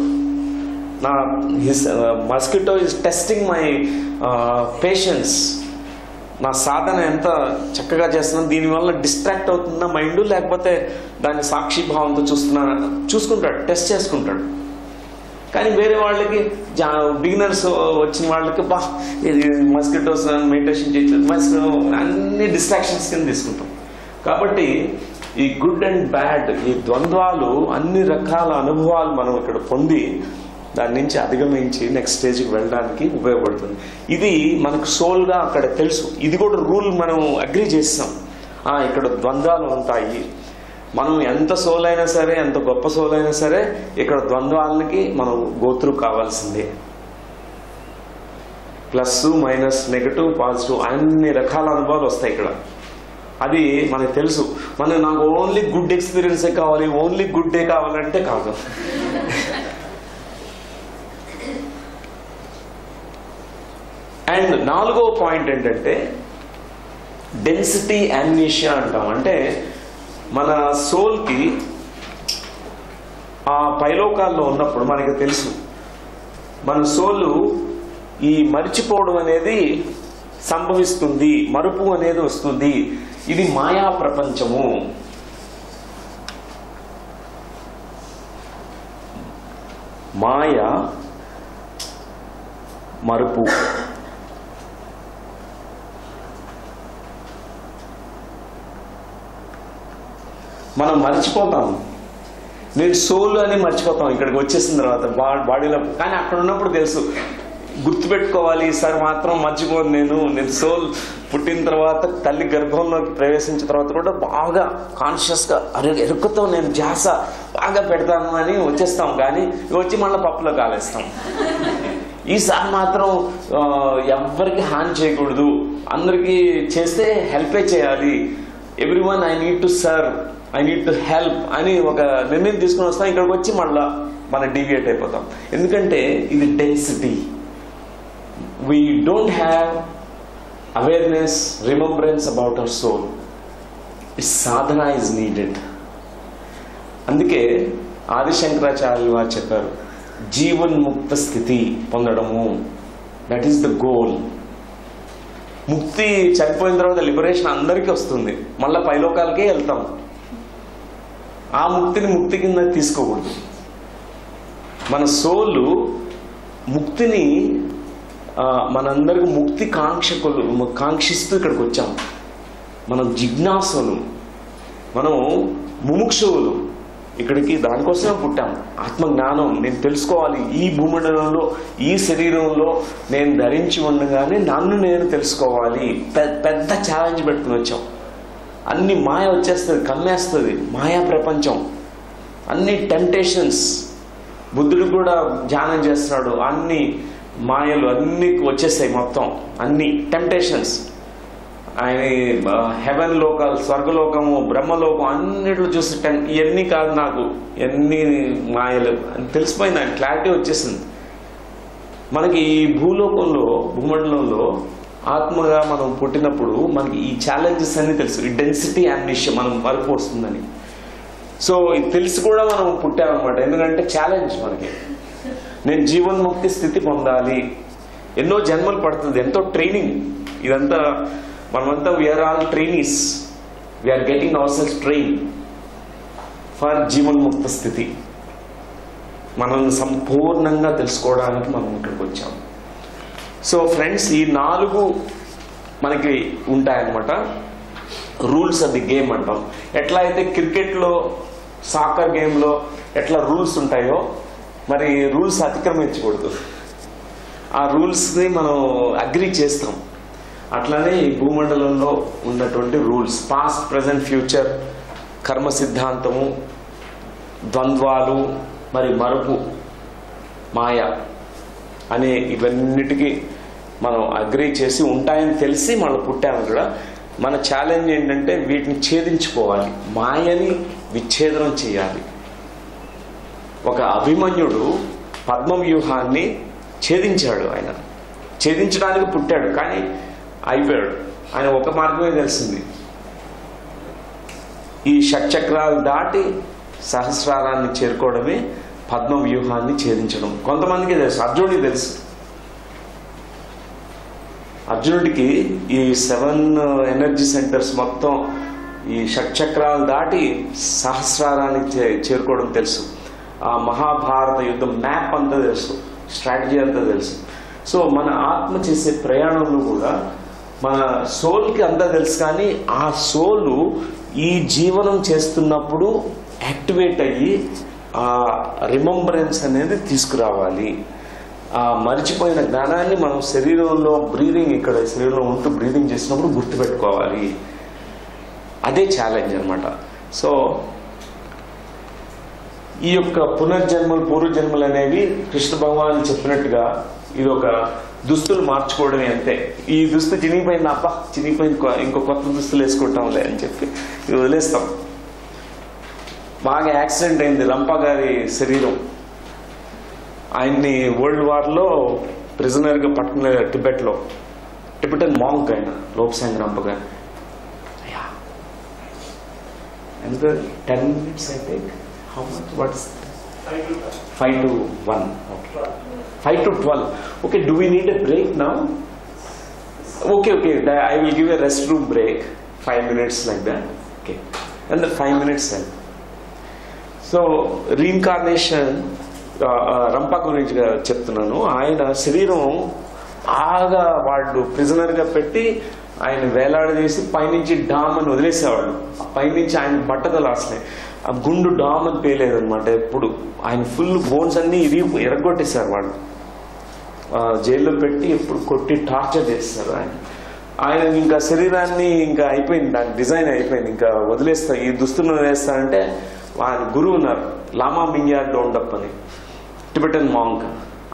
నా mosquito is testing my patience, నా సాధన ఎంత చక్కగా చేస్తున్నాను, దీనివల్ల డిస్ట్రాక్ట్ అవుతుందా మైండ్, లేకపోతే దాన్ని సాక్షిభావంతో చూసుకుంటాడు, టెస్ట్ చేసుకుంటాడు. కానీ వేరే వాళ్ళకి, బిగినర్స్ వచ్చిన వాళ్ళకి, ఇది మస్కిటోస్ మెడిటేషన్ చేయట్లేదు, అన్ని డిస్ట్రాక్షన్స్ కింద తీసుకుంటాం. కాబట్టి ఈ గుడ్ అండ్ బ్యాడ్, ఈ ద్వంద్వాలు, అన్ని రకాల అనుభవాలు మనం ఇక్కడ పొంది దాని నుంచి అధిగమించి నెక్స్ట్ స్టేజ్కి వెళ్ళడానికి ఉపయోగపడుతుంది. ఇది మనకు సోల్గా అక్కడ తెలుసు. ఇది కూడా రూల్ మనం అగ్రీ చేస్తాం, ఇక్కడ ద్వంద్వాలు ఉంటాయి. మనం ఎంత సోల్ అయినా సరే, ఎంత గొప్ప సోల్ అయినా సరే, ఇక్కడ ద్వంద్వాలకి మనం గోత్రు కావాల్సిందే. ప్లస్ మైనస్, నెగటివ్ పాజిటివ్ అన్ని రకాల అనుభవాలు వస్తాయి ఇక్కడ. అది మనకు తెలుసు. నాకు ఓన్లీ గుడ్ ఎక్స్పీరియన్సే కావాలి, ఓన్లీ గుడ్ డే కావాలంటే కాదు. అండ్ 4వ పాయింట్ ఏంటంటే డెన్సిటీ యామ్నీషియా అంటాం. అంటే మన సోల్కి ఆ పైలోకాల్లో ఉన్నప్పుడు మనకి తెలుసు మన సోలు ఈ మరిచిపోవడం అనేది సంభవిస్తుంది, మరుపు అనేది వస్తుంది. ఇది మాయా ప్రపంచము. మాయ, మరుపు. మనం మర్చిపోతాం. నేను సోల్ అని మర్చిపోతాం ఇక్కడికి వచ్చేసిన తర్వాత బాడీలో. కానీ అక్కడ ఉన్నప్పుడు తెలుసు, గుర్తుపెట్టుకోవాలి, ఈసారి మాత్రం మర్చిపోను. నేను సోల్ పుట్టిన తర్వాత తల్లి గర్భంలోకి ప్రవేశించిన తర్వాత కూడా బాగా కాన్షియస్గా ఎరుకుతాం, నేను ధ్యాస బాగా పెడతాను అని వచ్చేస్తాం. కానీ వచ్చి మళ్ళీ పప్పులో కాలేస్తాం. ఈసారి మాత్రం ఎవ్వరికి హాని చేయకూడదు, అందరికీ చేస్తే హెల్పే చేయాలి. Everyone I need to serve, I need to help అని ఒక నిర్ణయం తీసుకుని వస్తాం. ఇక్కడికి వచ్చి మళ్ళా మనం డీవియేట్ అయిపోతాం. ఎందుకంటే ఇది density. We don't have awareness, remembrance about our soul. Sadhana is needed. అందుకే ఆదిశంకరాచార్యులు వారు చెప్పారు, జీవన్ముక్త స్థితి పొందడము, దట్ ఈస్ ద గోల్. ముక్తి చనిపోయిన తర్వాత లిబరేషన్ అందరికీ వస్తుంది, మళ్ళీ పైలోకాలకే వెళ్తాం. ఆ ముక్తిని ముక్తి కింద తీసుకోకూడదు. మన సోలు ముక్తిని, మనందరికి ముక్తి కాంక్షిస్తూ ఇక్కడికి వచ్చాం. మనం జిజ్ఞాసులు, మనం ముముక్షువులు. ఇక్కడికి దానికోసమే పుట్టాం. ఆత్మజ్ఞానం నేను తెలుసుకోవాలి. ఈ భూమండలంలో, ఈ శరీరంలో నేను ధరించి ఉండగానే నన్ను నేను తెలుసుకోవాలి. పెద్ద ఛాలెంజ్ పెట్టుకుని వచ్చాం. అన్ని మాయ వచ్చేస్తుంది, కమ్మేస్తుంది మాయా ప్రపంచం. అన్ని టెంప్టేషన్స్. బుద్ధుడు కూడా ధ్యానం చేస్తున్నాడు, అన్ని మాయలు అన్ని వచ్చేస్తాయి. మొత్తం అన్ని టెంప్టేషన్స్. ఆయన హెవెన్ లోకాలు, స్వర్గలోకము, బ్రహ్మలోకం అన్నిట్లో చూసి ఇవన్నీ కాదు నాకు, ఎన్ని మాయలు అని తెలిసిపోయింది. ఆయన క్లారిటీ వచ్చేసింది. మనకి ఈ భూలోకంలో, భూమండలంలో ఆత్మగా మనం పుట్టినప్పుడు మనకి ఈ ఛాలెంజెస్ అన్ని తెలుసు. ఈ డెన్సిటీ యామ్నీషియా, మనం మరుపు వస్తుందని. సో ఇది తెలిసి కూడా మనం పుట్టామన్నమాట. ఎందుకంటే ఛాలెంజ్ మనకి. నేను జీవన్ముక్తి స్థితి పొందాలి. ఎన్నో జన్మలు పడుతుంది, ఎంతో ట్రైనింగ్. ఇదంతా మనమంతా we are all trainees. We are getting our self train for జీవన్ముక్త స్థితి. మనల్ని సంపూర్ణంగా తెలుసుకోవడానికి మనం ఇక్కడికి వచ్చాం. సో ఫ్రెండ్స్, ఈ 4 మనకి ఉంటాయన్నమాట. రూల్స్ ఆఫ్ ది గేమ్ అంటాం. ఎట్లా అయితే క్రికెట్లో, సాకర్ గేమ్లో ఎట్లా రూల్స్ ఉంటాయో, మరి రూల్స్ అతిక్రమించకూడదు. ఆ రూల్స్ని మనం అగ్రీ చేస్తాం. అట్లానే ఈ భూమండలంలో ఉన్నటువంటి రూల్స్, పాస్ట్, ప్రజెంట్, ఫ్యూచర్, కర్మ సిద్ధాంతము, ద్వంద్వాలు, మరి మరుపు, మాయ అనే ఇవన్నిటికీ మనం అగ్రీ చేసి ఉంటాయని తెలిసి మనం పుట్టాము కూడా. మన ఛాలెంజ్ ఏంటంటే వీటిని ఛేదించుకోవాలి, మాయని విచ్ఛేదనం చేయాలి. ఒక అభిమన్యుడు పద్మవ్యూహాన్ని ఛేదించాడు. ఆయన ఛేదించడానికి పుట్టాడు, కానీ అయిపోయాడు. ఆయన ఒక మార్గమే తెలిసింది, ఈ షట్చక్రాలు దాటి సహస్రారాన్ని చేరుకోవడమే పద్మ వ్యూహాన్ని ఛేదించడం. కొంతమందికి తెలుసు, అర్జునుడికి తెలుసు. అర్జునుడికి ఈ 7 ఎనర్జీ సెంటర్స్ మొత్తం ఈ షట్చక్రాలు దాటి సహస్రారాన్ని చేరుకోవడం తెలుసు. ఆ మహాభారత యుద్ధం మ్యాప్ అంతా తెలుసు, స్ట్రాటజీ అంతా తెలుసు. సో మన ఆత్మ చేసే ప్రయాణంలో కూడా మన సోల్కి అంతా తెలుసు. కానీ ఆ సోలు ఈ జీవనం చేస్తున్నప్పుడు యాక్టివేట్ అయ్యి ఆ రిమెంబరెన్స్ అనేది తీసుకురావాలి. ఆ మరిచిపోయిన జ్ఞానాన్ని మనం శరీరంలో బ్రీదింగ్, ఇక్కడ శరీరంలో ఉంటూ బ్రీదింగ్ చేసినప్పుడు గుర్తుపెట్టుకోవాలి. అదే ఛాలెంజ్ అనమాట. సో ఈ యొక్క పునర్జన్మలు పూర్వజన్మలు అనేవి కృష్ణ భగవాన్ చెప్పినట్టుగా ఇది ఒక దుస్తులు మార్చుకోవడమే అంతే. ఈ దుస్తు చినిగిపోయింది, అబ్బా చినిగిపోయింది, ఇంకో కొత్త దుస్తులు వేసుకుంటాంలే అని చెప్పి ఇది వదిలేస్తాం. బాగా యాక్సిడెంట్ అయింది రంప గారి శరీరం. ఆయన్ని వరల్డ్ వార్లో ప్రిజనర్గా పట్టుకునే టిబెట్లో. టిబెటన్ మాంక్ ఆయన లోప్సాంగ్ రంప గారు. ఎంత 10 minutes I think. How much? What's 5 to 1? Okay. 5 to 12. Okay, do we need a break now? Okay. I will give a restroom break. 5 minutes like that. Okay. And the 5 minutes then. So, reincarnation, రంప గురించి చెప్తున్నాను. ఆయన శరీరం బాగా వాళ్ళు ప్రిజనర్గా పెట్టి ఆయన వేలాడదీసి పైనుంచి డామ్ అని వదిలేసేవాళ్ళు. పైనుంచి ఆయన బట్టతలు అసలే ఆ గుండు డామ్ అని పేలేదనమాట. ఎప్పుడు ఆయన ఫుల్ బోన్స్ అన్ని ఎరగొట్టేశారు వాళ్ళు. జైల్లో పెట్టి ఎప్పుడు కొట్టి టార్చర్ చేస్తారు ఆయన ఇంకా శరీరాన్ని ఇంకా అయిపోయింది, దాని డిజైన్ అయిపోయింది, ఇంకా వదిలేస్తా, ఈ దుస్తులను వదిలేస్తానంటే ఆయన గురువు ఉన్నారు లామా మింగ్యా డోండప్ అని, టిబెటన్ మాంక్.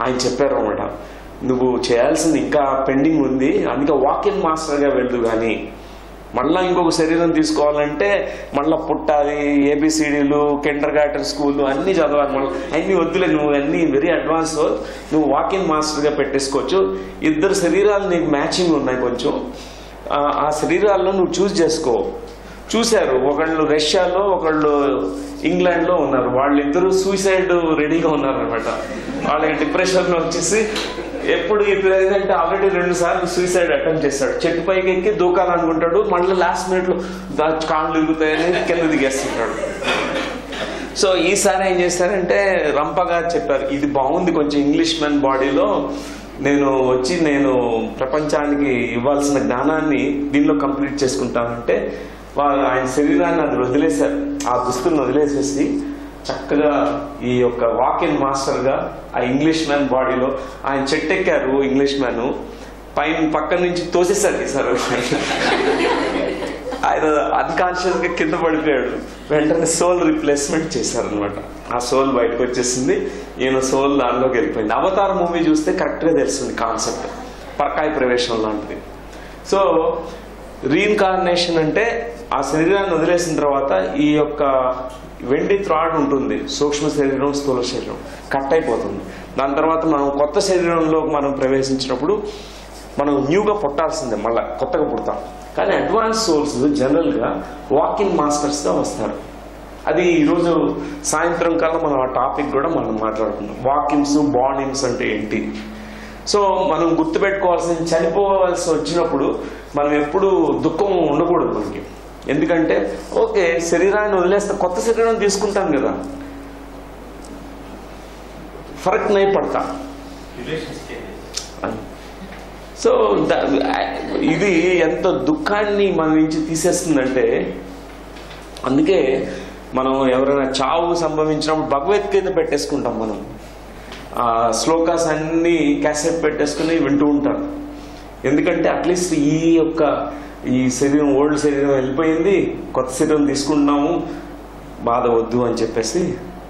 ఆయన చెప్పారు అన్నమాట, నువ్వు చేయాల్సింది ఇంకా పెండింగ్ ఉంది, అందుకే వాక్-ఇన్ మాస్టర్గా వెళ్ళు, కానీ మళ్ళీ ఇంకొక శరీరం తీసుకోవాలంటే మళ్ళీ పుట్టాలి, ఏబిసిడీలు, కిండర్ గార్టెన్ స్కూల్ అన్నీ చదవాలి, మళ్ళీ అన్నీ వద్దులే, నువ్వు అన్నీ వెరీ అడ్వాన్స్, నువ్వు వాక్-ఇన్ మాస్టర్గా పెట్టేసుకోవచ్చు. 2 శరీరాలు నీకు మ్యాచింగ్ ఉన్నాయి కొంచెం, ఆ శరీరాల్లో నువ్వు చూస్ చేసుకో. చూశారు, ఒకళ్ళు రష్యాలో ఒకళ్ళు ఇంగ్లాండ్లో ఉన్నారు, వాళ్ళిద్దరూ సూసైడ్ రెడీగా ఉన్నారనమాట. వాళ్ళకి డిప్రెషన్లో వచ్చేసి ఎప్పుడు ఏంటంటే ఆల్రెడీ 2 సార్లు సూసైడ్ అటెంప్ట్ చేస్తాడు. చెట్టు పైకి ఎక్కి దూకాలనుకుంటాడు, మళ్ళీ లాస్ట్ మినిట్లో కాళ్ళు ఇరుగుతాయని కింద దిగేస్తుంటాడు. సో ఈసారి ఏం చేస్తారంటే రంప గారు చెప్పారు, ఇది బాగుంది, కొంచెం ఇంగ్లీష్ మ్యాన్ బాడీలో నేను ప్రపంచానికి ఇవ్వాల్సిన జ్ఞానాన్ని దీనిలో కంప్లీట్ చేసుకుంటానంటే వాళ్ళు ఆయన శరీరాన్ని అది వదిలేశారు, ఆ దుస్తులను వదిలేసేసి చక్కగా ఈ యొక్క వాక్-ఇన్ మాస్టర్గా ఆ ఇంగ్లీష్ మ్యాన్ బాడీలో ఆయన చెట్టు ఎక్కారు. ఇంగ్లీష్ మ్యాన్ పక్క నుంచి తోసేశారు ఈసారి. ఆయన అన్కాన్షియస్ గా కింద పడిపోయాడు. వెంటనే సోల్ రిప్లేస్మెంట్ చేశారనమాట. ఆ సోల్ బయటకు వచ్చేసింది, ఈయన సోల్ దానిలోకి వెళ్ళిపోయింది. అవతార్ మూవీ చూస్తే కరెక్ట్ గా తెలుస్తుంది కాన్సెప్ట్, పరకాయ ప్రవేశం లాంటిది. సో రీఇన్కార్నేషన్ అంటే ఆ శరీరాన్ని వదిలేసిన తర్వాత ఈ యొక్క వెండి త్రాడ్ ఉంటుంది, సూక్ష్మ శరీరం స్థూల శరీరం కట్ అయిపోతుంది. దాని తర్వాత మనం కొత్త శరీరంలో మనం ప్రవేశించినప్పుడు మనం న్యూగా పుట్టాల్సిందే, మళ్ళీ కొత్తగా పుడతాం. కానీ అడ్వాన్స్ సోల్స్ జనరల్గా వాక్-ఇన్ మాస్టర్స్గా వస్తారు. అది ఈరోజు సాయంత్రం కల్లా మనం ఆ టాపిక్ కూడా మనం మాట్లాడుకుందాం. వాక్-ఇన్స్, బాండ్-ఇన్స్ అంటే ఏంటి. సో మనం గుర్తుపెట్టుకోవాల్సింది, చనిపోవాల్సి వచ్చినప్పుడు మనం ఎప్పుడు దుఃఖం ఉండకూడదు మనకి. ఎందుకంటే ఓకే శరీరాన్ని వదిలేస్తే కొత్త శరీరం తీసుకుంటాం కదా, ఫరక్ నై పడతా. సో ఇది ఎంత దుఃఖాన్ని మన నుంచి తీసేస్తుందంటే, అందుకే మనం ఎవరైనా చావు సంభవించినప్పుడు భగవద్గీత పెట్టేసుకుంటాం. మనం శ్లోకాస్ అన్ని క్యాసెట్ పెట్టేసుకుని వింటూ ఉంటారు. ఎందుకంటే అట్లీస్ట్ ఈ శరీరం, ఓల్డ్ శరీరం వెళ్ళిపోయింది, కొత్త శరీరం తీసుకుంటున్నాము, బాధ వద్దు అని చెప్పేసి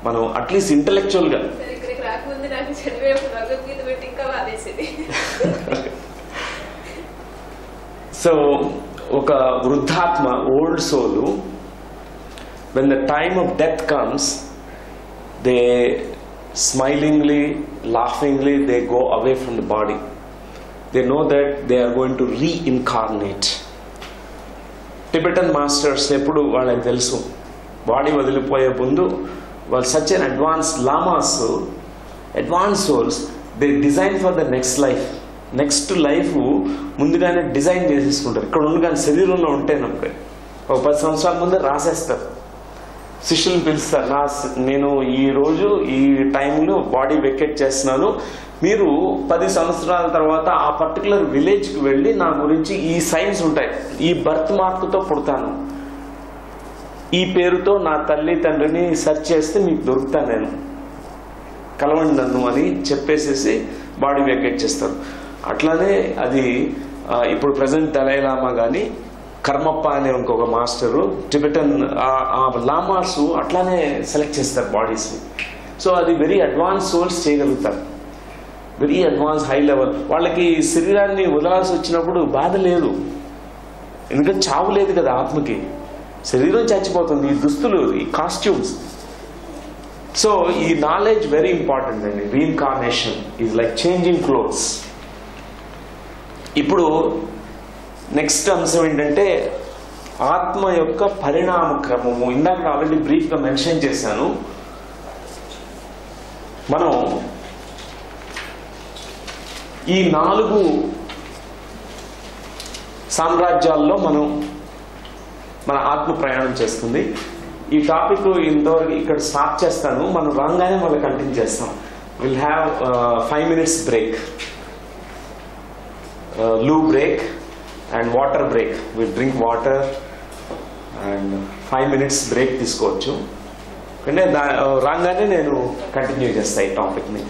మనం అట్లీస్ట్ ఇంటలెక్చువల్గా. సో ఒక వృద్ధాత్మ, ఓల్డ్ సోలు, when the time of death comes, they smilingly, laughingly, they go away from the body. They know that they are going to reincarnate. Tibetan masters ఎప్పుడు వాళ్ళకి తెలుసు, బాడీ వదిలిపోయే ముందు వాళ్ళు such an advance llamas, advance souls, they design for the next life. Next life ముందుగానే design చేసేసుకుంటారు. ఇక్కడ ఉండగానే శరీరంలో ఉంటేనప్పుడే ఒక 10 సంవత్సరాల ముందే రాసేస్తారు. శిష్యులను పిలుస్తారు, నేను ఈ రోజు ఈ టైంలో బాడీ వెకేట్ చేస్తున్నాను, మీరు 10 సంవత్సరాల తర్వాత ఆ పర్టికులర్ విలేజ్కి వెళ్ళి నా గురించి ఈ సైన్స్ ఉంటాయి, ఈ బర్త్ మార్క్తో పుడతాను, ఈ పేరుతో నా తల్లి తండ్రిని సెర్చ్ చేస్తే మీకు దొరుకుతాను, నేను కలవండి నన్ను అని చెప్పేసేసి బాడీ వెకేట్ చేస్తారు. అట్లానే అది ఇప్పుడు ప్రజెంట్ దలై లామా కానీ కర్మప్ప అనే ఇంకొక మాస్టరు టిబెటన్ లామాస్ అట్లానే సెలెక్ట్ చేస్తారు బాడీస్. సో అది వెరీ అడ్వాన్స్ సోల్స్ చేయగలుగుతారు, వెరీ అడ్వాన్స్ హై లెవెల్. వాళ్ళకి శరీరాన్ని వదలాల్సి వచ్చినప్పుడు బాధ లేదు, ఎందుకంటే చావు లేదు కదా ఆత్మకి. శరీరం చచ్చిపోతుంది, ఈ దుస్తులు, ఈ కాస్ట్యూమ్స్. సో ఈ నాలెడ్జ్ వెరీ ఇంపార్టెంట్ అండి. Reincarnation is like changing clothes. ఇప్పుడు నెక్స్ట్ అంశం ఏంటంటే ఆత్మ యొక్క పరిణామ క్రమము. ఇందాక ఆల్రెడీ బ్రీఫ్గా మెన్షన్ చేశాను. మనం ఈ 4 సామ్రాజ్యాల్లో మన ఆత్మ ప్రయాణం చేస్తుంది. ఈ టాపిక్ ఇంతవరకు ఇక్కడ స్టార్ట్ చేస్తాను, మనం రాగానే మళ్ళీ కంటిన్యూ చేస్తాం. Will have 5 minutes break, loo break and water break. Will drink water and 5 minutes break తీసుకోవచ్చు. అంటే రాగానే నేను కంటిన్యూ చేస్తాను ఈ టాపిక్ని.